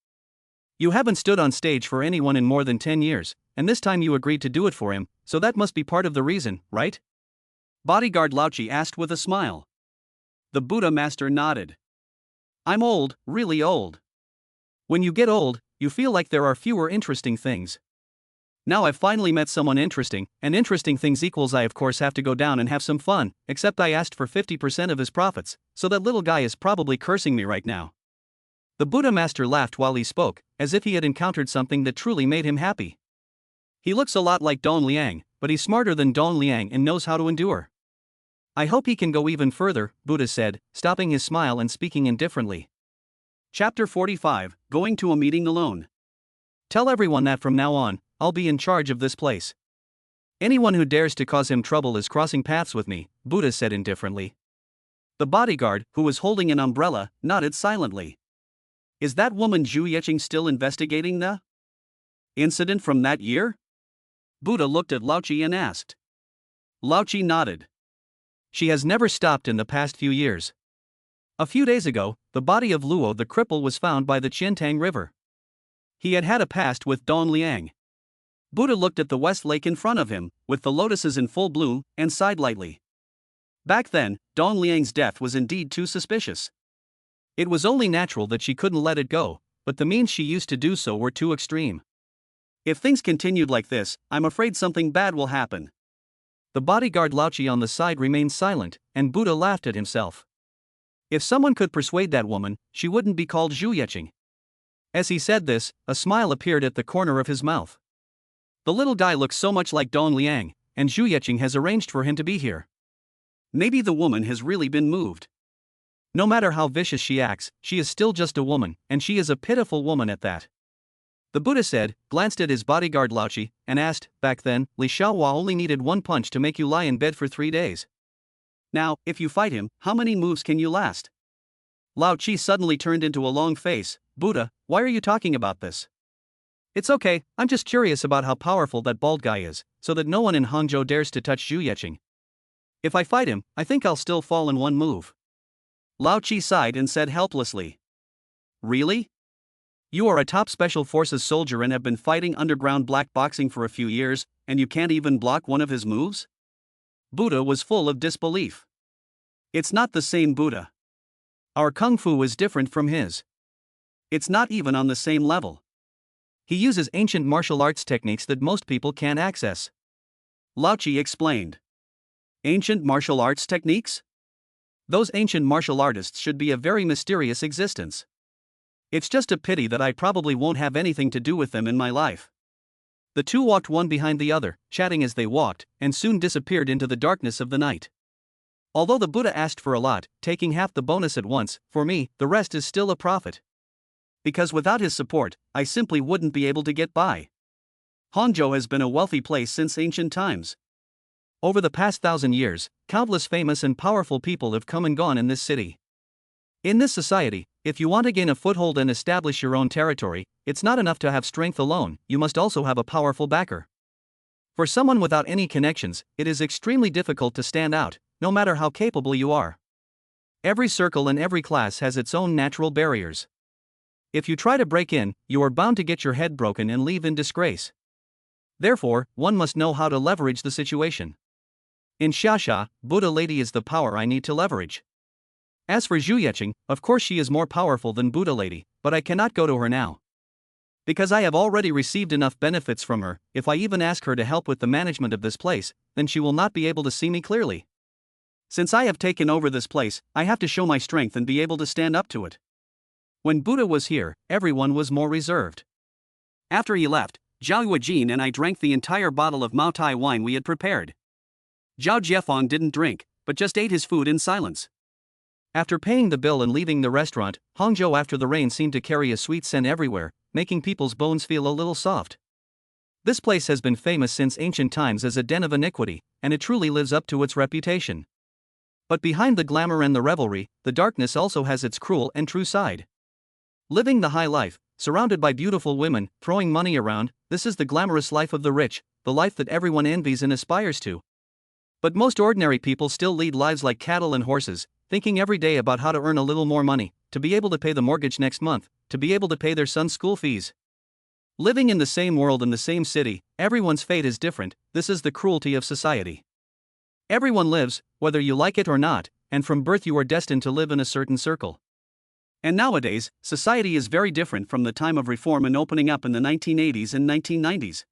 Speaker 1: You haven't stood on stage for anyone in more than 10 years, and this time you agreed to do it for him, so that must be part of the reason, right? Bodyguard Lao Chi asked with a smile. The Buddha master nodded. I'm old, really old. When you get old, you feel like there are fewer interesting things. Now I've finally met someone interesting, and interesting things equals I of course have to go down and have some fun, except I asked for 50% of his profits, so that little guy is probably cursing me right now. The Buddha master laughed while he spoke, as if he had encountered something that truly made him happy. He looks a lot like Dong Liang, but he's smarter than Dong Liang and knows how to endure. I hope he can go even further, Buddha said, stopping his smile and speaking indifferently. Chapter 45, Going to a Meeting Alone. Tell everyone that from now on, I'll be in charge of this place. Anyone who dares to cause him trouble is crossing paths with me, Buddha said indifferently. The bodyguard, who was holding an umbrella, nodded silently. Is that woman Zhu Yeqing still investigating the incident from that year? Buddha looked at Lao Chi and asked. Lao Chi nodded. She has never stopped in the past few years. A few days ago, the body of Luo the cripple was found by the Qiantang River. He had had a past with Dong Liang. Buddha looked at the West Lake in front of him, with the lotuses in full bloom, and sighed lightly. Back then, Dong Liang's death was indeed too suspicious. It was only natural that she couldn't let it go, but the means she used to do so were too extreme. If things continued like this, I'm afraid something bad will happen. The bodyguard Lao Chi on the side remained silent, and Buddha laughed at himself. If someone could persuade that woman, she wouldn't be called Zhu Yeqing. As he said this, a smile appeared at the corner of his mouth. The little guy looks so much like Dong Liang, and Zhu Yeqing has arranged for him to be here. Maybe the woman has really been moved. No matter how vicious she acts, she is still just a woman, and she is a pitiful woman at that. The Buddha said, glanced at his bodyguard Lao Chi, and asked, back then, Li Xiaohua only needed one punch to make you lie in bed for 3 days. Now, if you fight him, how many moves can you last? Lao Chi suddenly turned into a long face. Buddha, why are you talking about this? It's okay, I'm just curious about how powerful that bald guy is, so that no one in Hangzhou dares to touch Zhu Yeqing. If I fight him, I think I'll still fall in one move. Lao Chi sighed and said helplessly. Really? You are a top special forces soldier and have been fighting underground black boxing for a few years, and you can't even block one of his moves? Buddha was full of disbelief. It's not the same Buddha. Our kung fu is different from his. It's not even on the same level. He uses ancient martial arts techniques that most people can't access. Lao Chi explained. Ancient martial arts techniques? Those ancient martial artists should be a very mysterious existence. It's just a pity that I probably won't have anything to do with them in my life. The two walked one behind the other, chatting as they walked, and soon disappeared into the darkness of the night. Although the Buddha asked for a lot, taking half the bonus at once, for me, the rest is still a profit. Because without his support, I simply wouldn't be able to get by. Hangzhou has been a wealthy place since ancient times. Over the past 1,000 years, countless famous and powerful people have come and gone in this city. In this society, if you want to gain a foothold and establish your own territory, it's not enough to have strength alone, you must also have a powerful backer. For someone without any connections, it is extremely difficult to stand out, no matter how capable you are. Every circle and every class has its own natural barriers. If you try to break in, you are bound to get your head broken and leave in disgrace. Therefore, one must know how to leverage the situation. In Xiaxia, Buddha Lady is the power I need to leverage. As for Zhu Yeqing, of course she is more powerful than Buddha Lady, but I cannot go to her now. Because I have already received enough benefits from her, if I even ask her to help with the management of this place, then she will not be able to see me clearly. Since I have taken over this place, I have to show my strength and be able to stand up to it. When Buddha was here, everyone was more reserved. After he left, Zhao Yuejin and I drank the entire bottle of Maotai wine we had prepared. Zhao Jiefang didn't drink, but just ate his food in silence. After paying the bill and leaving the restaurant, Hangzhou after the rain seemed to carry a sweet scent everywhere, making people's bones feel a little soft. This place has been famous since ancient times as a den of iniquity, and it truly lives up to its reputation. But behind the glamour and the revelry, the darkness also has its cruel and true side. Living the high life, surrounded by beautiful women, throwing money around, this is the glamorous life of the rich, the life that everyone envies and aspires to. But most ordinary people still lead lives like cattle and horses, thinking every day about how to earn a little more money, to be able to pay the mortgage next month, to be able to pay their son's school fees. Living in the same world in the same city, everyone's fate is different. This is the cruelty of society. Everyone lives, whether you like it or not, and from birth you are destined to live in a certain circle. And nowadays, society is very different from the time of reform and opening up in the 1980s and 1990s.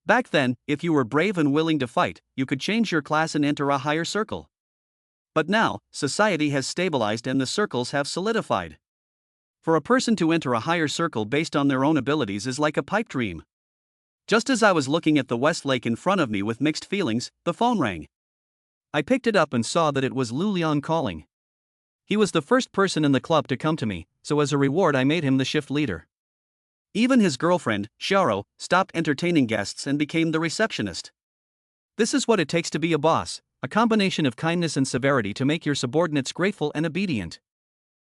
Speaker 1: Back then, if you were brave and willing to fight, you could change your class and enter a higher circle. But now, society has stabilized and the circles have solidified. For a person to enter a higher circle based on their own abilities is like a pipe dream. Just as I was looking at the West Lake in front of me with mixed feelings, the phone rang. I picked it up and saw that it was Lu Liang calling. He was the first person in the club to come to me, so as a reward I made him the shift leader. Even his girlfriend, Xiaoro, stopped entertaining guests and became the receptionist. This is what it takes to be a boss, a combination of kindness and severity to make your subordinates grateful and obedient.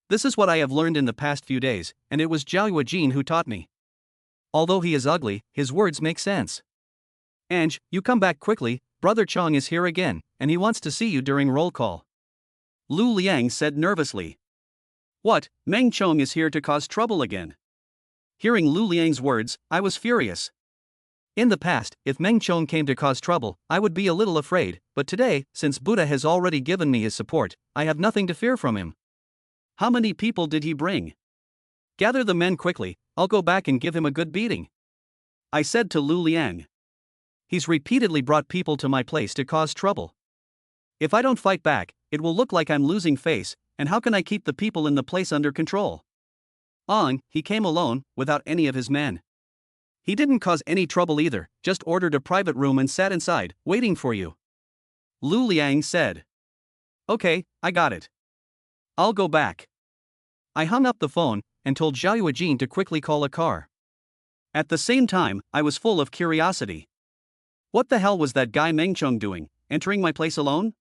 Speaker 1: This is what I have learned in the past few days, and it was Zhao Yuejin who taught me. Although he is ugly, his words make sense. Ange, you come back quickly, Brother Chong is here again, and he wants to see you during roll call. Lu Liang said nervously. What, Meng Chong is here to cause trouble again? Hearing Lu Liang's words, I was furious. In the past, if Meng Chong came to cause trouble, I would be a little afraid, but today, since Buddha has already given me his support, I have nothing to fear from him. How many people did he bring? Gather the men quickly, I'll go back and give him a good beating. I said to Lu Liang. He's repeatedly brought people to my place to cause trouble. If I don't fight back, it will look like I'm losing face, and how can I keep the people in the place under control? He came alone, without any of his men. He didn't cause any trouble either, just ordered a private room and sat inside, waiting for you. Lu Liang said. Okay, I got it. I'll go back. I hung up the phone, and told Zhao Yuejin to quickly call a car. At the same time, I was full of curiosity. What the hell was that guy Meng Chong doing, entering my place alone?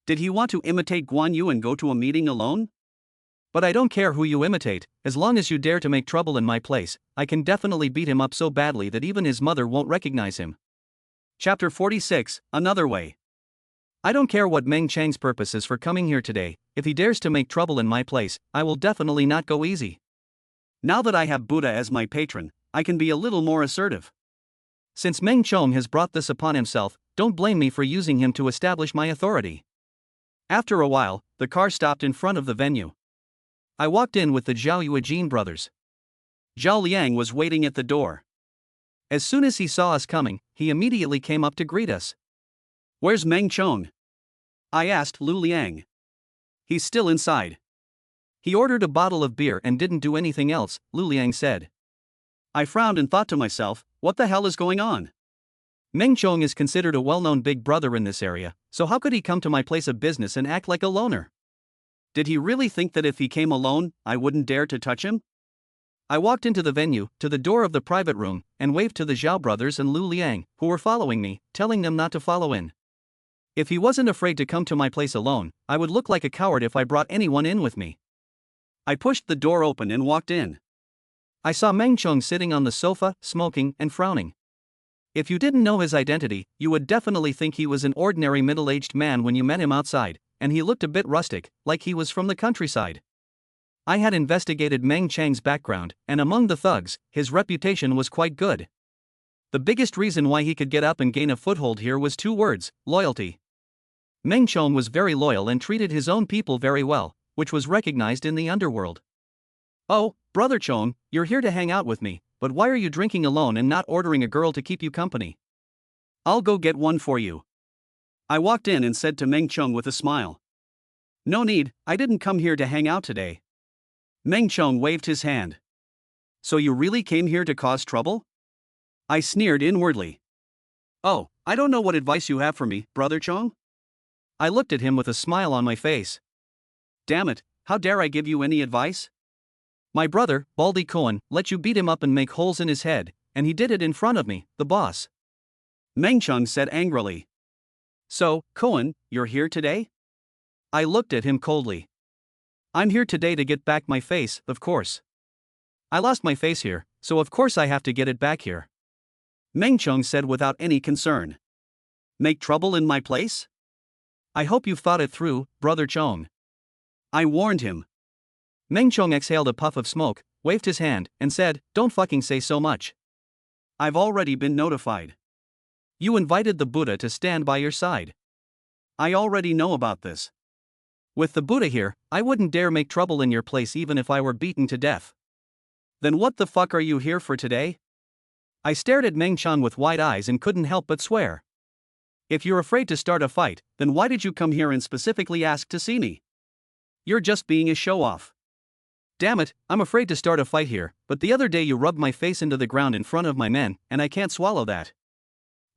Speaker 1: Did he want to imitate Guan Yu and go to a meeting alone? But I don't care who you imitate, as long as you dare to make trouble in my place, I can definitely beat him up so badly that even his mother won't recognize him. Chapter 46, Another Way. I don't care what Meng Chang's purpose is for coming here today, if he dares to make trouble in my place, I will definitely not go easy. Now that I have Buddha as my patron, I can be a little more assertive. Since Meng Chong has brought this upon himself, don't blame me for using him to establish my authority. After a while, the car stopped in front of the venue. I walked in with the Zhao Yuejin brothers. Zhao Liang was waiting at the door. As soon as he saw us coming, he immediately came up to greet us. Where's Meng Chong? I asked Lu Liang. He's still inside. He ordered a bottle of beer and didn't do anything else, Lu Liang said. I frowned and thought to myself, what the hell is going on? Meng Chong is considered a well-known big brother in this area, so how could he come to my place of business and act like a loner? Did he really think that if he came alone, I wouldn't dare to touch him? I walked into the venue, to the door of the private room, and waved to the Zhao brothers and Lu Liang, who were following me, telling them not to follow in. If he wasn't afraid to come to my place alone, I would look like a coward if I brought anyone in with me. I pushed the door open and walked in. I saw Meng Chong sitting on the sofa, smoking and frowning. If you didn't know his identity, you would definitely think he was an ordinary middle-aged man when you met him outside, and he looked a bit rustic, like he was from the countryside. I had investigated Meng Chang's background, and among the thugs, his reputation was quite good. The biggest reason why he could get up and gain a foothold here was two words: loyalty. Meng Chong was very loyal and treated his own people very well, which was recognized in the underworld. "Oh, Brother Chong, you're here to hang out with me, but why are you drinking alone and not ordering a girl to keep you company? I'll go get one for you." I walked in and said to Meng Chong with a smile. "No need, I didn't come here to hang out today." Meng Chong waved his hand. "So you really came here to cause trouble?" I sneered inwardly. "Oh, I don't know what advice you have for me, Brother Chong." I looked at him with a smile on my face. "Damn it, how dare I give you any advice? My brother, Baldy Cohen, let you beat him up and make holes in his head, and he did it in front of me, the boss." Meng Chong said angrily. "So, Cohen, you're here today?" I looked at him coldly. "I'm here today to get back my face, of course. I lost my face here, so of course I have to get it back here." Meng Chong said without any concern. "Make trouble in my place? I hope you've thought it through, Brother Chong." I warned him. Meng Chong exhaled a puff of smoke, waved his hand, and said, "Don't fucking say so much. I've already been notified. You invited the Buddha to stand by your side. I already know about this. With the Buddha here, I wouldn't dare make trouble in your place even if I were beaten to death. Then what the fuck are you here for today?" I stared at Meng Chong with wide eyes and couldn't help but swear. "If you're afraid to start a fight, then why did you come here and specifically ask to see me? You're just being a show-off." "Damn it, I'm afraid to start a fight here, but the other day you rubbed my face into the ground in front of my men, and I can't swallow that,"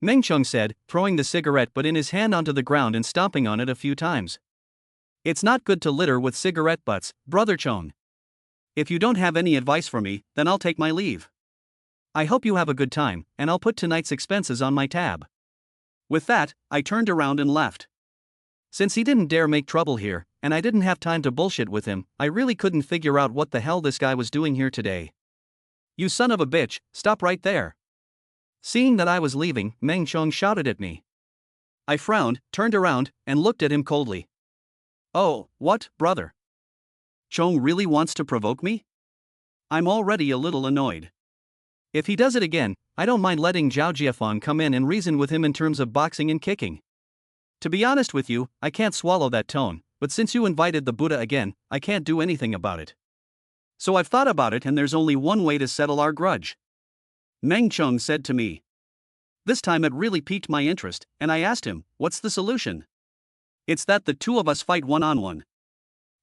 Speaker 1: Meng Chong said, throwing the cigarette butt in his hand onto the ground and stomping on it a few times. "It's not good to litter with cigarette butts, Brother Chong. If you don't have any advice for me, then I'll take my leave. I hope you have a good time, and I'll put tonight's expenses on my tab." With that, I turned around and left. Since he didn't dare make trouble here, and I didn't have time to bullshit with him, I really couldn't figure out what the hell this guy was doing here today. "You son of a bitch, stop right there." Seeing that I was leaving, Meng Chong shouted at me. I frowned, turned around, and looked at him coldly. "Oh, what, brother? Chong really wants to provoke me? I'm already a little annoyed. If he does it again, I don't mind letting Zhao Jiafan come in and reason with him in terms of boxing and kicking. To be honest with you, I can't swallow that tone, but since you invited the Buddha again, I can't do anything about it. So I've thought about it and there's only one way to settle our grudge," Meng Chong said to me. This time it really piqued my interest, and I asked him, "What's the solution?" "It's that the two of us fight one-on-one.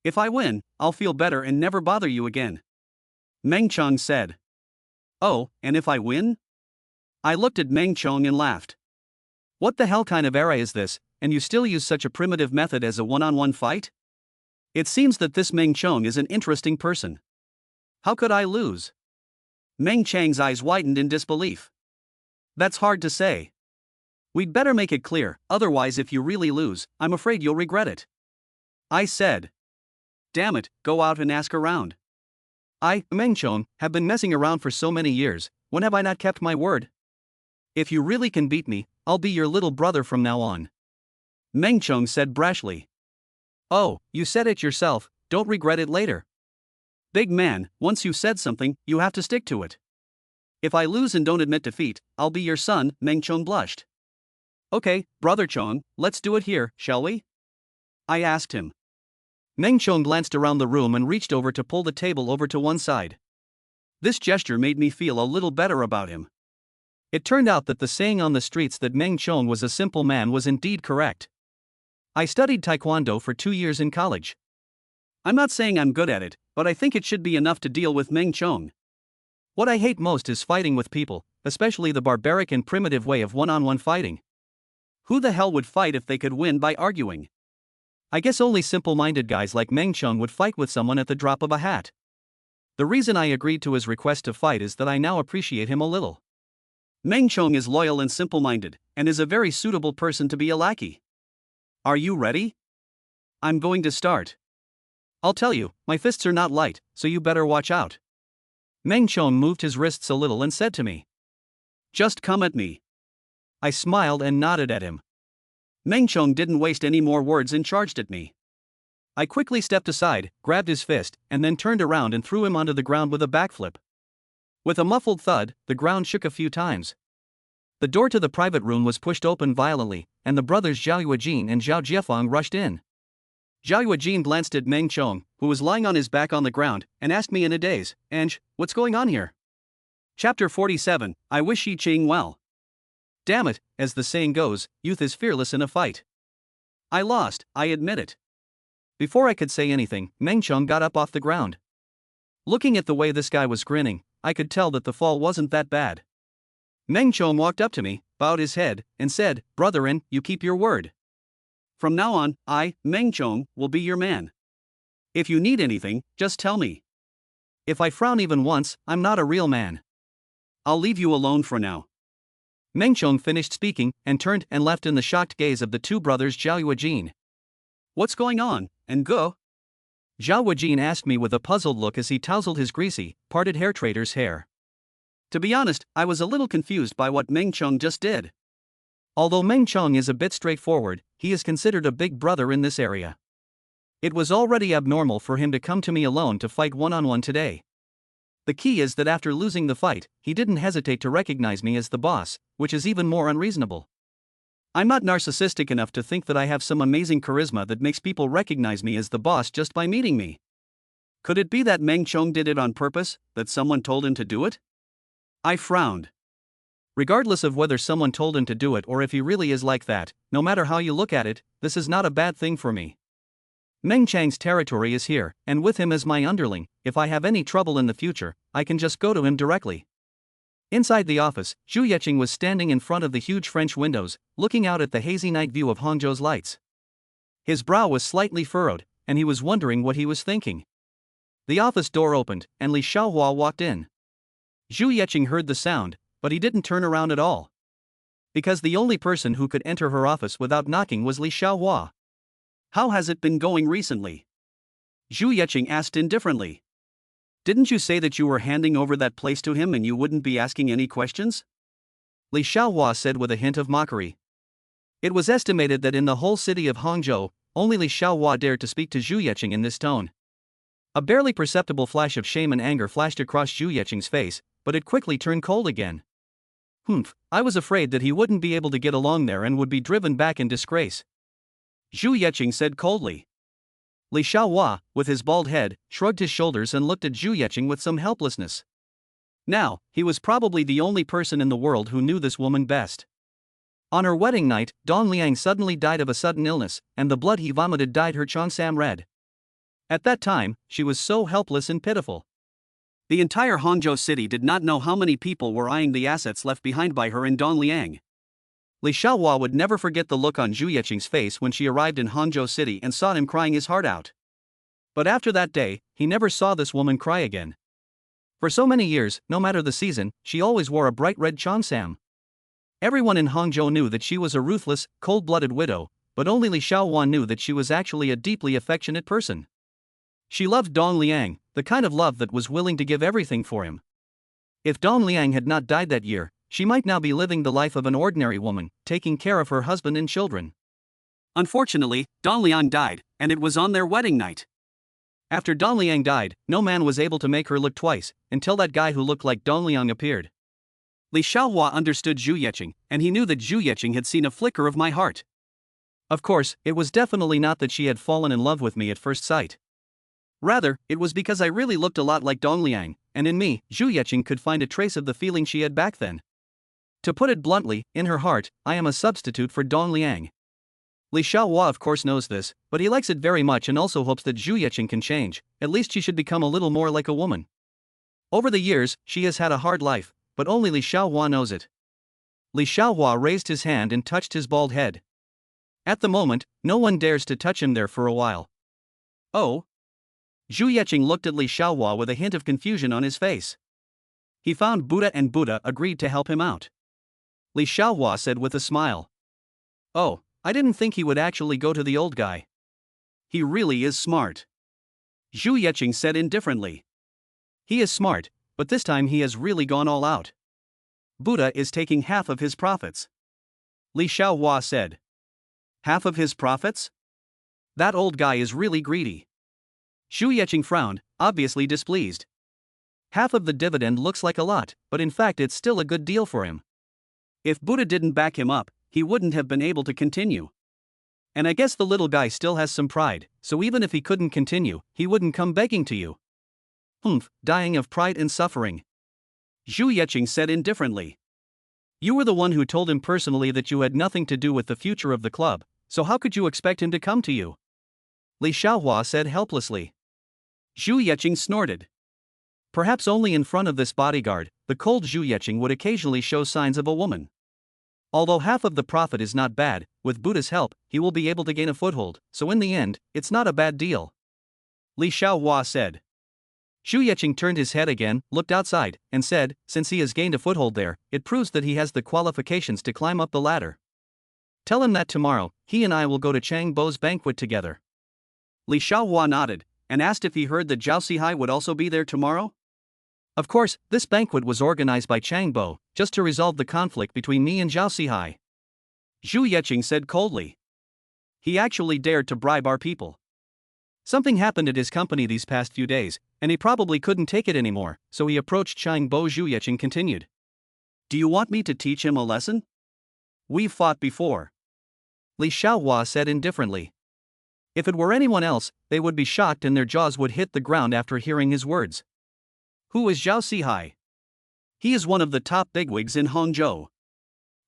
Speaker 1: If I win, I'll feel better and never bother you again," Meng Chong said. "Oh, and if I win?" I looked at Meng Chong and laughed. "What the hell kind of era is this, and you still use such a primitive method as a one-on-one fight? It seems that this Meng Chong is an interesting person. How could I lose?" Meng Chang's eyes widened in disbelief. "That's hard to say. We'd better make it clear, otherwise if you really lose, I'm afraid you'll regret it," I said. "Damn it, go out and ask around. I, Meng Chong, have been messing around for so many years, when have I not kept my word? If you really can beat me, I'll be your little brother from now on," Meng Chong said brashly. "Oh, you said it yourself, don't regret it later. Big man, once you said something, you have to stick to it. If I lose and don't admit defeat, I'll be your son," Meng Chong blushed. "Okay, Brother Chong, let's do it here, shall we?" I asked him. Meng Chong glanced around the room and reached over to pull the table over to one side. This gesture made me feel a little better about him. It turned out that the saying on the streets that Meng Chong was a simple man was indeed correct. I studied Taekwondo for 2 years in college. I'm not saying I'm good at it, but I think it should be enough to deal with Meng Chong. What I hate most is fighting with people, especially the barbaric and primitive way of one-on-one fighting. Who the hell would fight if they could win by arguing? I guess only simple-minded guys like Meng Chong would fight with someone at the drop of a hat. The reason I agreed to his request to fight is that I now appreciate him a little. Meng Chong is loyal and simple-minded, and is a very suitable person to be a lackey. Are you ready? I'm going to start. I'll tell you, my fists are not light, so you better watch out. Meng Chong moved his wrists a little and said to me, "Just come at me." I smiled and nodded at him. Meng Chong didn't waste any more words and charged at me. I quickly stepped aside, grabbed his fist, and then turned around and threw him onto the ground with a backflip. With a muffled thud, the ground shook a few times. The door to the private room was pushed open violently, and the brothers Zhao Yuejin and Zhao Jiefeng rushed in. Zhao Yuejin glanced at Meng Chong, who was lying on his back on the ground, and asked me in a daze, "Ange, what's going on here?" Chapter 47, I wish Yi Ching well. Damn it, as the saying goes, youth is fearless in a fight. I lost, I admit it. Before I could say anything, Meng Chong got up off the ground. Looking at the way this guy was grinning, I could tell that the fall wasn't that bad. Meng Chong walked up to me, bowed his head, and said, "Brotherin, you keep your word. From now on, I, Meng Chong, will be your man. If you need anything, just tell me. If I frown even once, I'm not a real man. I'll leave you alone for now." Meng Chong finished speaking and turned and left in the shocked gaze of the two brothers Zhao Yuejin. "What's going on, and go?" Zhao Yuejin asked me with a puzzled look as he tousled his greasy, parted hair trader's hair. To be honest, I was a little confused by what Meng Chong just did. Although Meng Chong is a bit straightforward, he is considered a big brother in this area. It was already abnormal for him to come to me alone to fight one-on-one today. The key is that after losing the fight, he didn't hesitate to recognize me as the boss, which is even more unreasonable. I'm not narcissistic enough to think that I have some amazing charisma that makes people recognize me as the boss just by meeting me. Could it be that Meng Chong did it on purpose, that someone told him to do it? I frowned. Regardless of whether someone told him to do it or if he really is like that, no matter how you look at it, this is not a bad thing for me. Meng Chang's territory is here, and with him as my underling, if I have any trouble in the future, I can just go to him directly. Inside the office, Zhu Yeqing was standing in front of the huge French windows, looking out at the hazy night view of Hangzhou's lights. His brow was slightly furrowed, and he was wondering what he was thinking. The office door opened, and Li Xiaohua walked in. Zhu Yeqing heard the sound, but he didn't turn around at all. Because the only person who could enter her office without knocking was Li Xiaohua. "How has it been going recently?" Zhu Yeqing asked indifferently. "Didn't you say that you were handing over that place to him and you wouldn't be asking any questions?" Li Xiaohua said with a hint of mockery. It was estimated that in the whole city of Hangzhou, only Li Xiaohua dared to speak to Zhu Yeqing in this tone. A barely perceptible flash of shame and anger flashed across Zhu Yeqing's face, but it quickly turned cold again. I was afraid that he wouldn't be able to get along there and would be driven back in disgrace," Zhu Yeqing said coldly. Li Xiaohua, with his bald head, shrugged his shoulders and looked at Zhu Yeqing with some helplessness. Now, he was probably the only person in the world who knew this woman best. On her wedding night, Dong Liang suddenly died of a sudden illness, and the blood he vomited dyed her cheongsam red. At that time, she was so helpless and pitiful. The entire Hangzhou city did not know how many people were eyeing the assets left behind by her and Dong Liang. Li Xiaohua would never forget the look on Zhu Yeqing's face when she arrived in Hangzhou city and saw him crying his heart out. But after that day, he never saw this woman cry again. For so many years, no matter the season, she always wore a bright red cheongsam. Everyone in Hangzhou knew that she was a ruthless, cold-blooded widow, but only Li Xiaohua knew that she was actually a deeply affectionate person. She loved Dong Liang, the kind of love that was willing to give everything for him. If Dong Liang had not died that year, she might now be living the life of an ordinary woman, taking care of her husband and children. Unfortunately, Dong Liang died, and it was on their wedding night. After Dong Liang died, no man was able to make her look twice, until that guy who looked like Dong Liang appeared. Li Xiaohua understood Zhu Yeqing, and he knew that Zhu Yeqing had seen a flicker of my heart. Of course, it was definitely not that she had fallen in love with me at first sight. Rather, it was because I really looked a lot like Dong Liang, and in me, Zhu Yeqing could find a trace of the feeling she had back then. To put it bluntly, in her heart, I am a substitute for Dong Liang. Li Xiaohua of course knows this, but he likes it very much and also hopes that Zhu Yeqing can change, at least she should become a little more like a woman. Over the years, she has had a hard life, but only Li Xiaohua knows it. Li Xiaohua raised his hand and touched his bald head. At the moment, no one dares to touch him there for a while. Oh? Zhu Yeqing looked at Li Xiaohua with a hint of confusion on his face. He found Buddha and Buddha agreed to help him out. Li Xiaohua said with a smile. Oh, I didn't think he would actually go to the old guy. He really is smart. Zhu Yeqing said indifferently. He is smart, but this time he has really gone all out. Buddha is taking half of his profits. Li Xiaohua said. Half of his profits? That old guy is really greedy. Zhu Yeqing frowned, obviously displeased. Half of the dividend looks like a lot, but in fact it's still a good deal for him. If Buddha didn't back him up, he wouldn't have been able to continue. And I guess the little guy still has some pride, so even if he couldn't continue, he wouldn't come begging to you. Dying of pride and suffering. Zhu Yeqing said indifferently. You were the one who told him personally that you had nothing to do with the future of the club, so how could you expect him to come to you? Li Xiaohua said helplessly. Zhu Yeqing snorted. Perhaps only in front of this bodyguard, the cold Zhu Yeqing would occasionally show signs of a woman. Although half of the profit is not bad, with Buddha's help, he will be able to gain a foothold, so in the end, it's not a bad deal. Li Xiaohua said. Zhu Yeqing turned his head again, looked outside, and said, since he has gained a foothold there, it proves that he has the qualifications to climb up the ladder. Tell him that tomorrow, he and I will go to Chang Bo's banquet together. Li Xiaohua nodded, and asked if he heard that Zhao Sihai would also be there tomorrow? Of course, this banquet was organized by Chang Bo, just to resolve the conflict between me and Zhao Sihai. Zhu Yeqing said coldly. He actually dared to bribe our people. Something happened at his company these past few days, and he probably couldn't take it anymore, so he approached Chang Bo. Zhu Yeqing continued. Do you want me to teach him a lesson? We've fought before. Li Xiaohua said indifferently. If it were anyone else, they would be shocked and their jaws would hit the ground after hearing his words. Who is Zhao Sihai? He is one of the top bigwigs in Hangzhou.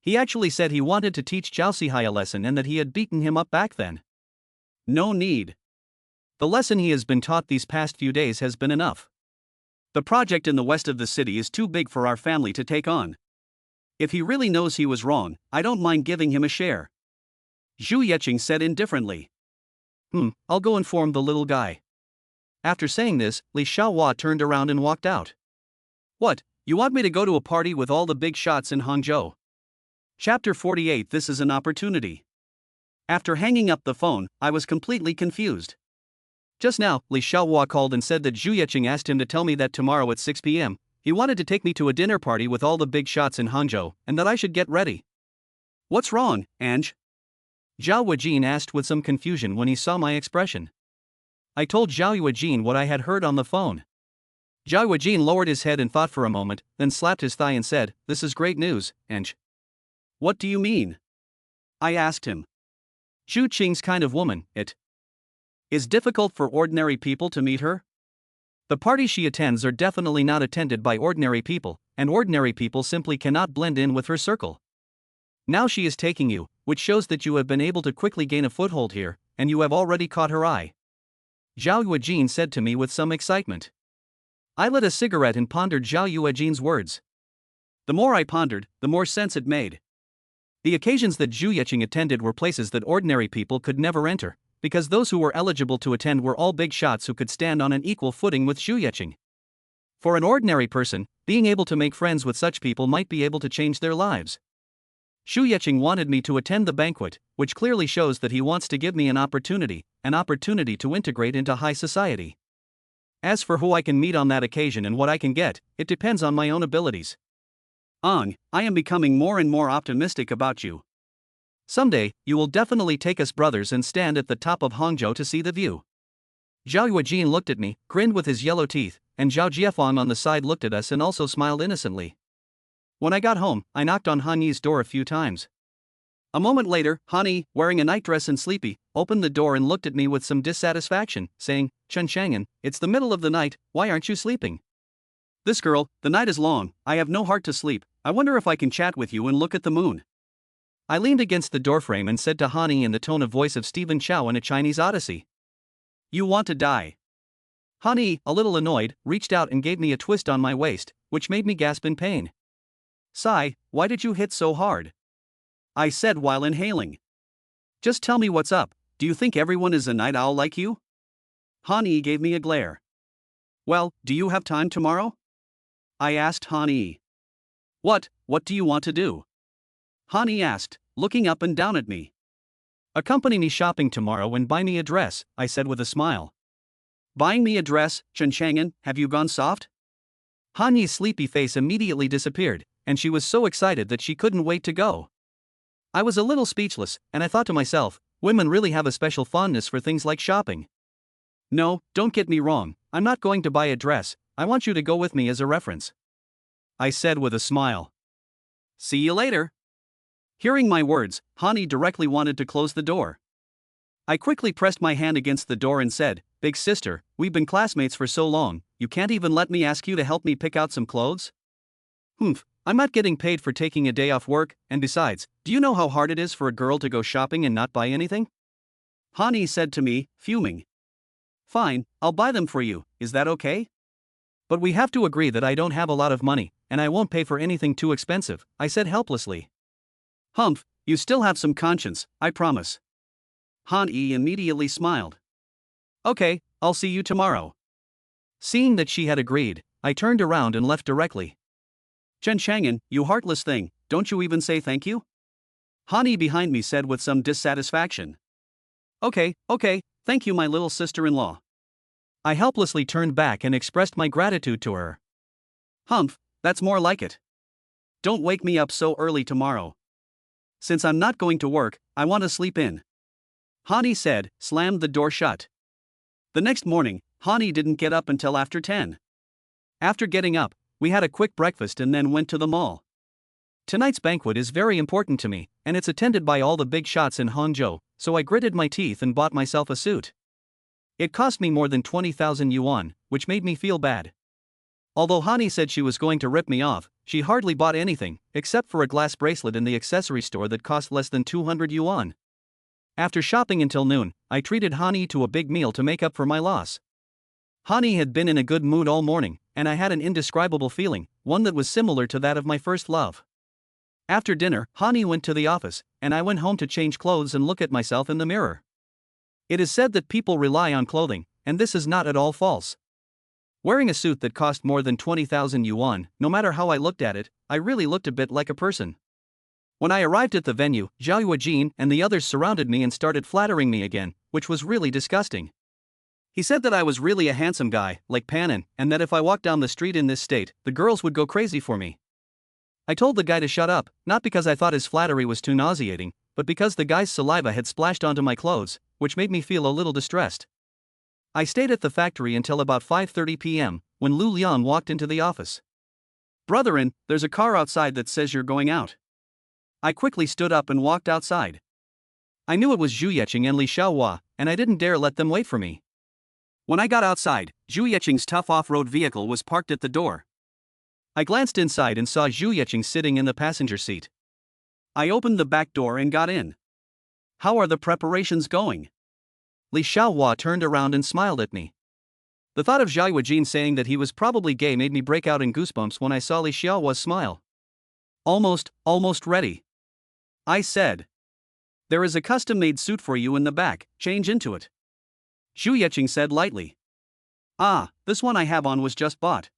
Speaker 1: He actually said he wanted to teach Zhao Sihai a lesson and that he had beaten him up back then. No need. The lesson he has been taught these past few days has been enough. The project in the west of the city is too big for our family to take on. If he really knows he was wrong, I don't mind giving him a share. Zhu Yeqing said indifferently. I'll go inform the little guy. After saying this, Li Xiaohua turned around and walked out. What, you want me to go to a party with all the big shots in Hangzhou? Chapter 48. This is an opportunity. After hanging up the phone, I was completely confused. Just now, Li Xiaohua called and said that Zhu Yeqing asked him to tell me that tomorrow at 6 p.m., he wanted to take me to a dinner party with all the big shots in Hangzhou, and that I should get ready. What's wrong, Ange? Zhao Weijin asked with some confusion when he saw my expression. I told Zhao Weijin what I had heard on the phone. Zhao Weijin lowered his head and thought for a moment, then slapped his thigh and said, This is great news, Ange. What do you mean? I asked him. Zhu Qing's kind of woman, it is difficult for ordinary people to meet her. The parties she attends are definitely not attended by ordinary people, and ordinary people simply cannot blend in with her circle. Now she is taking you, which shows that you have been able to quickly gain a foothold here, and you have already caught her eye. Zhao Weijin said to me with some excitement. I lit a cigarette and pondered Zhao Weijin's words. The more I pondered, the more sense it made. The occasions that Zhu Yeqing attended were places that ordinary people could never enter, because those who were eligible to attend were all big shots who could stand on an equal footing with Zhu Yeqing. For an ordinary person, being able to make friends with such people might be able to change their lives. Zhu Yeqing wanted me to attend the banquet, which clearly shows that he wants to give me an opportunity to integrate into high society. As for who I can meet on that occasion and what I can get, it depends on my own abilities. I am becoming more and more optimistic about you. Someday, you will definitely take us brothers and stand at the top of Hangzhou to see the view. Zhao Weijin looked at me, grinned with his yellow teeth, and Zhao Jiefang on the side looked at us and also smiled innocently. When I got home, I knocked on Han Yi's door a few times. A moment later, Han Yi, wearing a nightdress and sleepy, opened the door and looked at me with some dissatisfaction, saying, Chen Chang'an, it's the middle of the night, why aren't you sleeping? This girl, the night is long, I have no heart to sleep, I wonder if I can chat with you and look at the moon. I leaned against the doorframe and said to Han Yi in the tone of voice of Stephen Chow in A Chinese Odyssey. You want to die. Han Yi, a little annoyed, reached out and gave me a twist on my waist, which made me gasp in pain. Sigh, why did you hit so hard? I said while inhaling. Just tell me what's up, do you think everyone is a night owl like you? Han Yi gave me a glare. Well, do you have time tomorrow? I asked Han Yi. What do you want to do? Han Yi asked, looking up and down at me. Accompany me shopping tomorrow and buy me a dress, I said with a smile. Buying me a dress, Chen Chang'an, have you gone soft? Han Yi's sleepy face immediately disappeared, and she was so excited that she couldn't wait to go. I was a little speechless, and I thought to myself, women really have a special fondness for things like shopping. No, don't get me wrong, I'm not going to buy a dress, I want you to go with me as a reference, I said with a smile. See you later. Hearing my words, Han Yi directly wanted to close the door. I quickly pressed my hand against the door and said, Big sister, we've been classmates for so long, you can't even let me ask you to help me pick out some clothes? Humph, I'm not getting paid for taking a day off work, and besides, do you know how hard it is for a girl to go shopping and not buy anything? Han Yi said to me, fuming. Fine, I'll buy them for you, is that okay? But we have to agree that I don't have a lot of money, and I won't pay for anything too expensive, I said helplessly. Humph, you still have some conscience, I promise. Han Yi immediately smiled. Okay, I'll see you tomorrow. Seeing that she had agreed, I turned around and left directly. Chen Chang'an, you heartless thing, don't you even say thank you? Han Yi behind me said with some dissatisfaction. Okay, thank you my little sister-in-law. I helplessly turned back and expressed my gratitude to her. Humph, that's more like it. Don't wake me up so early tomorrow. Since I'm not going to work, I want to sleep in. Han Yi said, slammed the door shut. The next morning, Han Yi didn't get up until after 10. After getting up, we had a quick breakfast and then went to the mall. Tonight's banquet is very important to me, and it's attended by all the big shots in Hangzhou, so I gritted my teeth and bought myself a suit. It cost me more than 20,000 yuan, which made me feel bad. Although Han Yi said she was going to rip me off, she hardly bought anything, except for a glass bracelet in the accessory store that cost less than 200 yuan. After shopping until noon, I treated Han Yi to a big meal to make up for my loss. Han Yi had been in a good mood all morning, and I had an indescribable feeling, one that was similar to that of my first love. After dinner, Han Yi went to the office, and I went home to change clothes and look at myself in the mirror. It is said that people rely on clothing, and this is not at all false. Wearing a suit that cost more than 20,000 yuan, no matter how I looked at it, I really looked a bit like a person. When I arrived at the venue, Zhao Yuejin and the others surrounded me and started flattering me again, which was really disgusting. He said that I was really a handsome guy, like Panin, and that if I walked down the street in this state, the girls would go crazy for me. I told the guy to shut up, not because I thought his flattery was too nauseating, but because the guy's saliva had splashed onto my clothes, which made me feel a little distressed. I stayed at the factory until about 5:30 p.m., when Lu Liang walked into the office. Brotherin, there's a car outside that says you're going out. I quickly stood up and walked outside. I knew it was Zhu Yeqing and Li Xiaohua, and I didn't dare let them wait for me. When I got outside, Zhu Yeqing's tough off-road vehicle was parked at the door. I glanced inside and saw Zhu Yeqing sitting in the passenger seat. I opened the back door and got in. How are the preparations going? Li Xiaohua turned around and smiled at me. The thought of Zhao Yuejin saying that he was probably gay made me break out in goosebumps when I saw Li Xiaohua's smile. Almost ready, I said. There is a custom-made suit for you in the back, change into it, Zhu Yeqing said lightly. Ah, this one I have on was just bought,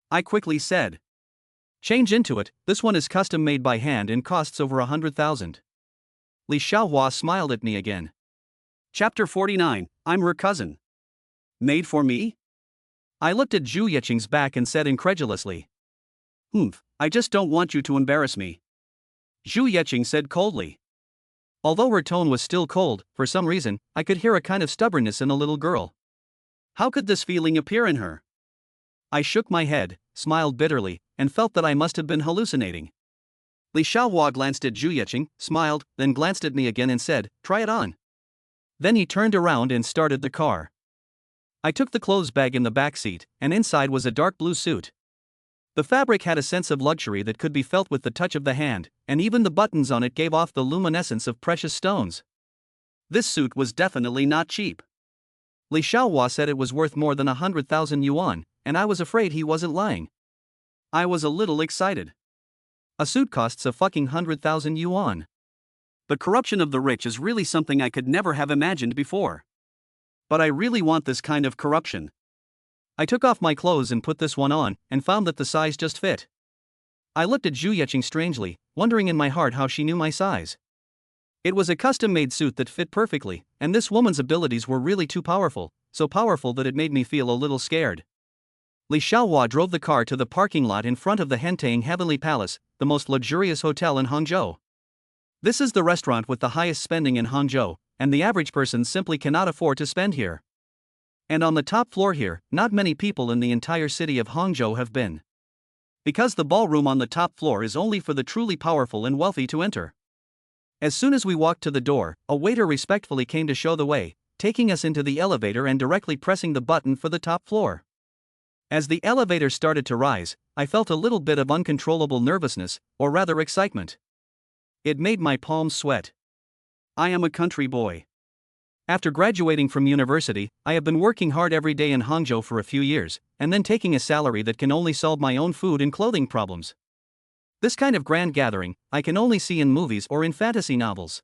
Speaker 1: I quickly said. Change into it, this one is custom-made by hand and costs over 100,000. Li Xiaohua smiled at me again. Chapter 49, I'm her cousin. Made for me? I looked at Zhu Yeqing's back and said incredulously. I just don't want you to embarrass me, Zhu Yeqing said coldly. Although her tone was still cold, for some reason, I could hear a kind of stubbornness in the little girl. How could this feeling appear in her? I shook my head, smiled bitterly, and felt that I must have been hallucinating. Li Xiaohua glanced at Zhu Yeqing, smiled, then glanced at me again and said, try it on. Then he turned around and started the car. I took the clothes bag in the back seat, and inside was a dark blue suit. The fabric had a sense of luxury that could be felt with the touch of the hand, and even the buttons on it gave off the luminescence of precious stones. This suit was definitely not cheap. Li Xiaohua said it was worth more than 100,000 yuan, and I was afraid he wasn't lying. I was a little excited. A suit costs a fucking 100,000 yuan. The corruption of the rich is really something I could never have imagined before. But I really want this kind of corruption. I took off my clothes and put this one on, and found that the size just fit. I looked at Zhu Yeqing strangely, wondering in my heart how she knew my size. It was a custom-made suit that fit perfectly, and this woman's abilities were really too powerful, so powerful that it made me feel a little scared. Li Xiaohua drove the car to the parking lot in front of the Hentang Heavenly Palace, the most luxurious hotel in Hangzhou. This is the restaurant with the highest spending in Hangzhou, and the average person simply cannot afford to spend here. And on the top floor here, not many people in the entire city of Hangzhou have been. Because the ballroom on the top floor is only for the truly powerful and wealthy to enter. As soon as we walked to the door, a waiter respectfully came to show the way, taking us into the elevator and directly pressing the button for the top floor. As the elevator started to rise, I felt a little bit of uncontrollable nervousness, or rather excitement. It made my palms sweat. I am a country boy. After graduating from university, I have been working hard every day in Hangzhou for a few years, and then taking a salary that can only solve my own food and clothing problems. This kind of grand gathering, I can only see in movies or in fantasy novels.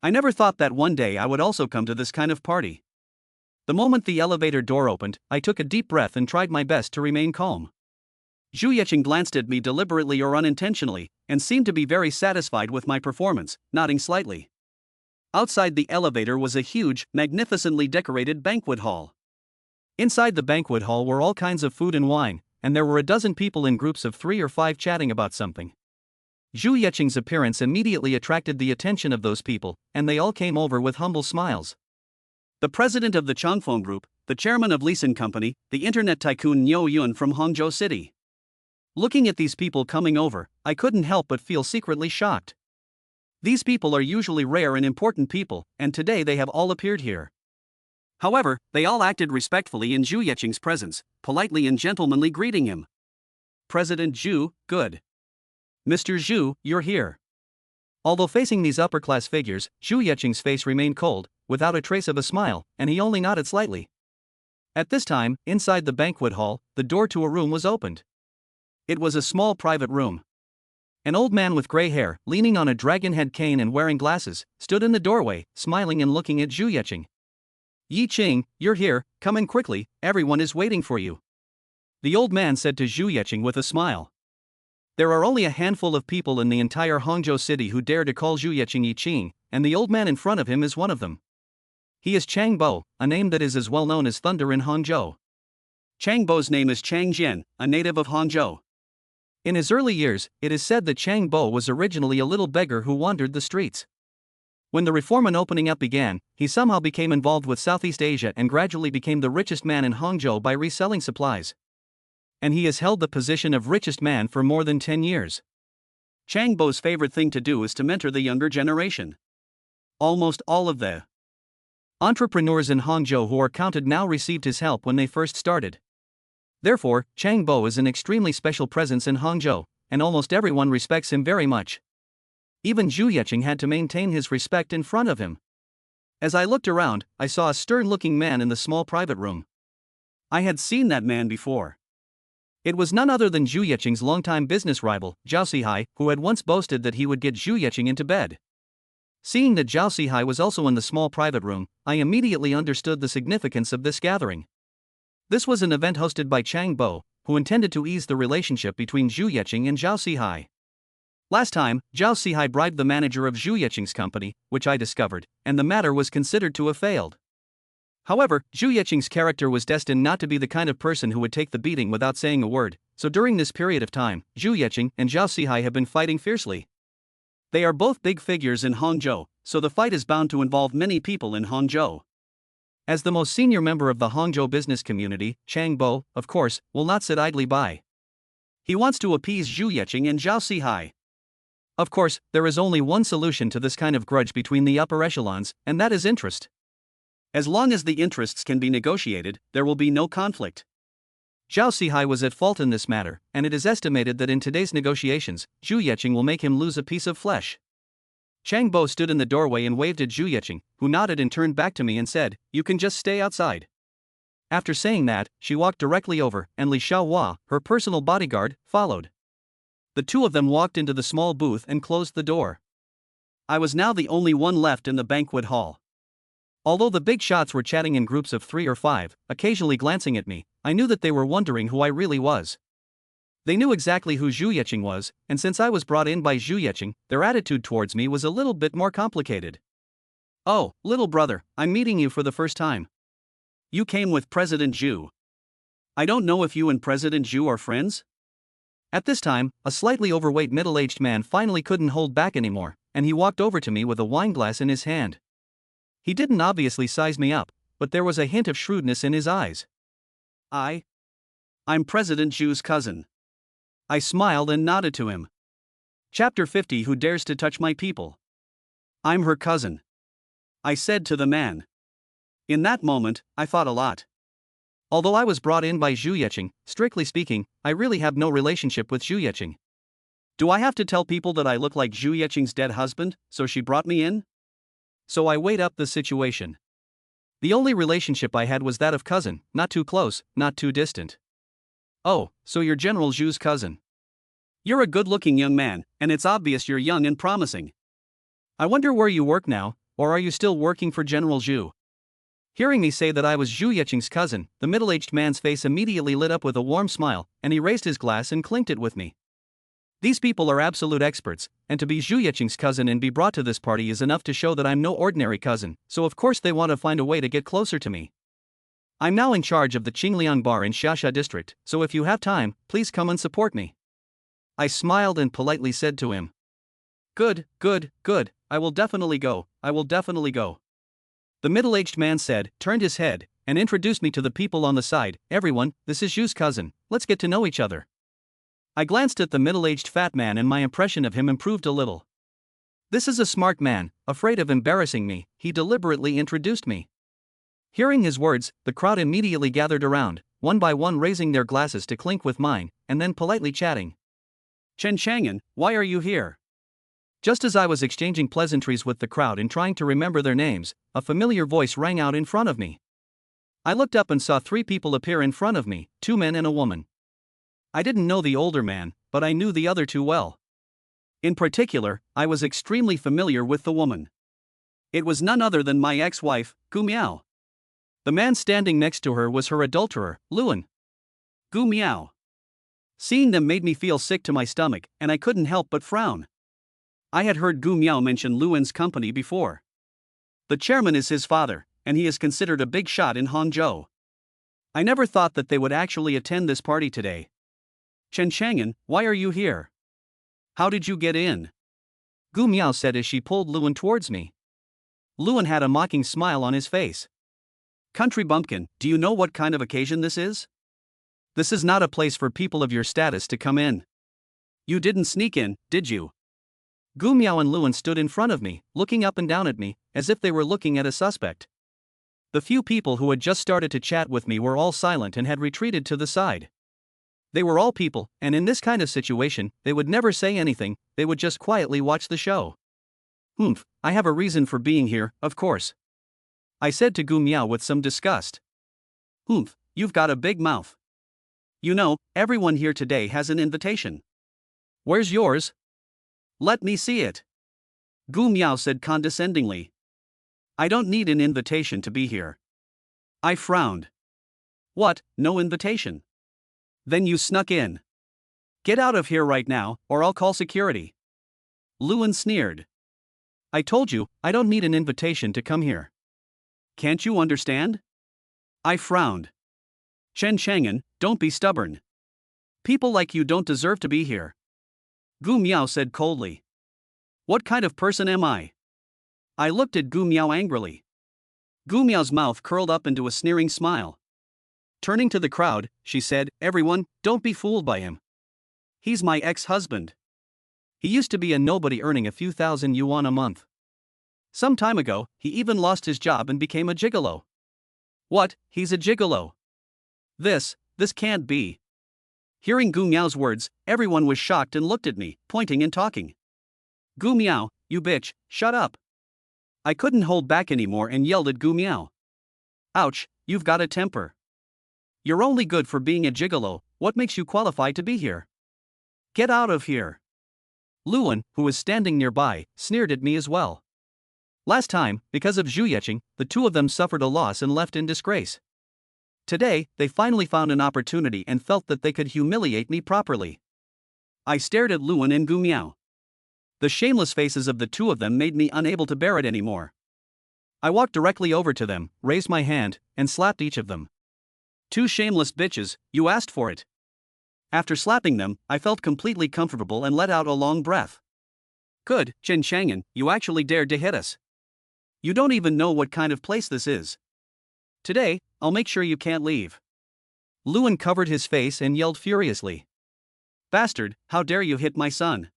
Speaker 1: I never thought that one day I would also come to this kind of party. The moment the elevator door opened, I took a deep breath and tried my best to remain calm. Zhu Yeqing glanced at me deliberately or unintentionally, and seemed to be very satisfied with my performance, nodding slightly. Outside the elevator was a huge, magnificently decorated banquet hall. Inside the banquet hall were all kinds of food and wine, and there were a dozen people in groups of 3 or 5 chatting about something. Zhu Yeqing's appearance immediately attracted the attention of those people, and they all came over with humble smiles. The president of the Changfeng Group, the chairman of Lisan Company, the internet tycoon Niu Yun from Hangzhou City. Looking at these people coming over, I couldn't help but feel secretly shocked. These people are usually rare and important people, and today they have all appeared here. However, they all acted respectfully in Zhu Yeqing's presence, politely and gentlemanly greeting him. President Zhu, good. Mr. Zhu, you're here. Although facing these upper-class figures, Zhu Yeqing's face remained cold, without a trace of a smile, and he only nodded slightly. At this time, inside the banquet hall, the door to a room was opened. It was a small private room. An old man with gray hair, leaning on a dragon-head cane and wearing glasses, stood in the doorway, smiling and looking at Zhu Yeqing. Yi Qing, you're here, come in quickly, everyone is waiting for you. The old man said to Zhu Yeqing with a smile. There are only a handful of people in the entire Hangzhou city who dare to call Zhu Yeqing Yi Qing, and the old man in front of him is one of them. He is Chang Bo, a name that is as well known as thunder in Hangzhou. Chang Bo's name is Chang Jian, a native of Hangzhou. In his early years, it is said that Chang Bo was originally a little beggar who wandered the streets. When the reform and opening up began, he somehow became involved with Southeast Asia and gradually became the richest man in Hangzhou by reselling supplies. And he has held the position of richest man for more than 10 years. Chang Bo's favorite thing to do is to mentor the younger generation. Almost all of the entrepreneurs in Hangzhou who are counted now received his help when they first started. Therefore, Chang Bo is an extremely special presence in Hangzhou, and almost everyone respects him very much. Even Zhu Yeqing had to maintain his respect in front of him. As I looked around, I saw a stern-looking man in the small private room. I had seen that man before. It was none other than Zhu Yeqing's longtime business rival, Zhao Sihai, who had once boasted that he would get Zhu Yeqing into bed. Seeing that Zhao Sihai was also in the small private room, I immediately understood the significance of this gathering. This was an event hosted by Chang Bo, who intended to ease the relationship between Zhu Yeqing and Zhao Sihai. Last time, Zhao Sihai bribed the manager of Zhu Yeqing's company, which I discovered, and the matter was considered to have failed. However, Zhu Yeqing's character was destined not to be the kind of person who would take the beating without saying a word, so during this period of time, Zhu Yeqing and Zhao Sihai have been fighting fiercely. They are both big figures in Hangzhou, so the fight is bound to involve many people in Hangzhou. As the most senior member of the Hangzhou business community, Chang Bo, of course, will not sit idly by. He wants to appease Zhu Yeqing and Zhao Sihai. Of course, there is only one solution to this kind of grudge between the upper echelons, and that is interest. As long as the interests can be negotiated, there will be no conflict. Zhao Sihai was at fault in this matter, and it is estimated that in today's negotiations, Zhu Yeqing will make him lose a piece of flesh. Chang Bo stood in the doorway and waved at Zhu Yeqing, who nodded and turned back to me and said, "You can just stay outside." After saying that, she walked directly over, and Li Xiaohua, her personal bodyguard, followed. The two of them walked into the small booth and closed the door. I was now the only one left in the banquet hall. Although the big shots were chatting in groups of 3 or 5, occasionally glancing at me, I knew that they were wondering who I really was. They knew exactly who Zhu Yeqing was, and since I was brought in by Zhu Yeqing, their attitude towards me was a little bit more complicated. "Oh, little brother, I'm meeting you for the first time. You came with President Zhu. I don't know if you and President Zhu are friends?" At this time, a slightly overweight middle-aged man finally couldn't hold back anymore, and he walked over to me with a wineglass in his hand. He didn't obviously size me up, but there was a hint of shrewdness in his eyes. I'm President Zhu's cousin." I smiled and nodded to him. Chapter 50. Who dares to touch my people? "I'm her cousin," I said to the man. In that moment, I thought a lot. Although I was brought in by Zhu Yeqing, strictly speaking, I really have no relationship with Zhu Yeqing. Do I have to tell people that I look like Zhu Yeqing's dead husband, so she brought me in? So I weighed up the situation. The only relationship I had was that of cousin, not too close, not too distant. "Oh, so you're General Zhu's cousin. You're a good-looking young man, and it's obvious you're young and promising. I wonder where you work now, or are you still working for General Zhu?" Hearing me say that I was Zhu Yeqing's cousin, the middle-aged man's face immediately lit up with a warm smile, and he raised his glass and clinked it with me. These people are absolute experts, and to be Zhu Yeqing's cousin and be brought to this party is enough to show that I'm no ordinary cousin, so of course they want to find a way to get closer to me. I'm now in charge of the Qingliang bar in Xiaxia district, so if you have time, please come and support me. I smiled and politely said to him. Good, I will definitely go. The middle-aged man said, turned his head, and introduced me to the people on the side. "Everyone, this is Zhu's cousin, let's get to know each other." I glanced at the middle-aged fat man and my impression of him improved a little. This is a smart man, afraid of embarrassing me, he deliberately introduced me. Hearing his words, the crowd immediately gathered around, one by one raising their glasses to clink with mine, and then politely chatting. "Chen Chang'an, why are you here?" Just as I was exchanging pleasantries with the crowd and trying to remember their names, a familiar voice rang out in front of me. I looked up and saw 3 people appear in front of me, 2 men and a woman. I didn't know the older man, but I knew the other 2 well. In particular, I was extremely familiar with the woman. It was none other than my ex-wife, Gu Miao. The man standing next to her was her adulterer, Luan. Gu Miao. Seeing them made me feel sick to my stomach, and I couldn't help but frown. I had heard Gu Miao mention Luan's company before. The chairman is his father, and he is considered a big shot in Hangzhou. I never thought that they would actually attend this party today. "Chen Chang'an, why are you here? How did you get in?" Gu Miao said as she pulled Luan towards me. Luan had a mocking smile on his face. "Country bumpkin, do you know what kind of occasion this is? This is not a place for people of your status to come in. You didn't sneak in, did you?" Gu Miao and Luan stood in front of me, looking up and down at me, as if they were looking at a suspect. The few people who had just started to chat with me were all silent and had retreated to the side. They were all people, and in this kind of situation, they would never say anything, they would just quietly watch the show. I have a reason for being here, of course," I said to Gu Miao with some disgust. You've got a big mouth. You know, everyone here today has an invitation. Where's yours? Let me see it. Gu Miao said condescendingly. I don't need an invitation to be here. I frowned. What, no invitation? Then you snuck in. Get out of here right now, or I'll call security. Luan sneered. I told you, I don't need an invitation to come here. Can't you understand? I frowned. Chen Chang'an, don't be stubborn. People like you don't deserve to be here. Gu Miao said coldly. What kind of person am I? I looked at Gu Miao angrily. Gu Miao's mouth curled up into a sneering smile. Turning to the crowd, she said, Everyone, don't be fooled by him. He's my ex-husband. He used to be a nobody earning a few thousand yuan a month. Some time ago, he even lost his job and became a gigolo. What, he's a gigolo? This can't be. Hearing Gu Miao's words, everyone was shocked and looked at me, pointing and talking. Gu Miao, you bitch, shut up. I couldn't hold back anymore and yelled at Gu Miao. Ouch, you've got a temper. You're only good for being a gigolo, what makes you qualified to be here? Get out of here. Luan, who was standing nearby, sneered at me as well. Last time, because of Zhu Yeqing, the 2 of them suffered a loss and left in disgrace. Today, they finally found an opportunity and felt that they could humiliate me properly. I stared at Luan and Gu Miao. The shameless faces of the two of them made me unable to bear it anymore. I walked directly over to them, raised my hand, and slapped each of them. Two shameless bitches, you asked for it. After slapping them, I felt completely comfortable and let out a long breath. Good, Chen Chang'an, you actually dared to hit us. You don't even know what kind of place this is. Today, I'll make sure you can't leave. Luan covered his face and yelled furiously. Bastard, how dare you hit my son?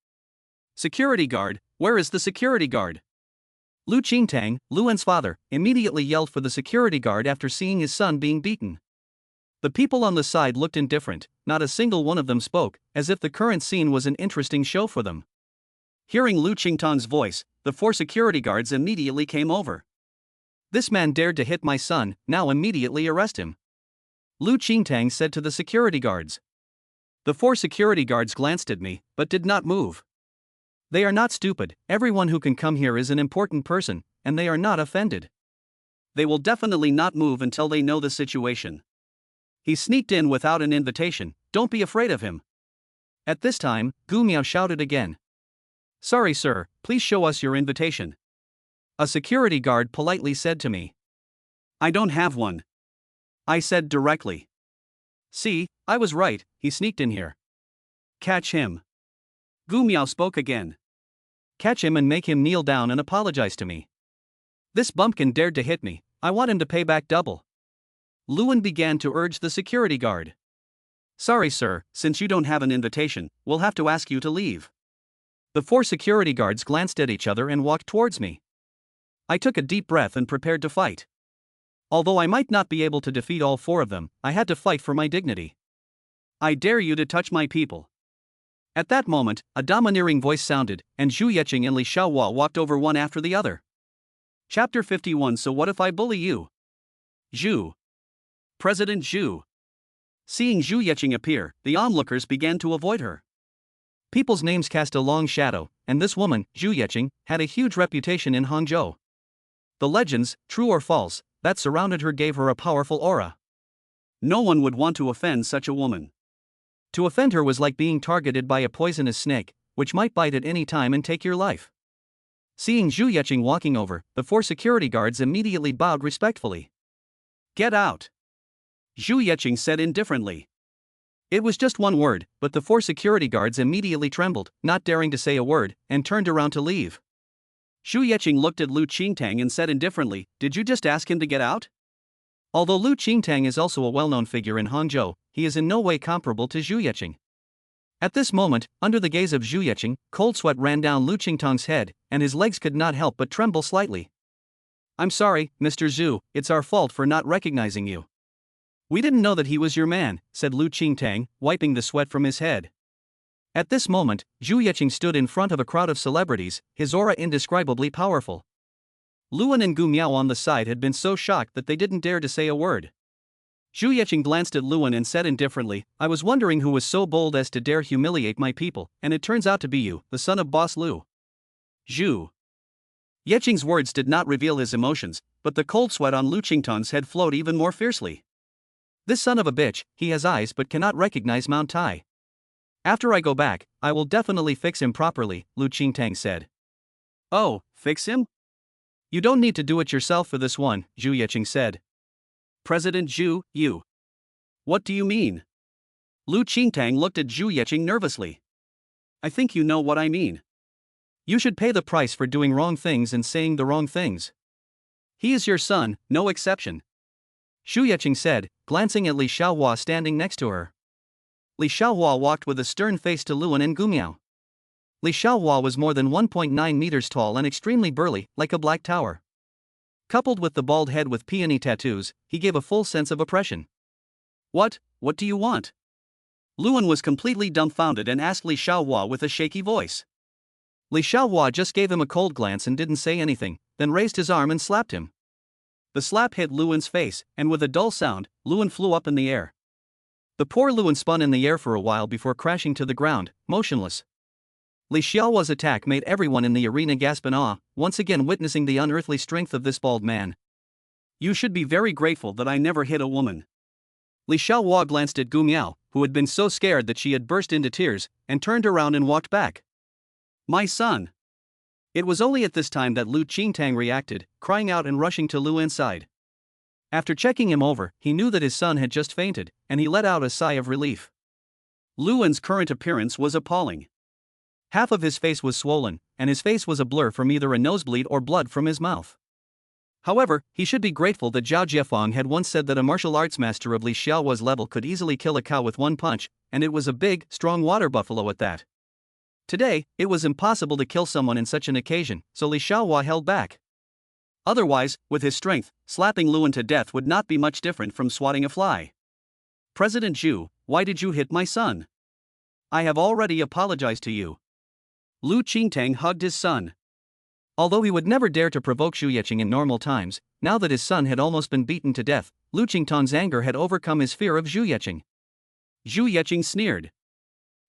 Speaker 1: Security guard, where is the security guard? Lu Qingtang, Luan's father, immediately yelled for the security guard after seeing his son being beaten. The people on the side looked indifferent, not a single one of them spoke, as if the current scene was an interesting show for them. Hearing Lu Qingtang's voice, the 4 security guards immediately came over. This man dared to hit my son, now immediately arrest him. Lu Qingtang said to the security guards. The 4 security guards glanced at me, but did not move. They are not stupid, everyone who can come here is an important person, and they are not offended. They will definitely not move until they know the situation. He sneaked in without an invitation, don't be afraid of him. At this time, Gu Miao shouted again. Sorry sir, please show us your invitation. A security guard politely said to me. I don't have one. I said directly. See, I was right, he sneaked in here. Catch him. Gu Miao spoke again. Catch him and make him kneel down and apologize to me. This bumpkin dared to hit me, I want him to pay back double. Luan began to urge the security guard. Sorry sir, since you don't have an invitation, we'll have to ask you to leave. The 4 security guards glanced at each other and walked towards me. I took a deep breath and prepared to fight. Although I might not be able to defeat all 4 of them, I had to fight for my dignity. I dare you to touch my people. At that moment, a domineering voice sounded, and Zhu Yeqing and Li Xiaohua walked over one after the other. Chapter 51. So what if I bully you? Zhu. President Zhu. Seeing Zhu Yeqing appear, the onlookers began to avoid her. People's names cast a long shadow, and this woman, Zhu Yeqing, had a huge reputation in Hangzhou. The legends, true or false, that surrounded her gave her a powerful aura. No one would want to offend such a woman. To offend her was like being targeted by a poisonous snake, which might bite at any time and take your life. Seeing Zhu Yeqing walking over, the 4 security guards immediately bowed respectfully. Get out! Zhu Yeqing said indifferently. It was just one word, but the 4 security guards immediately trembled, not daring to say a word, and turned around to leave. Zhu Yeqing looked at Lu Qingtang and said indifferently, Did you just ask him to get out? Although Lu Qingtang is also a well-known figure in Hangzhou, he is in no way comparable to Zhu Yeqing. At this moment, under the gaze of Zhu Yeqing, cold sweat ran down Lu Qingtang's head, and his legs could not help but tremble slightly. I'm sorry, Mr. Zhu, it's our fault for not recognizing you. We didn't know that he was your man, said Lu Qingtang, wiping the sweat from his head. At this moment, Zhu Yeqing stood in front of a crowd of celebrities, his aura indescribably powerful. Luan and Gu Miao on the side had been so shocked that they didn't dare to say a word. Zhu Yeqing glanced at Luan and said indifferently, I was wondering who was so bold as to dare humiliate my people, and it turns out to be you, the son of Boss Lu. Zhu. Yeqing's words did not reveal his emotions, but the cold sweat on Lu Qingtang's head flowed even more fiercely. This son of a bitch, he has eyes but cannot recognize Mount Tai. After I go back, I will definitely fix him properly, Lu Qingtang said. Oh, fix him? You don't need to do it yourself for this one, Zhu Yeqing said. President Zhu, you. What do you mean? Lu Qingtang looked at Zhu Yeqing nervously. I think you know what I mean. You should pay the price for doing wrong things and saying the wrong things. He is your son, no exception. Zhu Yeqing said, glancing at Li Xiaohua standing next to her. Li Xiaohua walked with a stern face to Luan and Gu Miao. Li Xiaohua was more than 1.9 meters tall and extremely burly, like a black tower. Coupled with the bald head with peony tattoos, he gave a full sense of oppression. What do you want? Luan was completely dumbfounded and asked Li Xiaohua with a shaky voice. Li Xiaohua just gave him a cold glance and didn't say anything, then raised his arm and slapped him. The slap hit Luan's face, and with a dull sound, Luan flew up in the air. The poor Luan spun in the air for a while before crashing to the ground, motionless. Li Xiaohua's attack made everyone in the arena gasp in awe, once again witnessing the unearthly strength of this bald man. You should be very grateful that I never hit a woman. Li Xiaohua glanced at Gu Miao, who had been so scared that she had burst into tears, and turned around and walked back. My son! It was only at this time that Lu Qingtang reacted, crying out and rushing to Luan's side. After checking him over, he knew that his son had just fainted, and he let out a sigh of relief. Luan's current appearance was appalling. Half of his face was swollen, and his face was a blur from either a nosebleed or blood from his mouth. However, he should be grateful that Zhao Jiefang had once said that a martial arts master of Li Xiaohua's level could easily kill a cow with one punch, and it was a big, strong water buffalo at that. Today, it was impossible to kill someone in such an occasion, so Li Xiaohua held back. Otherwise, with his strength, slapping Luan to death would not be much different from swatting a fly. President Zhu, why did you hit my son? I have already apologized to you. Lu Qingtang hugged his son. Although he would never dare to provoke Zhu Yeqing in normal times, now that his son had almost been beaten to death, Lu Qingtang's anger had overcome his fear of Zhu Yeqing. Zhu Yeqing sneered.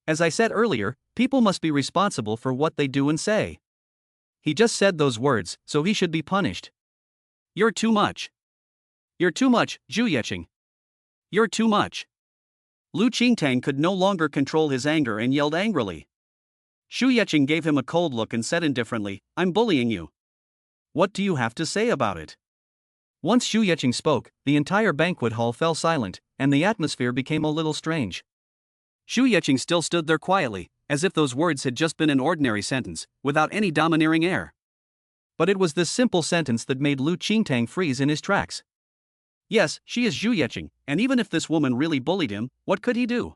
Speaker 1: As I said earlier, people must be responsible for what they do and say. He just said those words, so he should be punished. You're too much. You're too much, Zhu Yeqing. You're too much. Lu Qingtang could no longer control his anger and yelled angrily. Zhu Yeqing gave him a cold look and said indifferently, I'm bullying you. What do you have to say about it? Once Zhu Yeqing spoke, the entire banquet hall fell silent, and the atmosphere became a little strange. Zhu Yeqing still stood there quietly, as if those words had just been an ordinary sentence, without any domineering air. But it was this simple sentence that made Lu Qingtang freeze in his tracks. Yes, she is Zhu Yeqing, and even if this woman really bullied him, what could he do?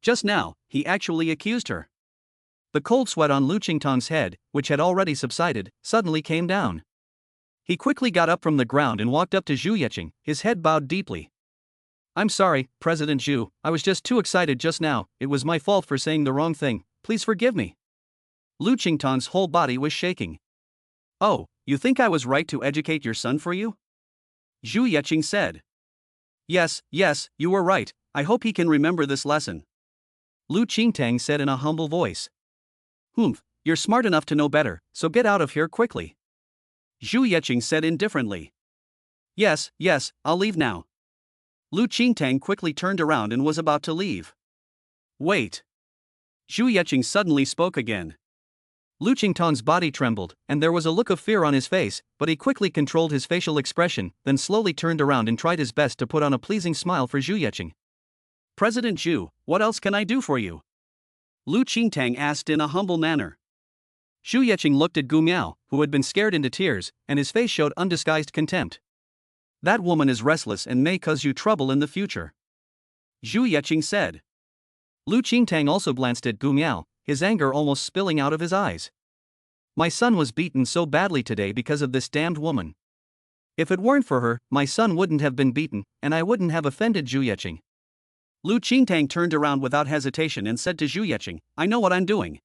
Speaker 1: Just now, he actually accused her. The cold sweat on Lu Qingtang's head, which had already subsided, suddenly came down. He quickly got up from the ground and walked up to Zhu Yeqing, his head bowed deeply. I'm sorry, President Zhu, I was just too excited just now, it was my fault for saying the wrong thing, please forgive me. Lu Qingtang's whole body was shaking. Oh, you think I was right to educate your son for you? Zhu Yeqing said. Yes, you were right, I hope he can remember this lesson. Lu Qingtang said in a humble voice. Humph, you're smart enough to know better, so get out of here quickly. Zhu Yeqing said indifferently. Yes, I'll leave now. Lu Qingtang quickly turned around and was about to leave. Wait. Zhu Yeqing suddenly spoke again. Lu Qingtang's body trembled, and there was a look of fear on his face, but he quickly controlled his facial expression, then slowly turned around and tried his best to put on a pleasing smile for Zhu Yeqing. President Zhu, what else can I do for you? Lu Qingtang asked in a humble manner. Zhu Yeqing looked at Gu Miao, who had been scared into tears, and his face showed undisguised contempt. That woman is restless and may cause you trouble in the future. Zhu Yeqing said. Lu Qingtang also glanced at Gu Miao, his anger almost spilling out of his eyes. My son was beaten so badly today because of this damned woman. If it weren't for her, my son wouldn't have been beaten, and I wouldn't have offended Zhu Yeqing. Lu Qingtang turned around without hesitation and said to Zhu Yeqing, I know what I'm doing.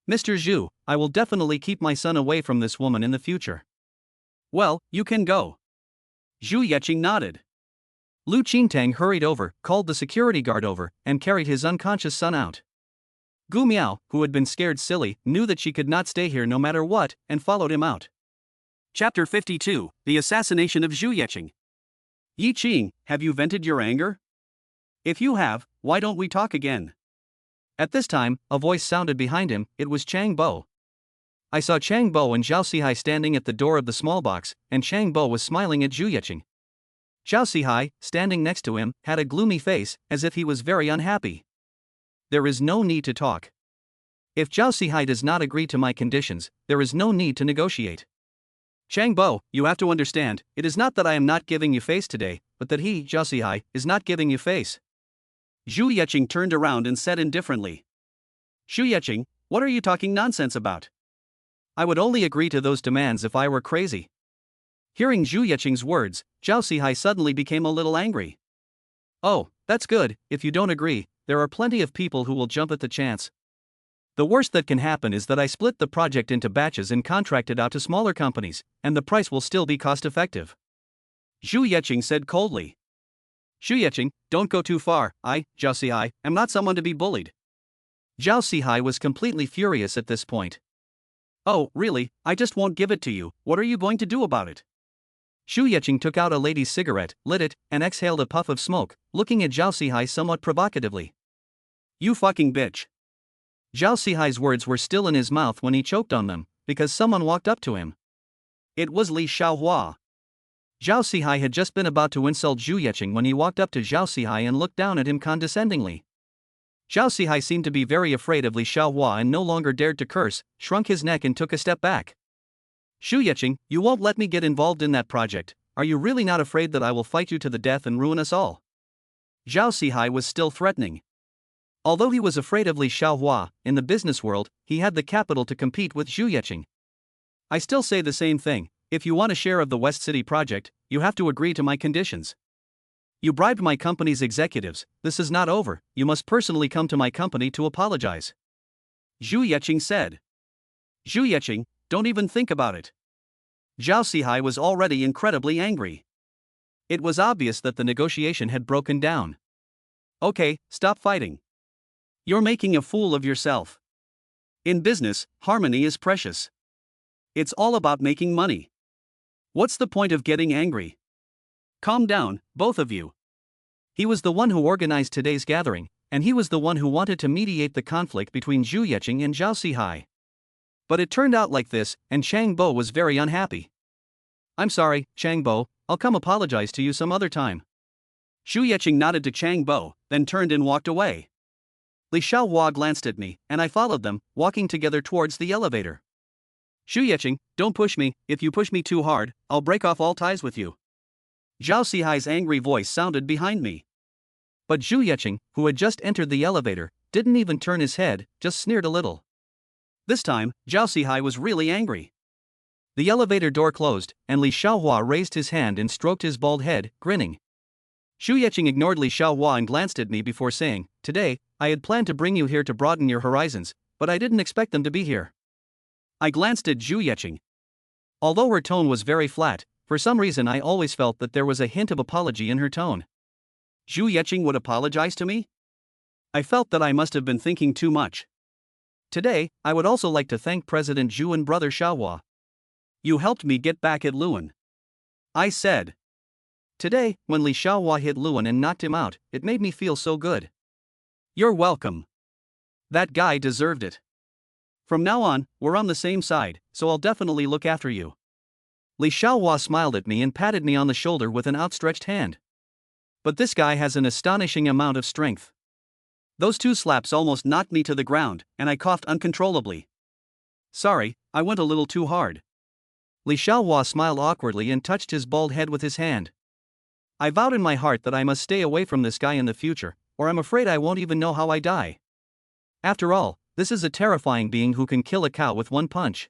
Speaker 1: Mr. Zhu, I will definitely keep my son away from this woman in the future. Well, you can go. Zhu Yeqing nodded. Lu Qingtang hurried over, called the security guard over, and carried his unconscious son out. Gu Miao, who had been scared silly, knew that she could not stay here no matter what, and followed him out. Chapter 52, The Assassination of Zhu Yeqing. Yi Qing, have you vented your anger? If you have, why don't we talk again? At this time, a voice sounded behind him, it was Chang Bo. I saw Chang Bo and Zhao Sihai standing at the door of the small box, and Chang Bo was smiling at Zhu Yeqing. Zhao Sihai, standing next to him, had a gloomy face, as if he was very unhappy. There is no need to talk. If Zhao Sihai does not agree to my conditions, there is no need to negotiate. Chang Bo, you have to understand, it is not that I am not giving you face today, but that he, Zhao Sihai, is not giving you face. Zhu Yeqing turned around and said indifferently. Zhu Yeqing, what are you talking nonsense about? I would only agree to those demands if I were crazy. Hearing Zhu Yeqing's words, Zhao Sihai suddenly became a little angry. Oh, that's good, if you don't agree, there are plenty of people who will jump at the chance. The worst that can happen is that I split the project into batches and contract it out to smaller companies, and the price will still be cost-effective. Zhu Yeqing said coldly. Zhu Yeqing, don't go too far, I, Zhao Sihai, am not someone to be bullied. Zhao Sihai was completely furious at this point. Oh, really, I just won't give it to you, what are you going to do about it? Xu Yeqing took out a lady's cigarette, lit it, and exhaled a puff of smoke, looking at Zhao Sihai somewhat provocatively. "You fucking bitch." Zhao Sihai's words were still in his mouth when he choked on them, because someone walked up to him. It was Li Xiaohua. Zhao Sihai had just been about to insult Xu Yeqing when he walked up to Zhao Sihai and looked down at him condescendingly. Zhao Sihai seemed to be very afraid of Li Xiaohua and no longer dared to curse, shrunk his neck and took a step back. "Xu Yeqing, you won't let me get involved in that project. Are you really not afraid that I will fight you to the death and ruin us all?" Zhao Sihai was still threatening. Although he was afraid of Li Xiaohua, in the business world, he had the capital to compete with Xu Yeqing. "I still say the same thing. If you want a share of the West City project, you have to agree to my conditions. You bribed my company's executives. This is not over. You must personally come to my company to apologize," Xu Yeqing said. "Xu Yeqing, don't even think about it." Zhao Sihai was already incredibly angry. It was obvious that the negotiation had broken down. "Okay, stop fighting. You're making a fool of yourself. In business, harmony is precious. It's all about making money. What's the point of getting angry? Calm down, both of you." He was the one who organized today's gathering, and he was the one who wanted to mediate the conflict between Xu Yeqing and Zhao Sihai. But it turned out like this, and Chang Bo was very unhappy. "I'm sorry, Chang Bo, I'll come apologize to you some other time." Xu Yeqing nodded to Chang Bo, then turned and walked away. Li Xiaohua glanced at me, and I followed them, walking together towards the elevator. "Xu Yeqing, don't push me. If you push me too hard, I'll break off all ties with you." Zhao Sihai's angry voice sounded behind me. But Xu Yeqing, who had just entered the elevator, didn't even turn his head, just sneered a little. This time, Zhao Sihai was really angry. The elevator door closed, and Li Xiaohua raised his hand and stroked his bald head, grinning. Xu Yeqing ignored Li Xiaohua and glanced at me before saying, "Today, I had planned to bring you here to broaden your horizons, but I didn't expect them to be here." I glanced at Xu Yeqing. Although her tone was very flat, for some reason I always felt that there was a hint of apology in her tone. Xu Yeqing would apologize to me? I felt that I must have been thinking too much. Today, I would also like to thank President Zhu and Brother Xiaohua. "You helped me get back at Luan," I said. Today, when Li Xiaohua hit Luan and knocked him out, it made me feel so good. "You're welcome. That guy deserved it. From now on, we're on the same side, so I'll definitely look after you." Li Xiaohua smiled at me and patted me on the shoulder with an outstretched hand. But this guy has an astonishing amount of strength. Those two slaps almost knocked me to the ground, and I coughed uncontrollably. "Sorry, I went a little too hard." Li Xiaohua smiled awkwardly and touched his bald head with his hand. I vowed in my heart that I must stay away from this guy in the future, or I'm afraid I won't even know how I die. After all, this is a terrifying being who can kill a cow with one punch.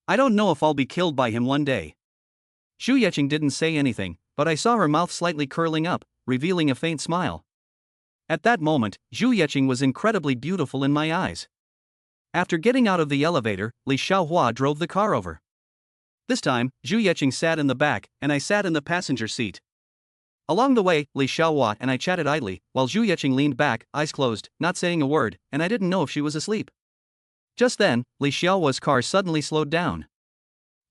Speaker 1: I don't know if I'll be killed by him one day. Xu Yeqing didn't say anything, but I saw her mouth slightly curling up, revealing a faint smile. At that moment, Xu Yeqing was incredibly beautiful in my eyes. After getting out of the elevator, Li Xiaohua drove the car over. This time, Xu Yeqing sat in the back, and I sat in the passenger seat. Along the way, Li Xiaohua and I chatted idly, while Xu Yeqing leaned back, eyes closed, not saying a word, and I didn't know if she was asleep. Just then, Li Xiaohua's car suddenly slowed down.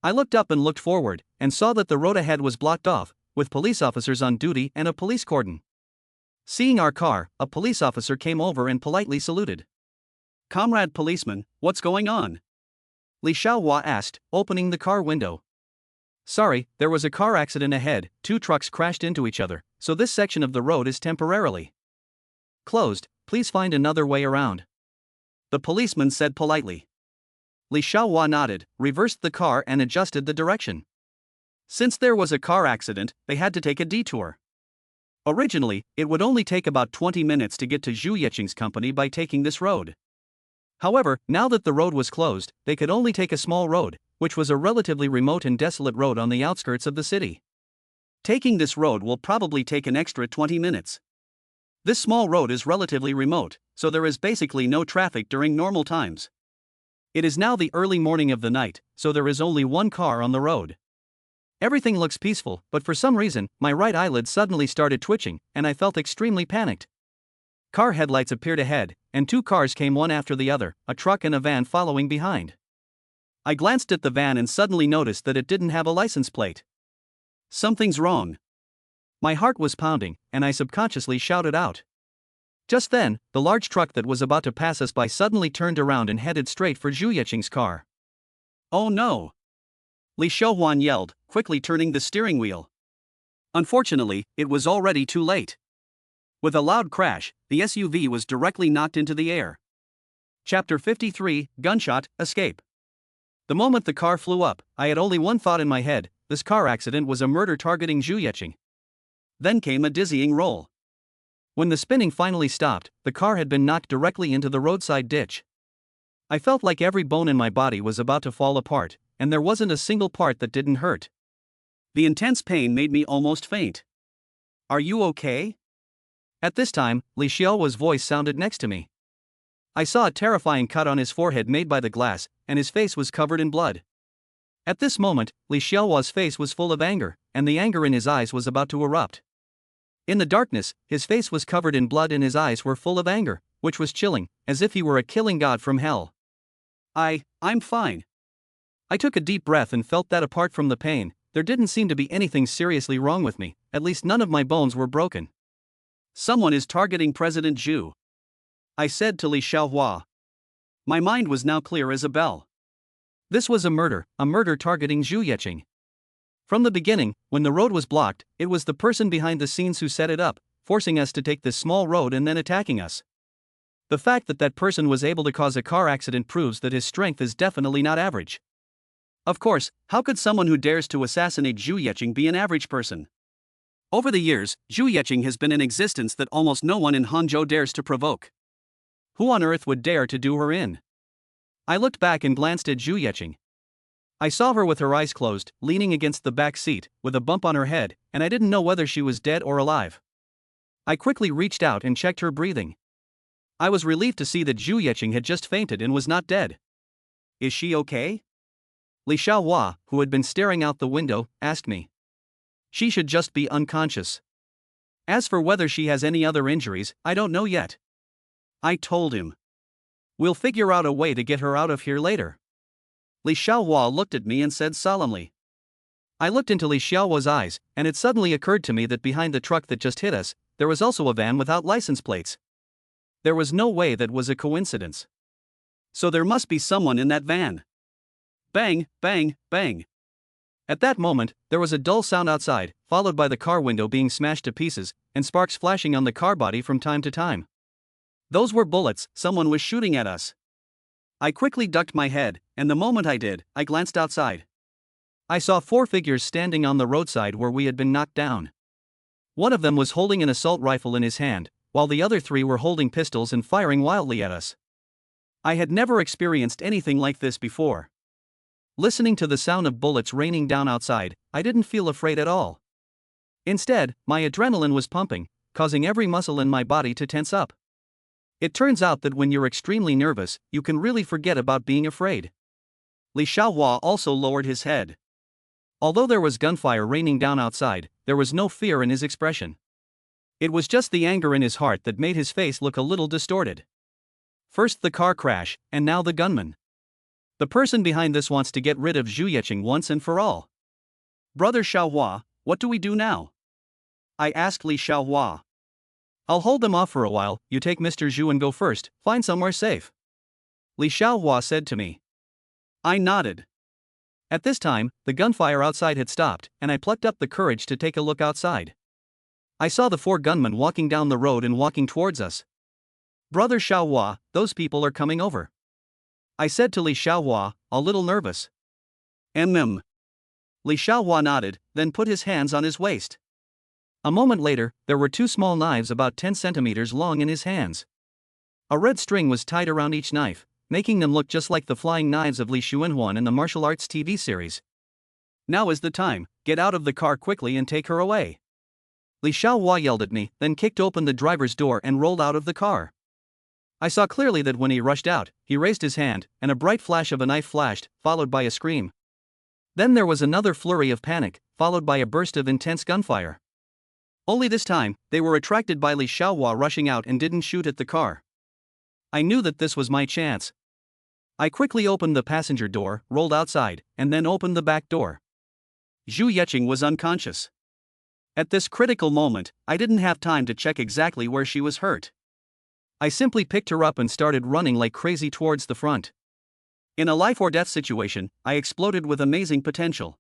Speaker 1: I looked up and looked forward, and saw that the road ahead was blocked off, with police officers on duty and a police cordon. Seeing our car, a police officer came over and politely saluted. "Comrade policeman, what's going on?" Li Xiaohua asked, opening the car window. "Sorry, there was a car accident ahead, 2 trucks crashed into each other, so this section of the road is temporarily closed. Please find another way around," the policeman said politely. Li Xiaohua nodded, reversed the car and adjusted the direction. Since there was a car accident, they had to take a detour. Originally, it would only take about 20 minutes to get to Xu Yeqing's company by taking this road. However, now that the road was closed, they could only take a small road, which was a relatively remote and desolate road on the outskirts of the city. Taking this road will probably take an extra 20 minutes. This small road is relatively remote, so there is basically no traffic during normal times. It is now the early morning of the night, so there is only one car on the road. Everything looks peaceful, but for some reason, my right eyelid suddenly started twitching, and I felt extremely panicked. Car headlights appeared ahead, and 2 cars came one after the other, a truck and a van following behind. I glanced at the van and suddenly noticed that it didn't have a license plate. Something's wrong. My heart was pounding, and I subconsciously shouted out. Just then, the large truck that was about to pass us by suddenly turned around and headed straight for Zhu Yeching's car. Oh no! Li Xiaohuan yelled, quickly turning the steering wheel. Unfortunately, it was already too late. With a loud crash, the SUV was directly knocked into the air. Chapter 53, Gunshot, Escape. The moment the car flew up, I had only one thought in my head: this car accident was a murder targeting Zhu Yeching. Then came a dizzying roll. When the spinning finally stopped, the car had been knocked directly into the roadside ditch. I felt like every bone in my body was about to fall apart, and there wasn't a single part that didn't hurt. The intense pain made me almost faint. Are you okay? At this time, Li Xiaohua's voice sounded next to me. I saw a terrifying cut on his forehead made by the glass, and his face was covered in blood. At this moment, Li Xiaohua's face was full of anger, and the anger in his eyes was about to erupt. In the darkness, his face was covered in blood and his eyes were full of anger, which was chilling, as if he were a killing god from hell. I'm fine. I took a deep breath and felt that apart from the pain, there didn't seem to be anything seriously wrong with me, at least none of my bones were broken. Someone is targeting President Zhu, I said to Li Xiaohua. My mind was now clear as a bell. This was a murder targeting Zhu Yeching. From the beginning, when the road was blocked, it was the person behind the scenes who set it up, forcing us to take this small road and then attacking us. The fact that that person was able to cause a car accident proves that his strength is definitely not average. Of course, how could someone who dares to assassinate Zhu Yeching be an average person? Over the years, Zhu Yeching has been in existence that almost no one in Hangzhou dares to provoke. Who on earth would dare to do her in? I looked back and glanced at Zhu Yeching. I saw her with her eyes closed, leaning against the back seat, with a bump on her head, and I didn't know whether she was dead or alive. I quickly reached out and checked her breathing. I was relieved to see that Zhu Yeching had just fainted and was not dead. Is she okay? Li Xiaohua, who had been staring out the window, asked me. She should just be unconscious. As for whether she has any other injuries, I don't know yet. I told him. We'll figure out a way to get her out of here later. Li Xiaohua looked at me and said solemnly. I looked into Li Xiaohua's eyes, and it suddenly occurred to me that behind the truck that just hit us, there was also a van without license plates. There was no way that was a coincidence. So there must be someone in that van. Bang, bang, bang. At that moment, there was a dull sound outside, followed by the car window being smashed to pieces, and sparks flashing on the car body from time to time. Those were bullets, someone was shooting at us. I quickly ducked my head, and the moment I did, I glanced outside. I saw 4 figures standing on the roadside where we had been knocked down. One of them was holding an assault rifle in his hand, while the other 3 were holding pistols and firing wildly at us. I had never experienced anything like this before. Listening to the sound of bullets raining down outside, I didn't feel afraid at all. Instead, my adrenaline was pumping, causing every muscle in my body to tense up. It turns out that when you're extremely nervous, you can really forget about being afraid. Li Xiaohua also lowered his head. Although there was gunfire raining down outside, there was no fear in his expression. It was just the anger in his heart that made his face look a little distorted. First the car crash, and now the gunman. The person behind this wants to get rid of Zhu Yeching once and for all. Brother Xiaohua, what do we do now? I asked Li Xiaohua. I'll hold them off for a while, you take Mr. Zhu and go first, find somewhere safe. Li Xiaohua said to me. I nodded. At this time, the gunfire outside had stopped, and I plucked up the courage to take a look outside. I saw the 4 gunmen walking down the road and walking towards us. Brother Xiaohua, those people are coming over. I said to Li Xiaohua, a little nervous. Li Xiaohua nodded, then put his hands on his waist. A moment later, there were 2 small knives about 10 centimeters long in his hands. A red string was tied around each knife, making them look just like the flying knives of Li Xuanhuan in the martial arts TV series. Now is the time, get out of the car quickly and take her away. Li Xiaohua yelled at me, then kicked open the driver's door and rolled out of the car. I saw clearly that when he rushed out, he raised his hand, and a bright flash of a knife flashed, followed by a scream. Then there was another flurry of panic, followed by a burst of intense gunfire. Only this time, they were attracted by Li Xiaohua rushing out and didn't shoot at the car. I knew that this was my chance. I quickly opened the passenger door, rolled outside, and then opened the back door. Zhu Yeqing was unconscious. At this critical moment, I didn't have time to check exactly where she was hurt. I simply picked her up and started running like crazy towards the front. In a life-or-death situation, I exploded with amazing potential.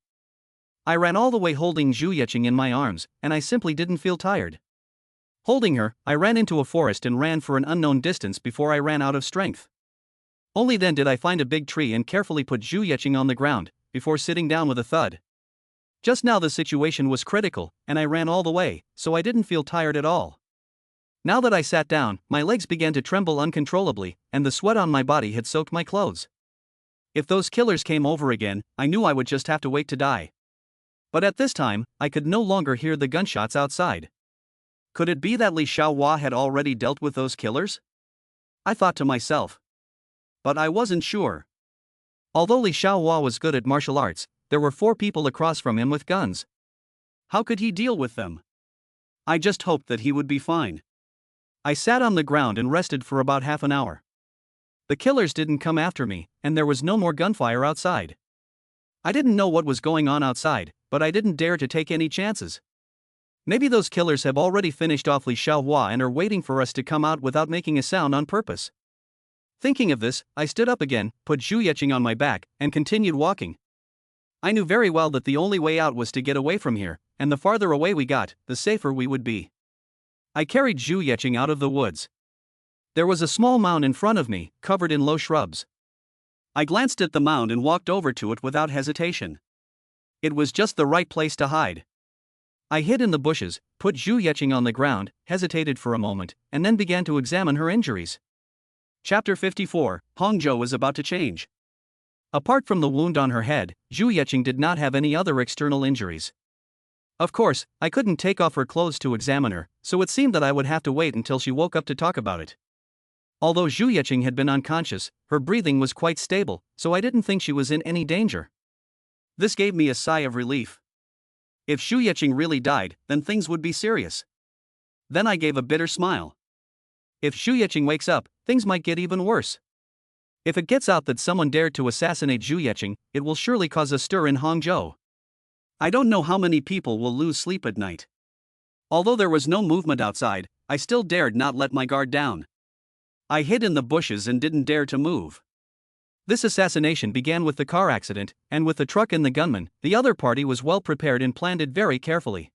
Speaker 1: I ran all the way holding Zhu Yeqing in my arms, and I simply didn't feel tired. Holding her, I ran into a forest and ran for an unknown distance before I ran out of strength. Only then did I find a big tree and carefully put Zhu Yeqing on the ground, before sitting down with a thud. Just now the situation was critical, and I ran all the way, so I didn't feel tired at all. Now that I sat down, my legs began to tremble uncontrollably, and the sweat on my body had soaked my clothes. If those killers came over again, I knew I would just have to wait to die. But at this time, I could no longer hear the gunshots outside. Could it be that Li Xiaohua had already dealt with those killers? I thought to myself. But I wasn't sure. Although Li Xiaohua was good at martial arts, there were 4 people across from him with guns. How could he deal with them? I just hoped that he would be fine. I sat on the ground and rested for about half an hour. The killers didn't come after me, and there was no more gunfire outside. I didn't know what was going on outside, but I didn't dare to take any chances. Maybe those killers have already finished off Li Xiaohua and are waiting for us to come out without making a sound on purpose. Thinking of this, I stood up again, put Zhu Yeqing on my back, and continued walking. I knew very well that the only way out was to get away from here, and the farther away we got, the safer we would be. I carried Zhu Yeqing out of the woods. There was a small mound in front of me, covered in low shrubs. I glanced at the mound and walked over to it without hesitation. It was just the right place to hide. I hid in the bushes, put Zhu Yeqing on the ground, hesitated for a moment, and then began to examine her injuries. Chapter 54, Hongzhou is about to change. Apart from the wound on her head, Zhu Yeqing did not have any other external injuries. Of course, I couldn't take off her clothes to examine her, so it seemed that I would have to wait until she woke up to talk about it. Although Zhu Yeqing had been unconscious, her breathing was quite stable, so I didn't think she was in any danger. This gave me a sigh of relief. If Zhu Yeqing really died, then things would be serious. Then I gave a bitter smile. If Zhu Yeqing wakes up, things might get even worse. If it gets out that someone dared to assassinate Zhu Yeqing, it will surely cause a stir in Hongzhou. I don't know how many people will lose sleep at night. Although there was no movement outside, I still dared not let my guard down. I hid in the bushes and didn't dare to move. This assassination began with the car accident, and with the truck and the gunman, the other party was well prepared and planned it very carefully.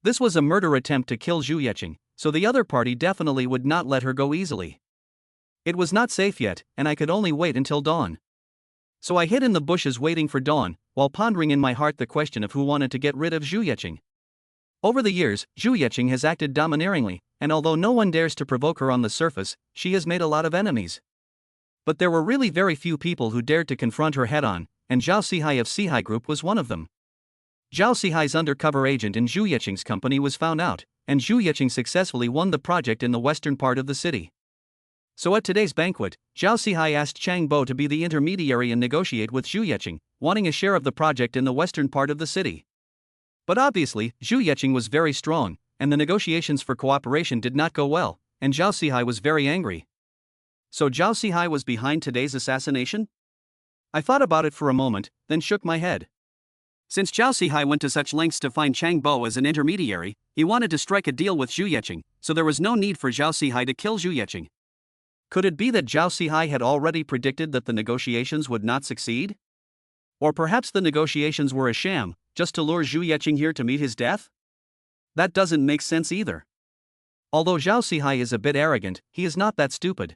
Speaker 1: This was a murder attempt to kill Zhu Yeqing, so the other party definitely would not let her go easily. It was not safe yet, and I could only wait until dawn. So I hid in the bushes waiting for dawn, while pondering in my heart the question of who wanted to get rid of Zhu Yeqing. Over the years, Zhu Yeqing has acted domineeringly, and although no one dares to provoke her on the surface, she has made a lot of enemies. But there were really very few people who dared to confront her head-on, and Zhao Sihai of Sihai Group was one of them. Zhao Sihai's undercover agent in Zhu Yeqing's company was found out, and Zhu Yeqing successfully won the project in the western part of the city. So at today's banquet, Zhao Sihai asked Chang Bo to be the intermediary and negotiate with Zhu Yeqing, wanting a share of the project in the western part of the city. But obviously, Zhu Yeqing was very strong, and the negotiations for cooperation did not go well, and Zhao Sihai was very angry. So Zhao Sihai was behind today's assassination? I thought about it for a moment, then shook my head. Since Zhao Sihai went to such lengths to find Chang Bo as an intermediary, he wanted to strike a deal with Zhu Yeqing, so there was no need for Zhao Sihai to kill Zhu Yeqing. Could it be that Zhao Sihai had already predicted that the negotiations would not succeed? Or perhaps the negotiations were a sham, just to lure Zhu Yeqing here to meet his death? That doesn't make sense either. Although Zhao Sihai is a bit arrogant, he is not that stupid.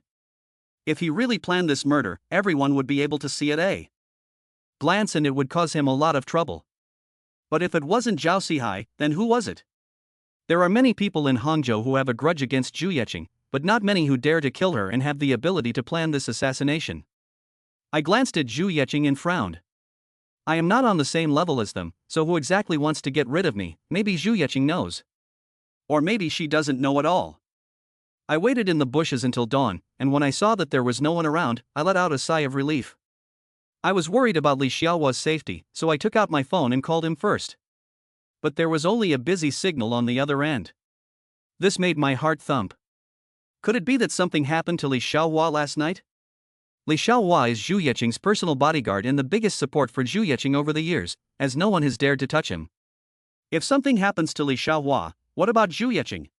Speaker 1: If he really planned this murder, everyone would be able to see it at a glance and it would cause him a lot of trouble. But if it wasn't Zhao Sihai, then who was it? There are many people in Hongzhou who have a grudge against Zhu Yeqing, but not many who dare to kill her and have the ability to plan this assassination. I glanced at Zhu Yeqing and frowned. I am not on the same level as them, so who exactly wants to get rid of me? Maybe Zhu Yeqing knows. Or maybe she doesn't know at all. I waited in the bushes until dawn, and when I saw that there was no one around, I let out a sigh of relief. I was worried about Li Xiaohua's safety, so I took out my phone and called him first. But there was only a busy signal on the other end. This made my heart thump. Could it be that something happened to Li Xiaohua last night? Li Xiaohua is Zhu Yeqing's personal bodyguard and the biggest support for Zhu Yeqing over the years, as no one has dared to touch him. If something happens to Li Xiaohua, what about Zhu Yeqing?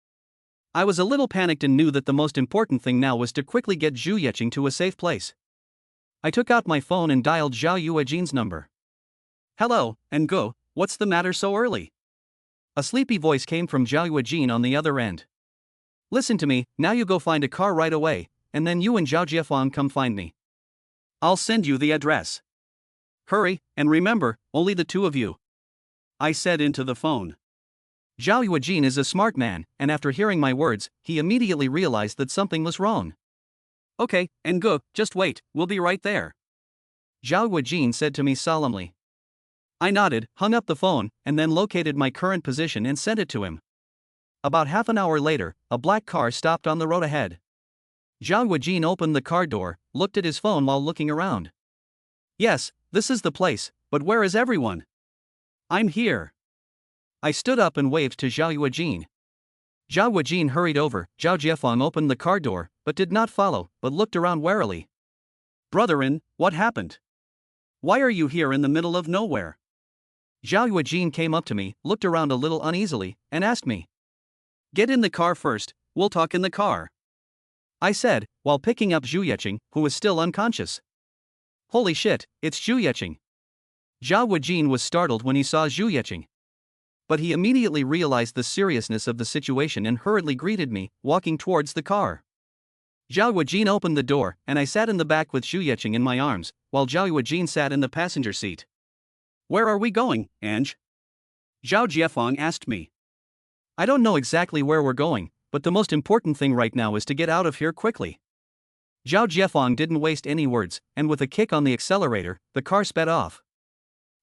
Speaker 1: I was a little panicked and knew that the most important thing now was to quickly get Zhu Yeqing to a safe place. I took out my phone and dialed Zhao Yuejin's number. Hello, Ngo, what's the matter so early? A sleepy voice came from Zhao Yuejin on the other end. Listen to me, now you go find a car right away, and then you and Zhao Jiefang come find me. I'll send you the address. Hurry, and remember, only the two of you. I said into the phone. Zhao Yuejin is a smart man, and after hearing my words, he immediately realized that something was wrong. Okay, Ngo, just wait, we'll be right there. Zhao Yuejin said to me solemnly. I nodded, hung up the phone, and then located my current position and sent it to him. About half an hour later, a black car stopped on the road ahead. Zhao Yuejin opened the car door, looked at his phone while looking around. Yes, this is the place, but where is everyone? I'm here. I stood up and waved to Zhao Yuejin. Zhao Yuejin hurried over. Zhao Jiefang opened the car door, but did not follow, but looked around warily. Brother-in, what happened? Why are you here in the middle of nowhere? Zhao Yuejin came up to me, looked around a little uneasily, and asked me. Get in the car first, we'll talk in the car. I said, while picking up Zhu Yeqing, who was still unconscious. Holy shit, it's Zhu Yeqing. Zhao Yuejin was startled when he saw Zhu Yeqing. But he immediately realized the seriousness of the situation and hurriedly greeted me, walking towards the car. Zhao Yuejin opened the door, and I sat in the back with Zhu Yeqing in my arms, while Zhao Yuejin sat in the passenger seat. Where are we going, Ange? Zhao Jiefang asked me. I don't know exactly where we're going, but the most important thing right now is to get out of here quickly. Zhao Jiefang didn't waste any words, and with a kick on the accelerator, the car sped off.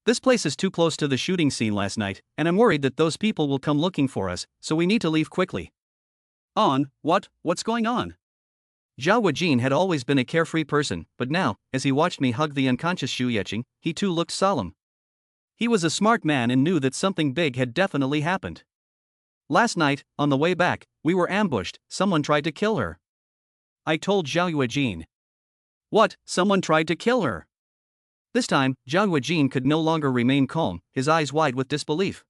Speaker 1: This place is too close to the shooting scene last night, and I'm worried that those people will come looking for us, so we need to leave quickly. What's going on? Zhao Yuejin had always been a carefree person, but now, as he watched me hug the unconscious Zhu Yeqing, he too looked solemn. He was a smart man and knew that something big had definitely happened. Last night, on the way back, we were ambushed. Someone tried to kill her. I told Zhao Yuejin. What, someone tried to kill her? This time, Zhao Yuejin could no longer remain calm, his eyes wide with disbelief.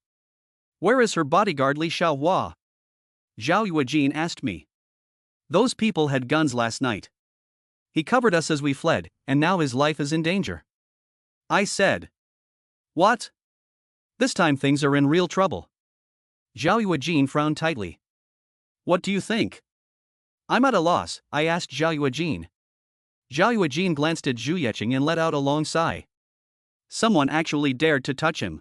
Speaker 1: Where is her bodyguard Li Xiaohua? Zhao Yuejin asked me. Those people had guns last night. He covered us as we fled, and now his life is in danger. I said. What? This time things are in real trouble. Zhao Yuejin frowned tightly. What do you think? I'm at a loss, I asked Zhao Yuejin. Zhao Yuejin glanced at Zhu Yeqing and let out a long sigh. Someone actually dared to touch him.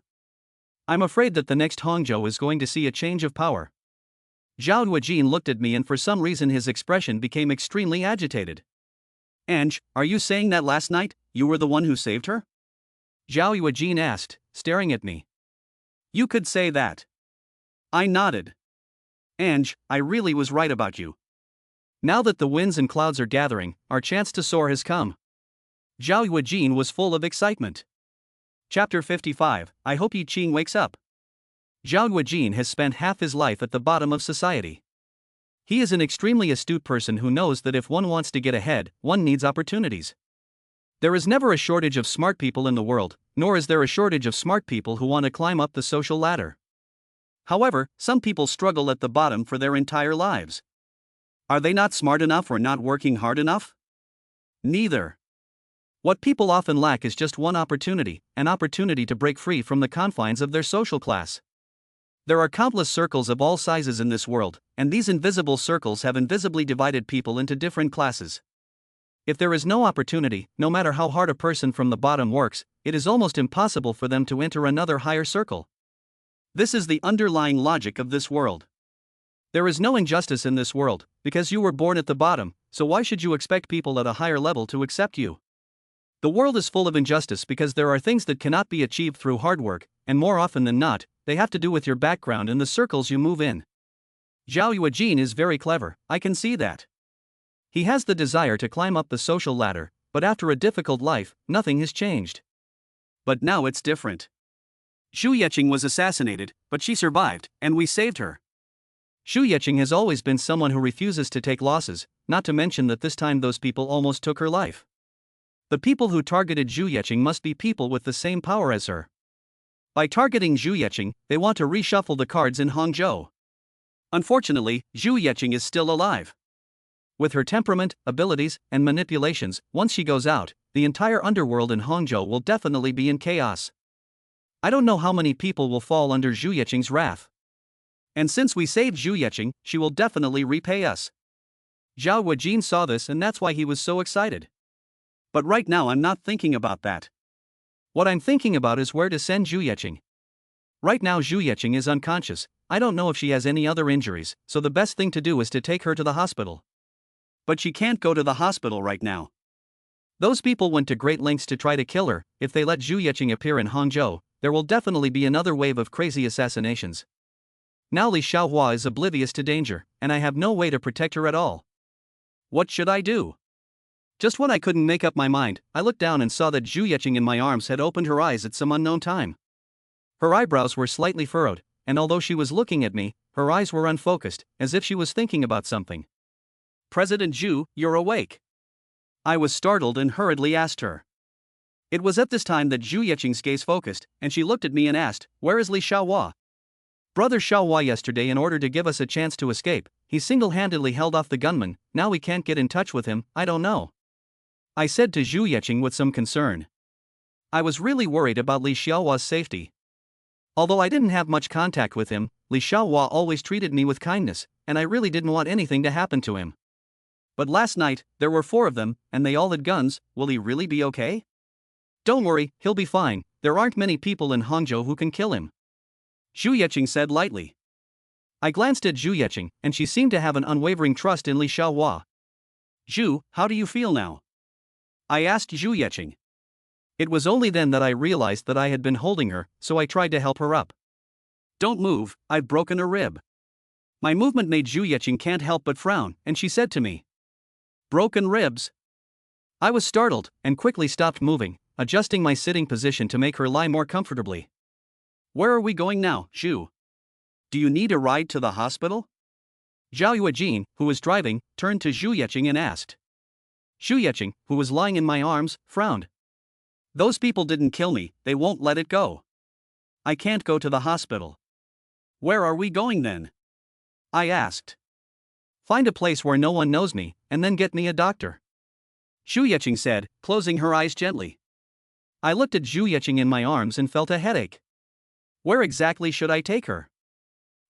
Speaker 1: I'm afraid that the next Hangzhou is going to see a change of power. Zhao Yuejin looked at me and for some reason his expression became extremely agitated. Ange, are you saying that last night, you were the one who saved her? Zhao Yuejin asked, staring at me. You could say that. I nodded. Ange, I really was right about you. Now that the winds and clouds are gathering, our chance to soar has come. Zhao Yuejin was full of excitement. Chapter 55, I hope Yi Qing wakes up. Zhao Yuejin has spent half his life at the bottom of society. He is an extremely astute person who knows that if one wants to get ahead, one needs opportunities. There is never a shortage of smart people in the world, nor is there a shortage of smart people who want to climb up the social ladder. However, some people struggle at the bottom for their entire lives. Are they not smart enough or not working hard enough? Neither. What people often lack is just one opportunity, an opportunity to break free from the confines of their social class. There are countless circles of all sizes in this world, and these invisible circles have invisibly divided people into different classes. If there is no opportunity, no matter how hard a person from the bottom works, it is almost impossible for them to enter another higher circle. This is the underlying logic of this world. There is no injustice in this world, because you were born at the bottom, so why should you expect people at a higher level to accept you? The world is full of injustice because there are things that cannot be achieved through hard work, and more often than not, they have to do with your background and the circles you move in. Zhao Yuejin is very clever, I can see that. He has the desire to climb up the social ladder, but after a difficult life, nothing has changed. But now it's different. Zhu Yeqing was assassinated, but she survived, and we saved her. Zhu Yeqing has always been someone who refuses to take losses, not to mention that this time those people almost took her life. The people who targeted Zhu Yeqing must be people with the same power as her. By targeting Zhu Yeqing, they want to reshuffle the cards in Hangzhou. Unfortunately, Zhu Yeqing is still alive. With her temperament, abilities, and manipulations, once she goes out, the entire underworld in Hangzhou will definitely be in chaos. I don't know how many people will fall under Zhu Yeqing's wrath. And since we saved Zhu Yeqing, she will definitely repay us. Zhao Huajin saw this and that's why he was so excited. But right now I'm not thinking about that. What I'm thinking about is where to send Zhu Yeqing. Right now Zhu Yeqing is unconscious. I don't know if she has any other injuries, so the best thing to do is to take her to the hospital. But she can't go to the hospital right now. Those people went to great lengths to try to kill her. If they let Zhu Yeqing appear in Hangzhou, there will definitely be another wave of crazy assassinations. Now Li Xiaohua is oblivious to danger, and I have no way to protect her at all. What should I do? Just when I couldn't make up my mind, I looked down and saw that Zhu Yeqing in my arms had opened her eyes at some unknown time. Her eyebrows were slightly furrowed, and although she was looking at me, her eyes were unfocused, as if she was thinking about something. President Zhu, you're awake. I was startled and hurriedly asked her. It was at this time that Zhu Yeqing's gaze focused, and she looked at me and asked, "Where is Li Xiaohua?" Brother Xiaohua yesterday, in order to give us a chance to escape, he single-handedly held off the gunman. Now we can't get in touch with him. I don't know, I said to Zhu Yeqing with some concern. I was really worried about Li Xiaohua's safety. Although I didn't have much contact with him, Li Xiaohua always treated me with kindness, and I really didn't want anything to happen to him. But last night, there were 4 of them, and they all had guns. Will he really be okay? Don't worry, he'll be fine. There aren't many people in Hangzhou who can kill him, Zhu Yeqing said lightly. I glanced at Zhu Yeqing, and she seemed to have an unwavering trust in Li Xiaohua. Zhu, how do you feel now? I asked Zhu Yeqing. It was only then that I realized that I had been holding her, so I tried to help her up. Don't move, I've broken a rib. My movement made Zhu Yeqing can't help but frown, and she said to me, "Broken ribs?" I was startled, and quickly stopped moving, adjusting my sitting position to make her lie more comfortably. Where are we going now, Zhu? Do you need a ride to the hospital? Zhao Huajin, who was driving, turned to Zhu Yeqing and asked. Zhu Yeqing, who was lying in my arms, frowned. Those people didn't kill me, they won't let it go. I can't go to the hospital. Where are we going then? I asked. Find a place where no one knows me, and then get me a doctor, Zhu Yeqing said, closing her eyes gently. I looked at Zhu Yeqing in my arms and felt a headache. Where exactly should I take her?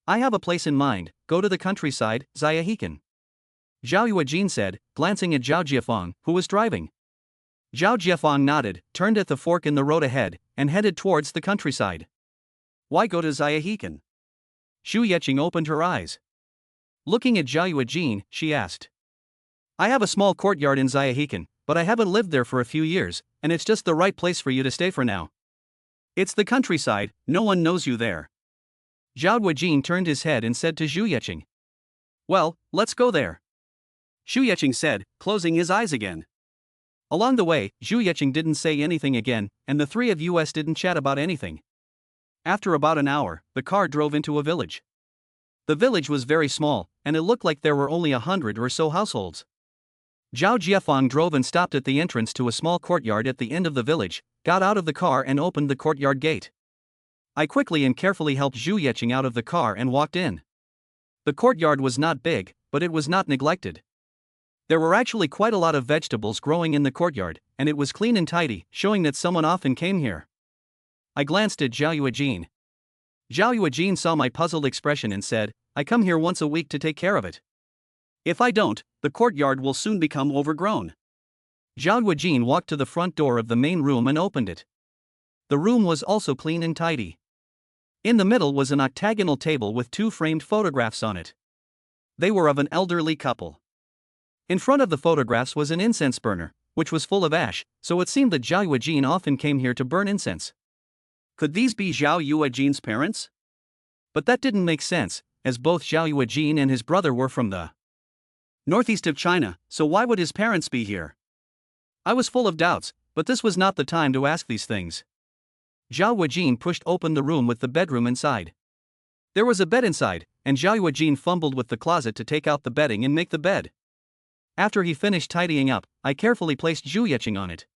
Speaker 1: I have a place in mind. Go to the countryside, Xiahekan, Zhao Huajin said, glancing at Zhao Jiafeng, who was driving. Zhao Jiafeng nodded, turned at the fork in the road ahead, and headed towards the countryside. Why go to Xiahekan? Zhu Yeqing opened her eyes. Looking at Zhao Huajin, she asked. I have a small courtyard in Xiahekan, but I haven't lived there for a few years, and it's just the right place for you to stay for now. It's the countryside, no one knows you there. Zhao Huajin turned his head and said to Zhu Yeqing. Well, let's go there, Zhu Yeqing said, closing his eyes again. Along the way, Zhu Yeqing didn't say anything again, and the 3 of us didn't chat about anything. After about an hour, the car drove into a village. The village was very small, and it looked like there were only 100 or so households. Zhao Jiafeng drove and stopped at the entrance to a small courtyard at the end of the village, got out of the car and opened the courtyard gate. I quickly and carefully helped Zhu Yeqing out of the car and walked in. The courtyard was not big, but it was not neglected. There were actually quite a lot of vegetables growing in the courtyard, and it was clean and tidy, showing that someone often came here. I glanced at Zhao Huajin. Zhao Huajin saw my puzzled expression and said, I come here once a week to take care of it. If I don't, the courtyard will soon become overgrown. Zhao Huajin walked to the front door of the main room and opened it. The room was also clean and tidy. In the middle was an octagonal table with 2 framed photographs on it. They were of an elderly couple. In front of the photographs was an incense burner, which was full of ash, so it seemed that Zhao Huajin often came here to burn incense. Could these be Zhao Huajin's parents? But that didn't make sense, as both Zhao Huajin and his brother were from the northeast of China, so why would his parents be here? I was full of doubts, but this was not the time to ask these things. Zhao Huajin pushed open the room with the bedroom inside. There was a bed inside, and Zhao Huajin fumbled with the closet to take out the bedding and make the bed. After he finished tidying up, I carefully placed Zhu Yeqing on it.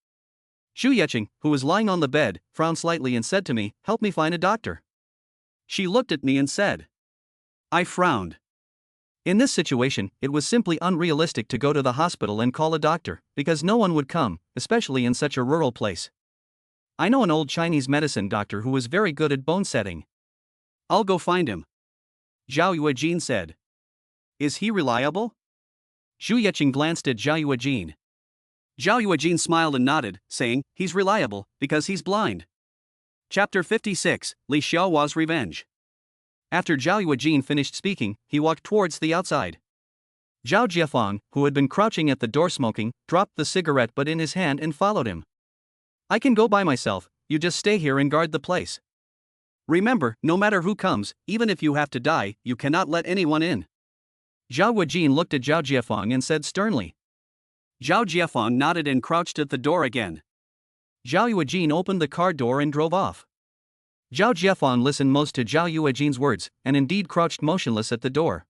Speaker 1: Zhu Yeqing, who was lying on the bed, frowned slightly and said to me, "Help me find a doctor." She looked at me and said. I frowned. In this situation, it was simply unrealistic to go to the hospital and call a doctor, because no one would come, especially in such a rural place. I know an old Chinese medicine doctor who was very good at bone setting. I'll go find him. Zhao Yuejin said. Is he reliable? Zhu Yeqing glanced at Zhao Yuejin. Zhao Yuejin smiled and nodded, saying, he's reliable, because he's blind. Chapter 56, Li Xiaohua's Revenge. After Zhao Yuejin finished speaking, he walked towards the outside. Zhao Jiafang, who had been crouching at the door smoking, dropped the cigarette butt in his hand and followed him. I can go by myself, you just stay here and guard the place. Remember, no matter who comes, even if you have to die, you cannot let anyone in. Zhao Yuejin looked at Zhao Jiafang and said sternly. Zhao Jiafang nodded and crouched at the door again. Zhao Yuejin opened the car door and drove off. Zhao Jiafang listened most to Zhao Yuejin's words, and indeed crouched motionless at the door.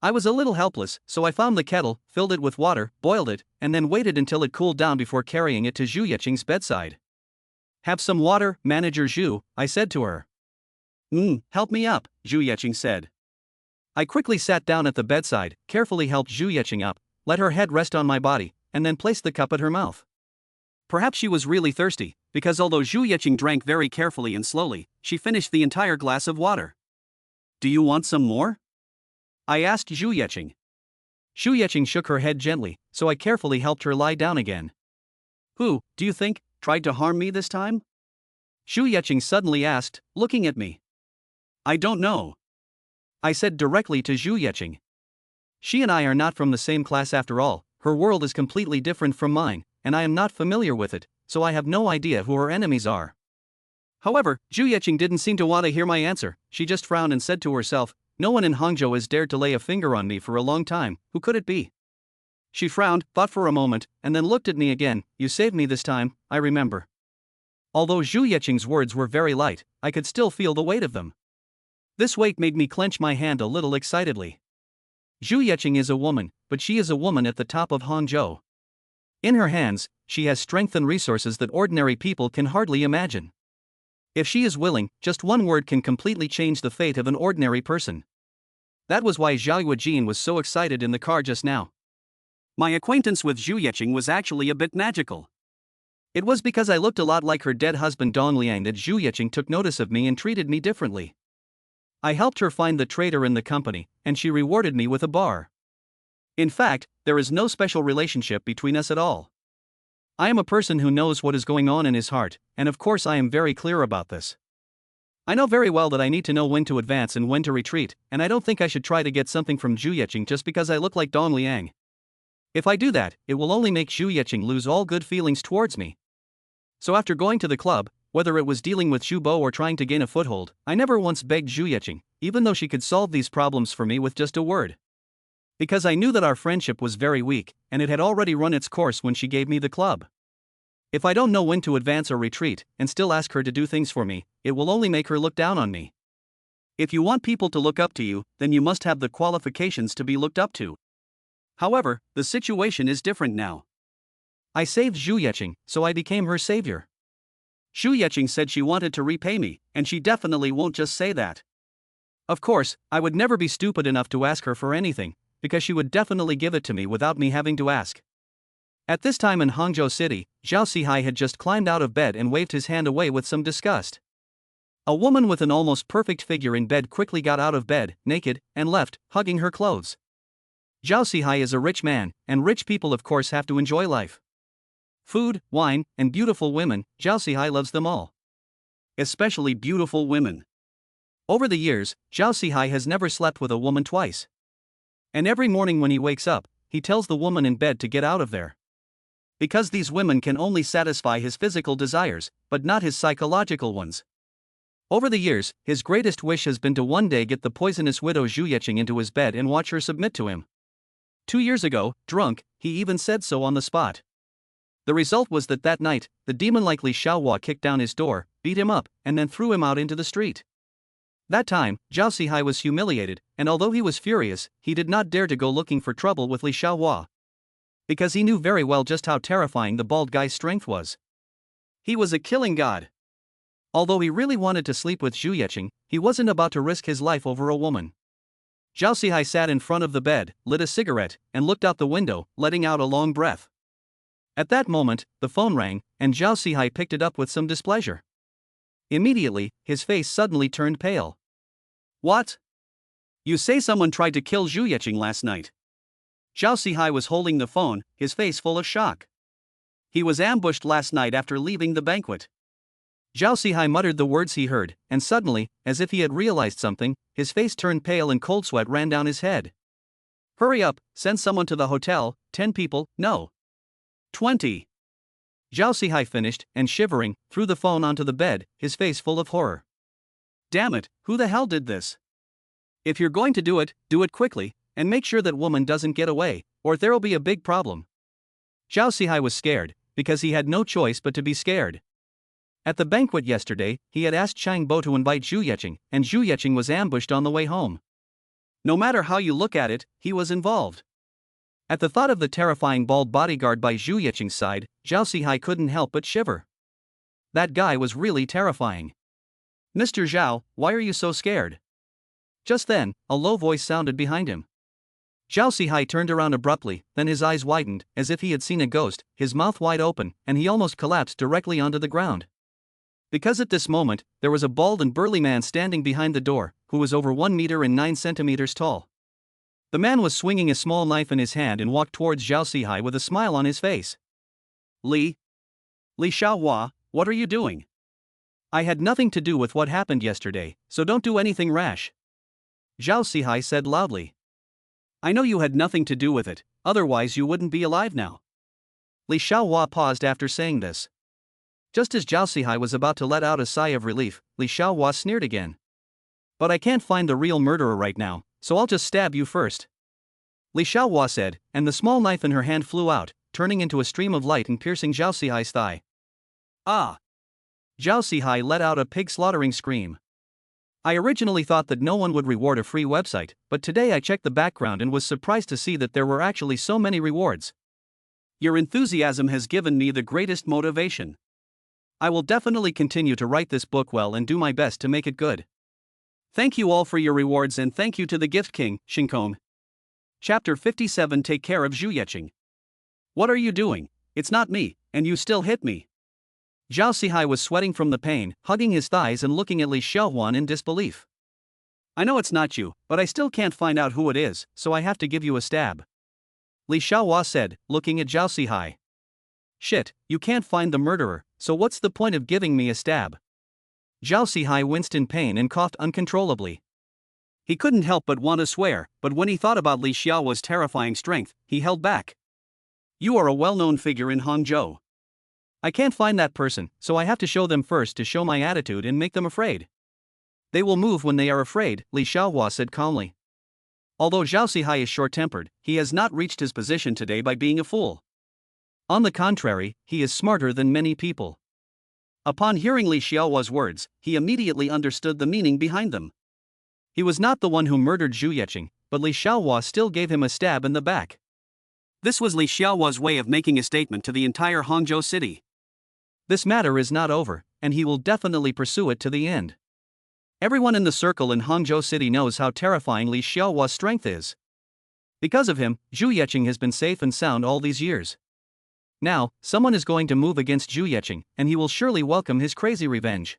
Speaker 1: I was a little helpless, so I found the kettle, filled it with water, boiled it, and then waited until it cooled down before carrying it to Zhu Yeqing's bedside. Have some water, Manager Zhu, I said to her. Help me up, Zhu Yeqing said. I quickly sat down at the bedside, carefully helped Zhu Yeqing up, let her head rest on my body, and then placed the cup at her mouth. Perhaps she was really thirsty, because although Zhu Yeqing drank very carefully and slowly, she finished the entire glass of water. Do you want some more? I asked Zhu Yeqing. Zhu Yeqing shook her head gently, so I carefully helped her lie down again. Who, do you think, tried to harm me this time? Zhu Yeqing suddenly asked, looking at me. I don't know. I said directly to Zhu Yeqing. She and I are not from the same class after all, her world is completely different from mine, and I am not familiar with it, so I have no idea who her enemies are. However, Zhu Yeqing didn't seem to want to hear my answer, she just frowned and said to herself, no one in Hangzhou has dared to lay a finger on me for a long time, who could it be? She frowned, thought for a moment, and then looked at me again. You saved me this time, I remember. Although Zhu Yeqing's words were very light, I could still feel the weight of them. This weight made me clench my hand a little excitedly. Zhu Yeqing is a woman, but she is a woman at the top of Hangzhou. In her hands, she has strength and resources that ordinary people can hardly imagine. If she is willing, just one word can completely change the fate of an ordinary person. That was why Zhao Yuejin was so excited in the car just now. My acquaintance with Zhu Yeqing was actually a bit magical. It was because I looked a lot like her dead husband Dong Liang that Zhu Yeqing took notice of me and treated me differently. I helped her find the traitor in the company, and she rewarded me with a bar. In fact, there is no special relationship between us at all. I am a person who knows what is going on in his heart, and of course I am very clear about this. I know very well that I need to know when to advance and when to retreat, and I don't think I should try to get something from Zhu Yeqing just because I look like Dong Liang. If I do that, it will only make Zhu Yeqing lose all good feelings towards me. So after going to the club, whether it was dealing with Zhu Bo or trying to gain a foothold, I never once begged Zhu Yeqing, even though she could solve these problems for me with just a word. Because I knew that our friendship was very weak, and it had already run its course when she gave me the club. If I don't know when to advance or retreat, and still ask her to do things for me, it will only make her look down on me. If you want people to look up to you, then you must have the qualifications to be looked up to. However, the situation is different now. I saved Zhu Yeqing, so I became her savior. Zhu Yeqing said she wanted to repay me, and she definitely won't just say that. Of course, I would never be stupid enough to ask her for anything, because she would definitely give it to me without me having to ask. At this time in Hangzhou City, Zhao Sihai had just climbed out of bed and waved his hand away with some disgust. A woman with an almost perfect figure in bed quickly got out of bed, naked, and left, hugging her clothes. Zhao Sihai is a rich man, and rich people of course have to enjoy life. Food, wine, and beautiful women, Zhao Sihai loves them all. Especially beautiful women. Over the years, Zhao Sihai has never slept with a woman twice. And every morning when he wakes up, he tells the woman in bed to get out of there. Because these women can only satisfy his physical desires, but not his psychological ones. Over the years, his greatest wish has been to one day get the poisonous widow Zhu Yeqing into his bed and watch her submit to him. 2 years ago, drunk, he even said so on the spot. The result was that night, the demon-like Li Xiaohua kicked down his door, beat him up, and then threw him out into the street. That time, Zhao Sihai was humiliated, and although he was furious, he did not dare to go looking for trouble with Li Xiaohua. Because he knew very well just how terrifying the bald guy's strength was. He was a killing god. Although he really wanted to sleep with Zhu Yeqing, he wasn't about to risk his life over a woman. Zhao Sihai sat in front of the bed, lit a cigarette, and looked out the window, letting out a long breath. At that moment, the phone rang, and Zhao Sihai picked it up with some displeasure. Immediately, his face suddenly turned pale. What? You say someone tried to kill Zhu Yeqing last night? Zhao Sihai was holding the phone, his face full of shock. He was ambushed last night after leaving the banquet. Zhao Sihai muttered the words he heard, and suddenly, as if he had realized something, his face turned pale and cold sweat ran down his head. Hurry up, send someone to the hotel, 10 people, no. 20. Zhao Sihai finished, and shivering, threw the phone onto the bed, his face full of horror. Damn it, who the hell did this? If you're going to do it quickly, and make sure that woman doesn't get away, or there'll be a big problem. Zhao Sihai was scared, because he had no choice but to be scared. At the banquet yesterday, he had asked Chang Bo to invite Zhu Yeqing, and Zhu Yeqing was ambushed on the way home. No matter how you look at it, he was involved. At the thought of the terrifying bald bodyguard by Zhu Yeqing's side, Zhao Sihai couldn't help but shiver. That guy was really terrifying. Mr. Zhao, why are you so scared? Just then, a low voice sounded behind him. Zhao Sihai turned around abruptly, then his eyes widened, as if he had seen a ghost, his mouth wide open, and he almost collapsed directly onto the ground. Because at this moment, there was a bald and burly man standing behind the door, who was over 1 meter and 9 centimeters tall. The man was swinging a small knife in his hand and walked towards Zhao Sihai with a smile on his face. Li Xiaohua, what are you doing? I had nothing to do with what happened yesterday, so don't do anything rash. Zhao Sihai said loudly. I know you had nothing to do with it, otherwise you wouldn't be alive now. Li Xiaohua paused after saying this. Just as Zhao Sihai was about to let out a sigh of relief, Li Xiaohua sneered again. But I can't find the real murderer right now, so I'll just stab you first. Li Xiaohua said, and the small knife in her hand flew out, turning into a stream of light and piercing Zhao Sihai's thigh. Ah! Zhao Sihai let out a pig-slaughtering scream. I originally thought that no one would reward a free website, but today I checked the background and was surprised to see that there were actually so many rewards. Your enthusiasm has given me the greatest motivation. I will definitely continue to write this book well and do my best to make it good. Thank you all for your rewards and thank you to the Gift King, Shinkong. Chapter 57. Take care of Zhu Yeqing. What are you doing? It's not me, and you still hit me. Zhao Sihai was sweating from the pain, hugging his thighs and looking at Li Xiaohuan in disbelief. I know it's not you, but I still can't find out who it is, so I have to give you a stab. Li Xiaohua said, looking at Zhao Sihai. Shit, you can't find the murderer, so what's the point of giving me a stab? Zhao Sihai winced in pain and coughed uncontrollably. He couldn't help but want to swear, but when he thought about Li Xiaohua's terrifying strength, he held back. You are a well-known figure in Hangzhou. I can't find that person, so I have to show them first to show my attitude and make them afraid. They will move when they are afraid, Li Xiaohua said calmly. Although Zhao Sihai is short-tempered, he has not reached his position today by being a fool. On the contrary, he is smarter than many people. Upon hearing Li Xiaohua's words, he immediately understood the meaning behind them. He was not the one who murdered Zhu Yeqing, but Li Xiaohua still gave him a stab in the back. This was Li Xiaohua's way of making a statement to the entire Hangzhou city. This matter is not over, and he will definitely pursue it to the end. Everyone in the circle in Hangzhou city knows how terrifying Li Xiaohua's strength is. Because of him, Zhu Yeqing has been safe and sound all these years. Now, someone is going to move against Zhu Yeqing, and he will surely welcome his crazy revenge.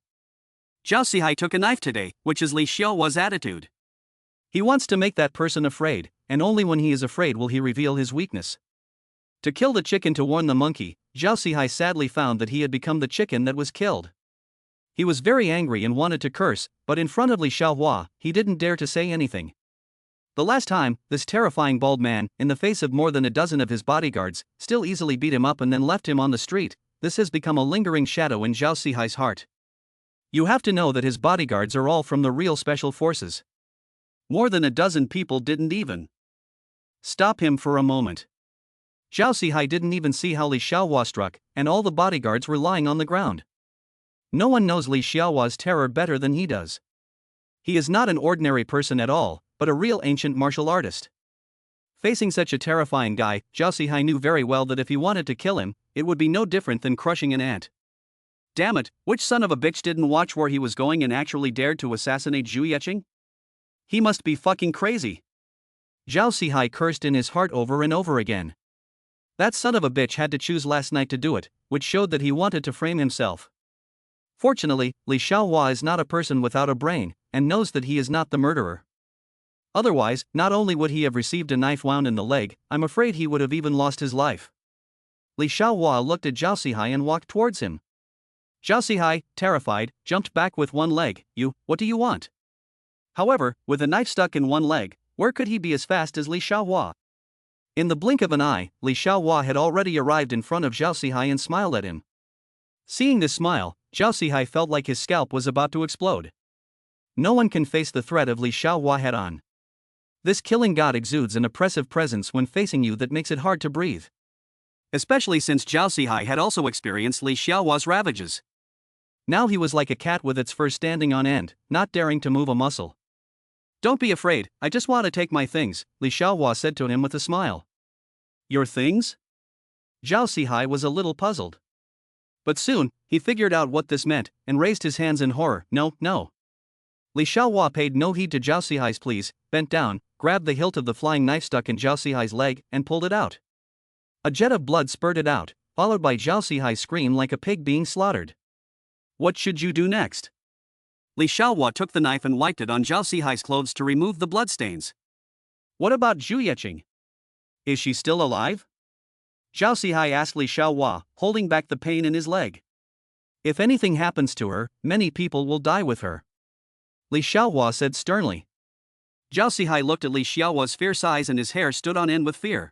Speaker 1: Zhao Sihai took a knife today, which is Li Xiaohua's attitude. He wants to make that person afraid, and only when he is afraid will he reveal his weakness. To kill the chicken to warn the monkey, Zhao Sihai sadly found that he had become the chicken that was killed. He was very angry and wanted to curse, but in front of Li Xiaohua, he didn't dare to say anything. The last time, this terrifying bald man, in the face of more than a dozen of his bodyguards, still easily beat him up and then left him on the street. This has become a lingering shadow in Zhao Sihai's heart. You have to know that his bodyguards are all from the real special forces. More than a dozen people didn't even stop him for a moment. Zhao Sihai didn't even see how Li Xiaohua struck, and all the bodyguards were lying on the ground. No one knows Li Xiaohua's terror better than he does. He is not an ordinary person at all, but a real ancient martial artist. Facing such a terrifying guy, Zhao Sihai knew very well that if he wanted to kill him, it would be no different than crushing an ant. Damn it, which son of a bitch didn't watch where he was going and actually dared to assassinate Zhu Yeqing? He must be fucking crazy. Zhao Sihai cursed in his heart over and over again. That son of a bitch had to choose last night to do it, which showed that he wanted to frame himself. Fortunately, Li Xiaohua is not a person without a brain, and knows that he is not the murderer. Otherwise, not only would he have received a knife wound in the leg, I'm afraid he would have even lost his life. Li Xiaohua looked at Zhao Sihai and walked towards him. Zhao Sihai, terrified, jumped back with one leg. What do you want? However, with a knife stuck in one leg, where could he be as fast as Li Xiaohua? In the blink of an eye, Li Xiaohua had already arrived in front of Zhao Sihai and smiled at him. Seeing this smile, Zhao Sihai felt like his scalp was about to explode. No one can face the threat of Li Xiaohua head on. This killing god exudes an oppressive presence when facing you that makes it hard to breathe. Especially since Zhao Sihai had also experienced Li Xiaohua's ravages. Now he was like a cat with its fur standing on end, not daring to move a muscle. Don't be afraid, I just want to take my things, Li Xiaohua said to him with a smile. Your things? Zhao Sihai was a little puzzled. But soon, he figured out what this meant, and raised his hands in horror. No. Li Xiaohua paid no heed to Zhao Sihai's pleas, bent down, grabbed the hilt of the flying knife stuck in Zhao Sihai's leg, and pulled it out. A jet of blood spurted out, followed by Zhao Sihai's scream like a pig being slaughtered. What should you do next? Li Xiaohua took the knife and wiped it on Zhao Sihai's clothes to remove the bloodstains. What about Zhu Yeqing? Is she still alive? Zhao Sihai asked Li Xiaohua, holding back the pain in his leg. If anything happens to her, many people will die with her. Li Xiaohua said sternly. Zhao Sihai looked at Li Xiaohua's fierce eyes and his hair stood on end with fear.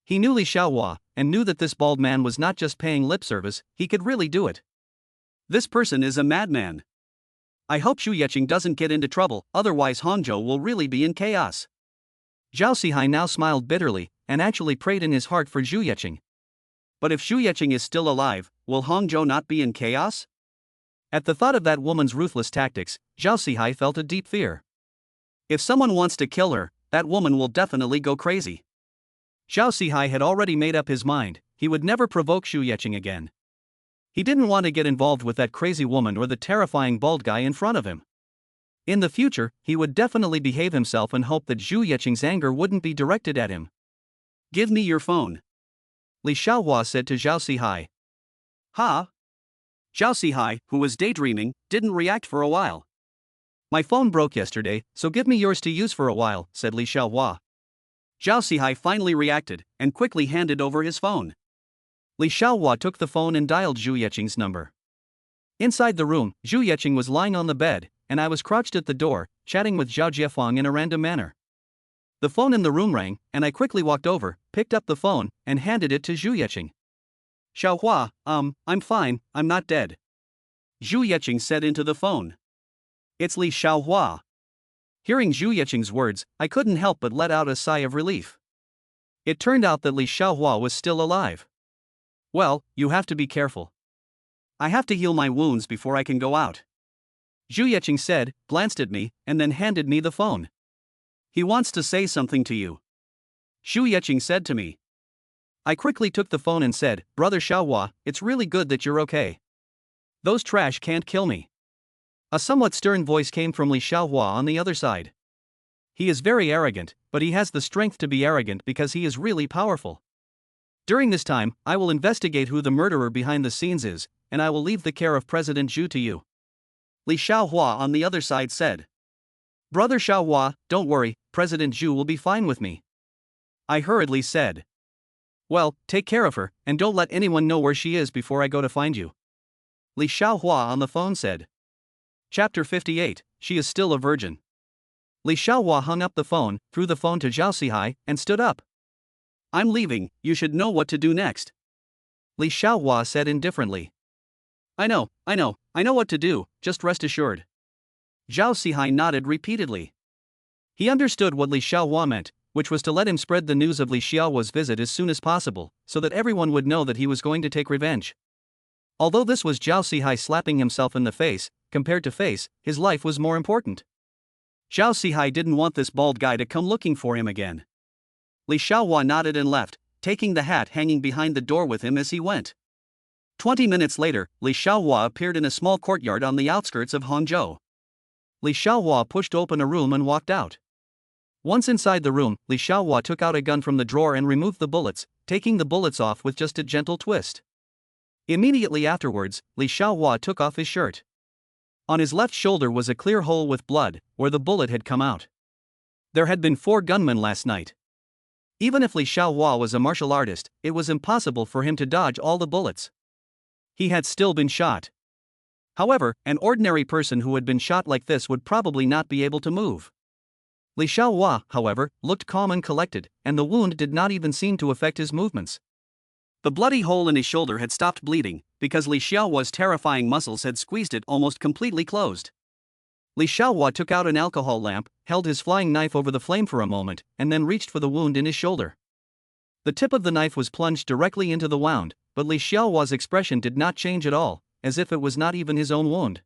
Speaker 1: He knew Li Xiaohua, and knew that this bald man was not just paying lip service, he could really do it. This person is a madman. I hope Zhu Yeqing doesn't get into trouble, otherwise Hangzhou will really be in chaos. Zhao Sihai now smiled bitterly, and actually prayed in his heart for Zhu Yeqing. But if Zhu Yeqing is still alive, will Hangzhou not be in chaos? At the thought of that woman's ruthless tactics, Zhao Sihai felt a deep fear. If someone wants to kill her, that woman will definitely go crazy. Zhao Sihai had already made up his mind, he would never provoke Zhu Yeqing again. He didn't want to get involved with that crazy woman or the terrifying bald guy in front of him. In the future, he would definitely behave himself and hope that Zhu Yeqing's anger wouldn't be directed at him. Give me your phone. Li Xiaohua said to Zhao Sihai. Ha? Zhao Sihai, who was daydreaming, didn't react for a while. My phone broke yesterday, so give me yours to use for a while, said Li Xiaohua. Zhao Sihai finally reacted, and quickly handed over his phone. Li Xiaohua took the phone and dialed Zhu Yeqing's number. Inside the room, Zhu Yeqing was lying on the bed, and I was crouched at the door, chatting with Zhao Jiefang in a random manner. The phone in the room rang, and I quickly walked over, picked up the phone, and handed it to Zhu Yeqing. Xiaohua, I'm fine, I'm not dead. Zhu Yeqing said into the phone. It's Li Xiaohua. Hearing Zhu Yeqing's words, I couldn't help but let out a sigh of relief. It turned out that Li Xiaohua was still alive. Well, you have to be careful. I have to heal my wounds before I can go out. Zhu Yeqing said, glanced at me, and then handed me the phone. He wants to say something to you. Zhu Yeqing said to me. I quickly took the phone and said, Brother Xiaohua, it's really good that you're okay. Those trash can't kill me. A somewhat stern voice came from Li Xiaohua on the other side. He is very arrogant, but he has the strength to be arrogant because he is really powerful. During this time, I will investigate who the murderer behind the scenes is, and I will leave the care of President Zhu to you. Li Xiaohua on the other side said. Brother Xiaohua, don't worry, President Zhu will be fine with me. I hurriedly said. Well, take care of her, and don't let anyone know where she is before I go to find you. Li Xiaohua on the phone said. Chapter 58, She is still a virgin. Li Xiaohua hung up the phone, threw the phone to Zhao Sihai, and stood up. I'm leaving, you should know what to do next. Li Xiaohua said indifferently. I know what to do, just rest assured. Zhao Sihai nodded repeatedly. He understood what Li Xiaohua meant, which was to let him spread the news of Li Xiaohua's visit as soon as possible, so that everyone would know that he was going to take revenge. Although this was Zhao Sihai slapping himself in the face, compared to face, his life was more important. Zhao Sihai didn't want this bald guy to come looking for him again. Li Xiaohua nodded and left, taking the hat hanging behind the door with him as he went. 20 minutes later, Li Xiaohua appeared in a small courtyard on the outskirts of Hangzhou. Li Xiaohua pushed open a room and walked out. Once inside the room, Li Xiaohua took out a gun from the drawer and removed the bullets, taking the bullets off with just a gentle twist. Immediately afterwards, Li Xiaohua took off his shirt. On his left shoulder was a clear hole with blood, where the bullet had come out. There had been 4 gunmen last night. Even if Li Xiaohua was a martial artist, it was impossible for him to dodge all the bullets. He had still been shot. However, an ordinary person who had been shot like this would probably not be able to move. Li Xiaohua, however, looked calm and collected, and the wound did not even seem to affect his movements. The bloody hole in his shoulder had stopped bleeding, because Li Xiaohua's terrifying muscles had squeezed it almost completely closed. Li Xiaohua took out an alcohol lamp, held his flying knife over the flame for a moment, and then reached for the wound in his shoulder. The tip of the knife was plunged directly into the wound, but Li Xiaohua's expression did not change at all, as if it was not even his own wound.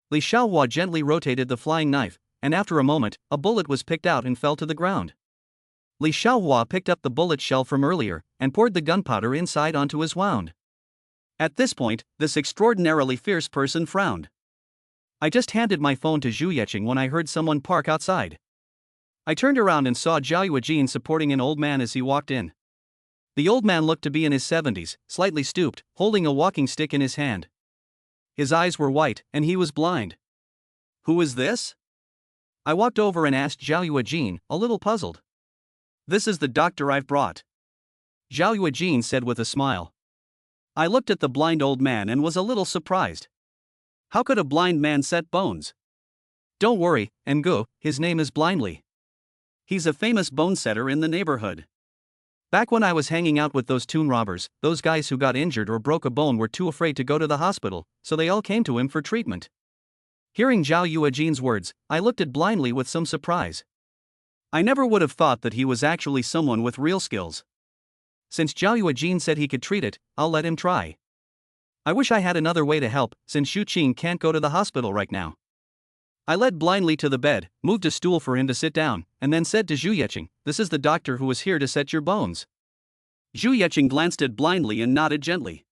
Speaker 1: Li Xiaohua gently rotated the flying knife, and after a moment, a bullet was picked out and fell to the ground. Li Xiaohua picked up the bullet shell from earlier, and poured the gunpowder inside onto his wound. At this point, this extraordinarily fierce person frowned. I just handed my phone to Zhu Yeqing when I heard someone park outside. I turned around and saw Zhao Yuejin supporting an old man as he walked in. The old man looked to be in his 70s, slightly stooped, holding a walking stick in his hand. His eyes were white, and he was blind. "Who is this?" I walked over and asked Zhao Yuejin, a little puzzled. "This is the doctor I've brought," Zhao Yuejin said with a smile. I looked at the blind old man and was a little surprised. How could a blind man set bones? "Don't worry, Ngu, his name is Blindly. He's a famous bone setter in the neighborhood. Back when I was hanging out with those tomb robbers, those guys who got injured or broke a bone were too afraid to go to the hospital, so they all came to him for treatment." Hearing Zhao Yuejin's words, I looked at Blindly with some surprise. I never would have thought that he was actually someone with real skills. Since Zhao Yuejin said he could treat it, I'll let him try. I wish I had another way to help, since Xu Qing can't go to the hospital right now. I led Blindly to the bed, moved a stool for him to sit down, and then said to Zhu Yeqing, "This is the doctor who was here to set your bones." Zhu Yeqing glanced at Blindly and nodded gently.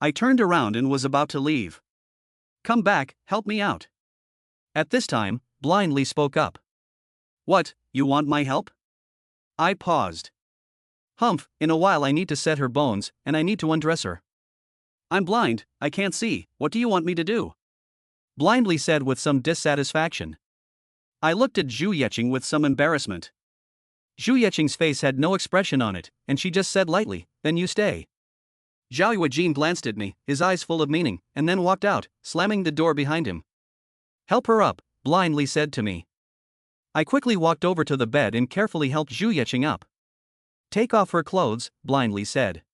Speaker 1: I turned around and was about to leave. "Come back, help me out." At this time, Blindly spoke up. "What, you want my help?" I paused. "Humph, in a while I need to set her bones, and I need to undress her." "I'm blind, I can't see, what do you want me to do?" Blindly said with some dissatisfaction. I looked at Zhu Yeqing with some embarrassment. Zhu Yeqing's face had no expression on it, and she just said lightly, "Then you stay." Zhao Yuejin glanced at me, his eyes full of meaning, and then walked out, slamming the door behind him. "Help her up," Blindly said to me. I quickly walked over to the bed and carefully helped Zhu Yeqing up. "Take off her clothes," Blindly said.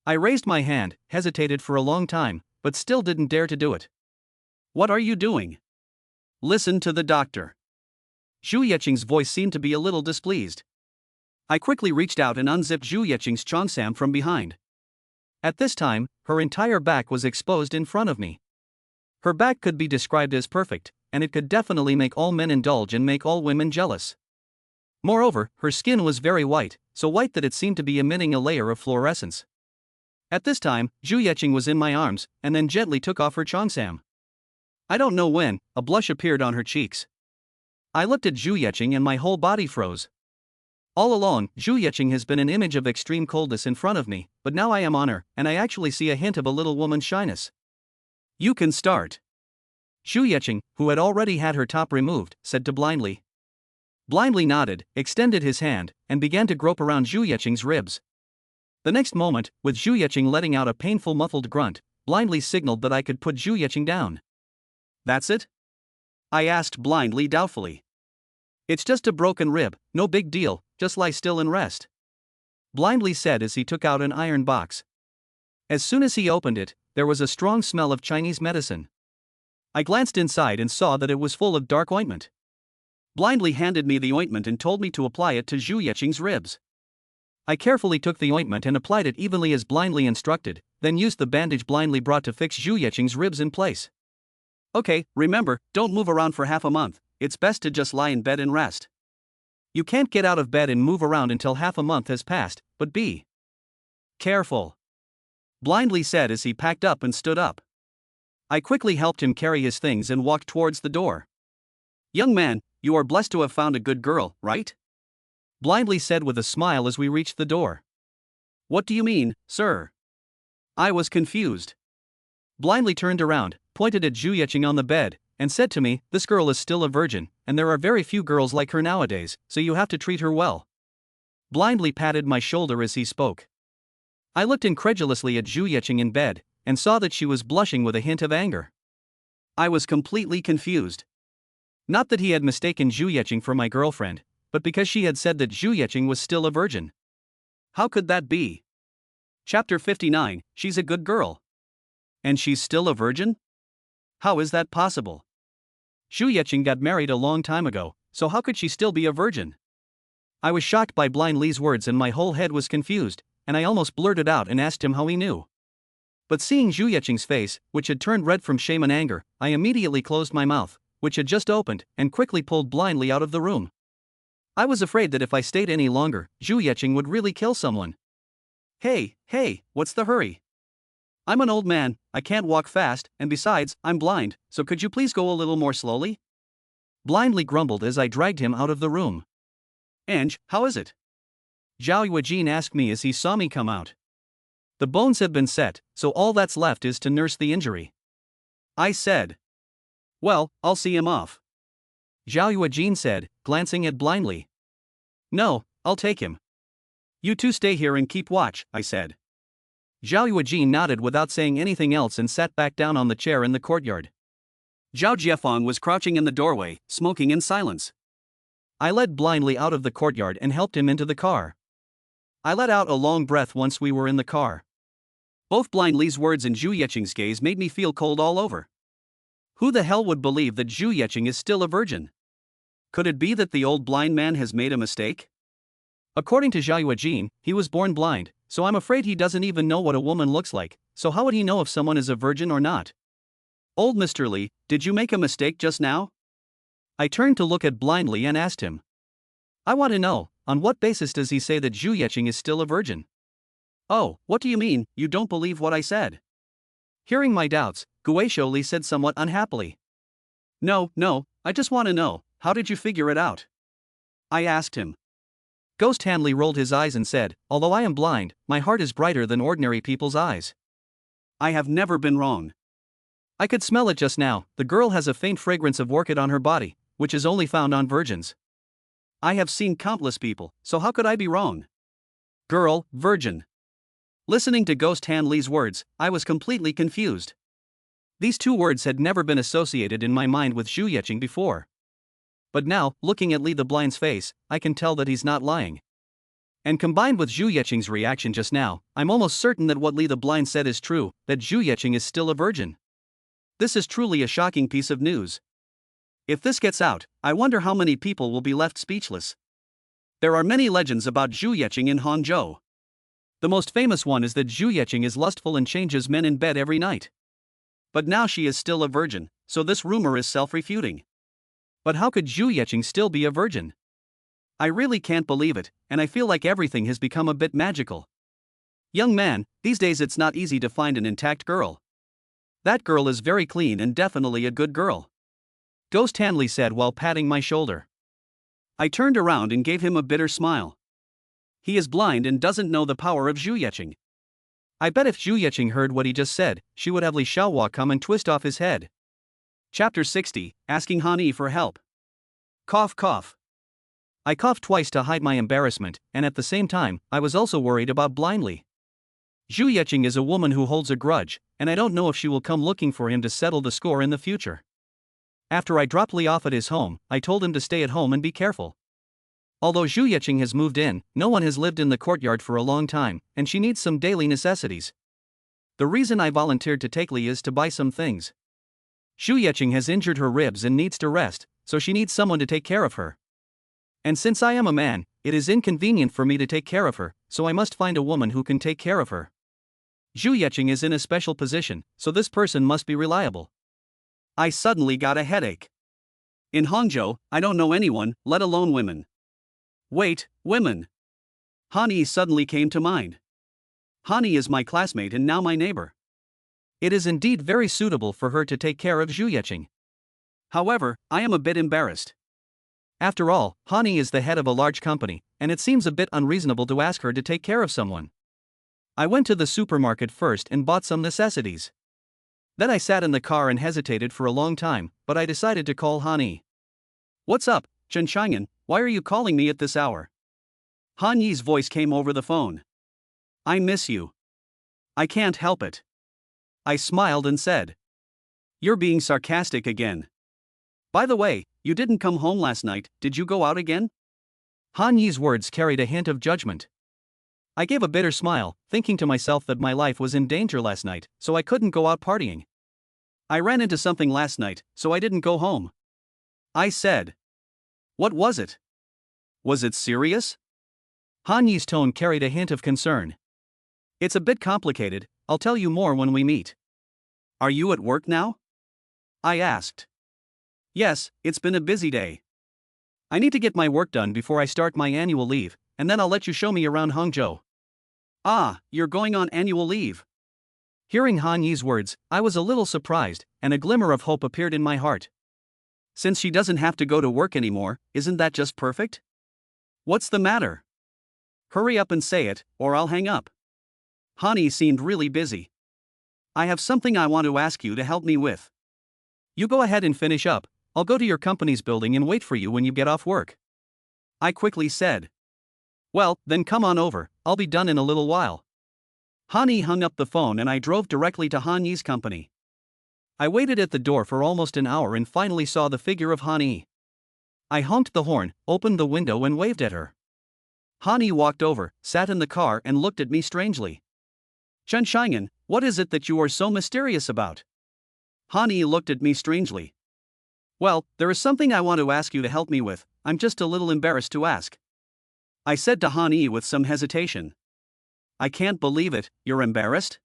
Speaker 1: I raised my hand, hesitated for a long time, but still didn't dare to do it. "What are you doing? Listen to the doctor." Zhu Yeqing's voice seemed to be a little displeased. I quickly reached out and unzipped Zhu Yeqing's cheongsam from behind. At this time, her entire back was exposed in front of me. Her back could be described as perfect, and it could definitely make all men indulge and make all women jealous. Moreover, her skin was very white, so white that it seemed to be emitting a layer of fluorescence. At this time, Zhu Yeqing was in my arms, and then gently took off her cheongsam. I don't know when, a blush appeared on her cheeks. I looked at Zhu Yeqing and my whole body froze. All along, Zhu Yeqing has been an image of extreme coldness in front of me, but now I am on her, and I actually see a hint of a little woman's shyness. "You can start." Zhu Yeqing, who had already had her top removed, said to Blindly. Blindly nodded, extended his hand, and began to grope around Zhu Yeqing's ribs. The next moment, with Zhu Yeqing letting out a painful muffled grunt, Blindly signaled that I could put Zhu Yeqing down. "That's it?" I asked Blindly doubtfully. "It's just a broken rib, no big deal, just lie still and rest," Blindly said as he took out an iron box. As soon as he opened it, there was a strong smell of Chinese medicine. I glanced inside and saw that it was full of dark ointment. Blindly handed me the ointment and told me to apply it to Zhu Yeqing's ribs. I carefully took the ointment and applied it evenly as Blindly instructed, then used the bandage Blindly brought to fix Zhu Yeqing's ribs in place. "Okay, remember, don't move around for half a month, it's best to just lie in bed and rest. You can't get out of bed and move around until half a month has passed, but be careful." blindly said as he packed up and stood up. I quickly helped him carry his things and walked towards the door. Young man, you are blessed to have found a good girl, right? Blindly said with a smile as we reached the door. What do you mean, sir? I was confused. Blindly turned around, pointed at Zhu Yeching on the bed, and said to me, this girl is still a virgin, and there are very few girls like her nowadays, so you have to treat her well. Blindly patted my shoulder as he spoke. I looked incredulously at Zhu Yeching in bed, and saw that she was blushing with a hint of anger. I was completely confused. Not that he had mistaken Zhu Yeching for my girlfriend, but because she had said that Zhu Yeching was still a virgin. How could that be? Chapter 59, She's a good girl. And she's still a virgin? How is that possible? Zhu Yeching got married a long time ago, so how could she still be a virgin? I was shocked by Blind Li's words and my whole head was confused, and I almost blurted out and asked him how he knew. But seeing Zhu Yeching's face, which had turned red from shame and anger, I immediately closed my mouth, which had just opened, and quickly pulled Blind Li out of the room. I was afraid that if I stayed any longer, Zhu Yeching would really kill someone. Hey, what's the hurry? I'm an old man, I can't walk fast, and besides, I'm blind, so could you please go a little more slowly? Blindly grumbled as I dragged him out of the room. Ange, how is it? Zhao Yuejin asked me as he saw me come out. The bones have been set, so all that's left is to nurse the injury. I said. Well, I'll see him off. Zhao Yuejin said, glancing at Blindly. No, I'll take him. You two stay here and keep watch, I said. Zhao Yuejin nodded without saying anything else and sat back down on the chair in the courtyard. Zhao Jiefeng was crouching in the doorway, smoking in silence. I led Blindly out of the courtyard and helped him into the car. I let out a long breath once we were in the car. Both Blind Li's words and Zhu Yeching's gaze made me feel cold all over. Who the hell would believe that Zhu Yeching is still a virgin? Could it be that the old blind man has made a mistake? According to Zhao Yuejin, he was born blind, so I'm afraid he doesn't even know what a woman looks like, so how would he know if someone is a virgin or not? Old Mr. Li, did you make a mistake just now? I turned to look at Blindly and asked him. I want to know, on what basis does he say that Zhu Yeching is still a virgin? Oh, what do you mean, you don't believe what I said? Hearing my doubts, Guizhou Li said somewhat unhappily. No, I just want to know, how did you figure it out? I asked him. Ghost Hanli rolled his eyes and said, although I am blind, my heart is brighter than ordinary people's eyes. I have never been wrong. I could smell it just now, the girl has a faint fragrance of orchid on her body, which is only found on virgins. I have seen countless people, so how could I be wrong? Girl, virgin. Listening to Ghost Hanli's words, I was completely confused. These two words had never been associated in my mind with Zhu Yeching before. But now, looking at Li the Blind's face, I can tell that he's not lying. And combined with Zhu Yeching's reaction just now, I'm almost certain that what Li the Blind said is true, that Zhu Yeching is still a virgin. This is truly a shocking piece of news. If this gets out, I wonder how many people will be left speechless. There are many legends about Zhu Yeching in Hangzhou. The most famous one is that Zhu Yeching is lustful and changes men in bed every night. But now she is still a virgin, so this rumor is self-refuting. But how could Zhu Yeching still be a virgin? I really can't believe it, and I feel like everything has become a bit magical. Young man, these days it's not easy to find an intact girl. That girl is very clean and definitely a good girl. Ghost Hanli said while patting my shoulder. I turned around and gave him a bitter smile. He is blind and doesn't know the power of Zhu Yeching. I bet if Zhu Yeching heard what he just said, she would have Li Xiaohua come and twist off his head. Chapter 60, Asking Han Yi for help. Cough cough. I coughed twice to hide my embarrassment, and at the same time, I was also worried about Blind Li. Zhu Yeching is a woman who holds a grudge, and I don't know if she will come looking for him to settle the score in the future. After I dropped Li off at his home, I told him to stay at home and be careful. Although Zhu Yeching has moved in, no one has lived in the courtyard for a long time, and she needs some daily necessities. The reason I volunteered to take Li is to buy some things. Zhu Yeching has injured her ribs and needs to rest, so she needs someone to take care of her. And since I am a man, it is inconvenient for me to take care of her, so I must find a woman who can take care of her. Zhu Yeching is in a special position, so this person must be reliable. I suddenly got a headache. In Hangzhou, I don't know anyone, let alone women. Wait, women. Han Yi suddenly came to mind. Hani is my classmate and now my neighbor. It is indeed very suitable for her to take care of Zhu Yeqing. However, I am a bit embarrassed. After all, Hani is the head of a large company, and it seems a bit unreasonable to ask her to take care of someone. I went to the supermarket first and bought some necessities. Then I sat in the car and hesitated for a long time, but I decided to call Hani. What's up, Chen Chang'an, why are you calling me at this hour? Han Yi's voice came over the phone. I miss you. I can't help it. I smiled and said. You're being sarcastic again. By the way, you didn't come home last night, did you go out again? Han Yi's words carried a hint of judgment. I gave a bitter smile, thinking to myself that my life was in danger last night, so I couldn't go out partying. I ran into something last night, so I didn't go home. I said. What was it? Was it serious? Han Yi's tone carried a hint of concern. It's a bit complicated, I'll tell you more when we meet. Are you at work now? I asked. Yes, it's been a busy day. I need to get my work done before I start my annual leave, and then I'll let you show me around Hangzhou. Ah, you're going on annual leave. Hearing Han Yi's words, I was a little surprised, and a glimmer of hope appeared in my heart. Since she doesn't have to go to work anymore, isn't that just perfect? What's the matter? Hurry up and say it, or I'll hang up. Han Yi seemed really busy. I have something I want to ask you to help me with. You go ahead and finish up, I'll go to your company's building and wait for you when you get off work. I quickly said. Well, then come on over, I'll be done in a little while. Han Yi hung up the phone and I drove directly to Han Yi's company. I waited at the door for almost an hour and finally saw the figure of Han Yi. I honked the horn, opened the window and waved at her. Han Yi walked over, sat in the car and looked at me strangely. Chen Chang'an, what is it that you are so mysterious about? Han Yi looked at me strangely. Well, there is something I want to ask you to help me with, I'm just a little embarrassed to ask. I said to Han Yi with some hesitation. I can't believe it, you're embarrassed?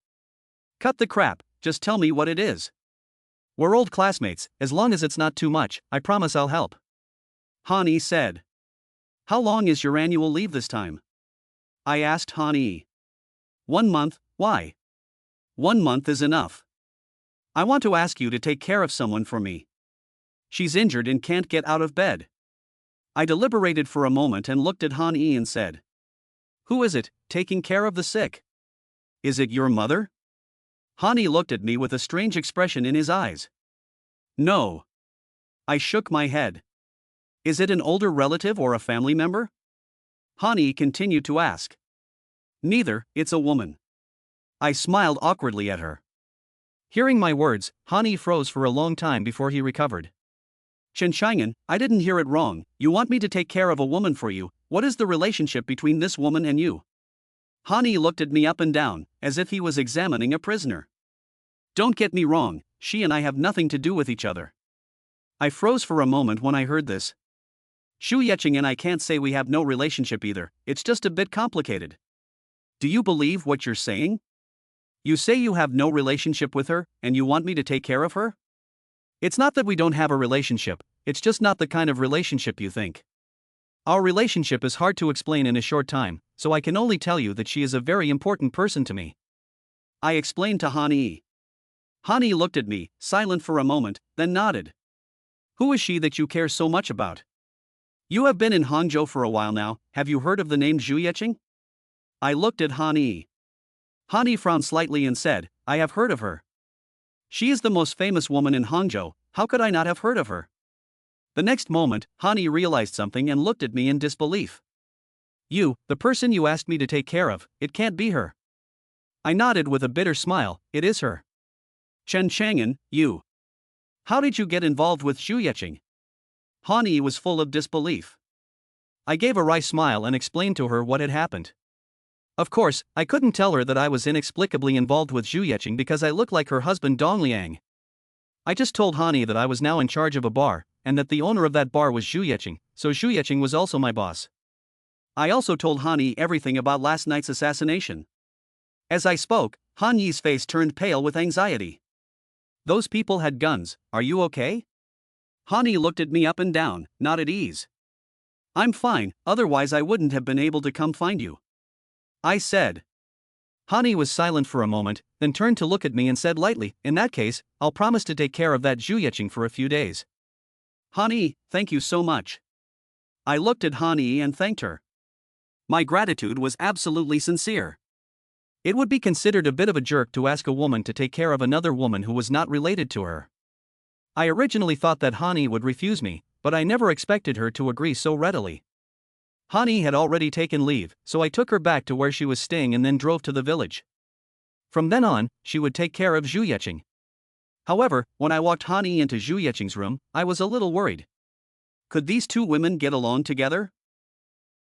Speaker 1: Cut the crap, just tell me what it is. We're old classmates, as long as it's not too much, I promise I'll help. Han Yi said. How long is your annual leave this time? I asked Han Yi. 1 month, why? 1 month is enough. I want to ask you to take care of someone for me. She's injured and can't get out of bed. I deliberated for a moment and looked at Han Yi and said. Who is it, taking care of the sick? Is it your mother? Han Yi looked at me with a strange expression in his eyes. No. I shook my head. Is it an older relative or a family member? Han Yi continued to ask. Neither, it's a woman. I smiled awkwardly at her. Hearing my words, Han Yi froze for a long time before he recovered. Chen Chang'an, I didn't hear it wrong, you want me to take care of a woman for you, what is the relationship between this woman and you? Han Yi looked at me up and down, as if he was examining a prisoner. Don't get me wrong, she and I have nothing to do with each other. I froze for a moment when I heard this. Zhu Yeqing and I can't say we have no relationship either, it's just a bit complicated. Do you believe what you're saying? You say you have no relationship with her, and you want me to take care of her? It's not that we don't have a relationship, it's just not the kind of relationship you think. Our relationship is hard to explain in a short time, so I can only tell you that she is a very important person to me. I explained to Han Yi. Han Yi looked at me, silent for a moment, then nodded. Who is she that you care so much about? You have been in Hangzhou for a while now, have you heard of the name Zhu Yeqing? I looked at Han Yi. Han Yi frowned slightly and said, I have heard of her. She is the most famous woman in Hangzhou, how could I not have heard of her? The next moment, Han Yi realized something and looked at me in disbelief. You, the person you asked me to take care of, it can't be her. I nodded with a bitter smile, it is her. Chen Chang'an, you. How did you get involved with Zhu Yeqing? Han Yi was full of disbelief. I gave a wry smile and explained to her what had happened. Of course, I couldn't tell her that I was inexplicably involved with Zhu Yeqing because I looked like her husband Dong Liang. I just told Han Yi that I was now in charge of a bar, and that the owner of that bar was Zhu Yeqing, so Zhu Yeqing was also my boss. I also told Han Yi everything about last night's assassination. As I spoke, Han Yi's face turned pale with anxiety. Those people had guns, are you okay? Han Yi looked at me up and down, not at ease. I'm fine, otherwise I wouldn't have been able to come find you. I said. Hani was silent for a moment, then turned to look at me and said lightly, "In that case, I'll promise to take care of that Zhu for a few days." "Hani, thank you so much." I looked at Hani and thanked her. My gratitude was absolutely sincere. It would be considered a bit of a jerk to ask a woman to take care of another woman who was not related to her. I originally thought that Hani would refuse me, but I never expected her to agree so readily. Hani had already taken leave, so I took her back to where she was staying and then drove to the village. From then on, she would take care of Zhu Yecheng. However, when I walked Hani into Zhu Yecheng's room, I was a little worried. Could these two women get along together?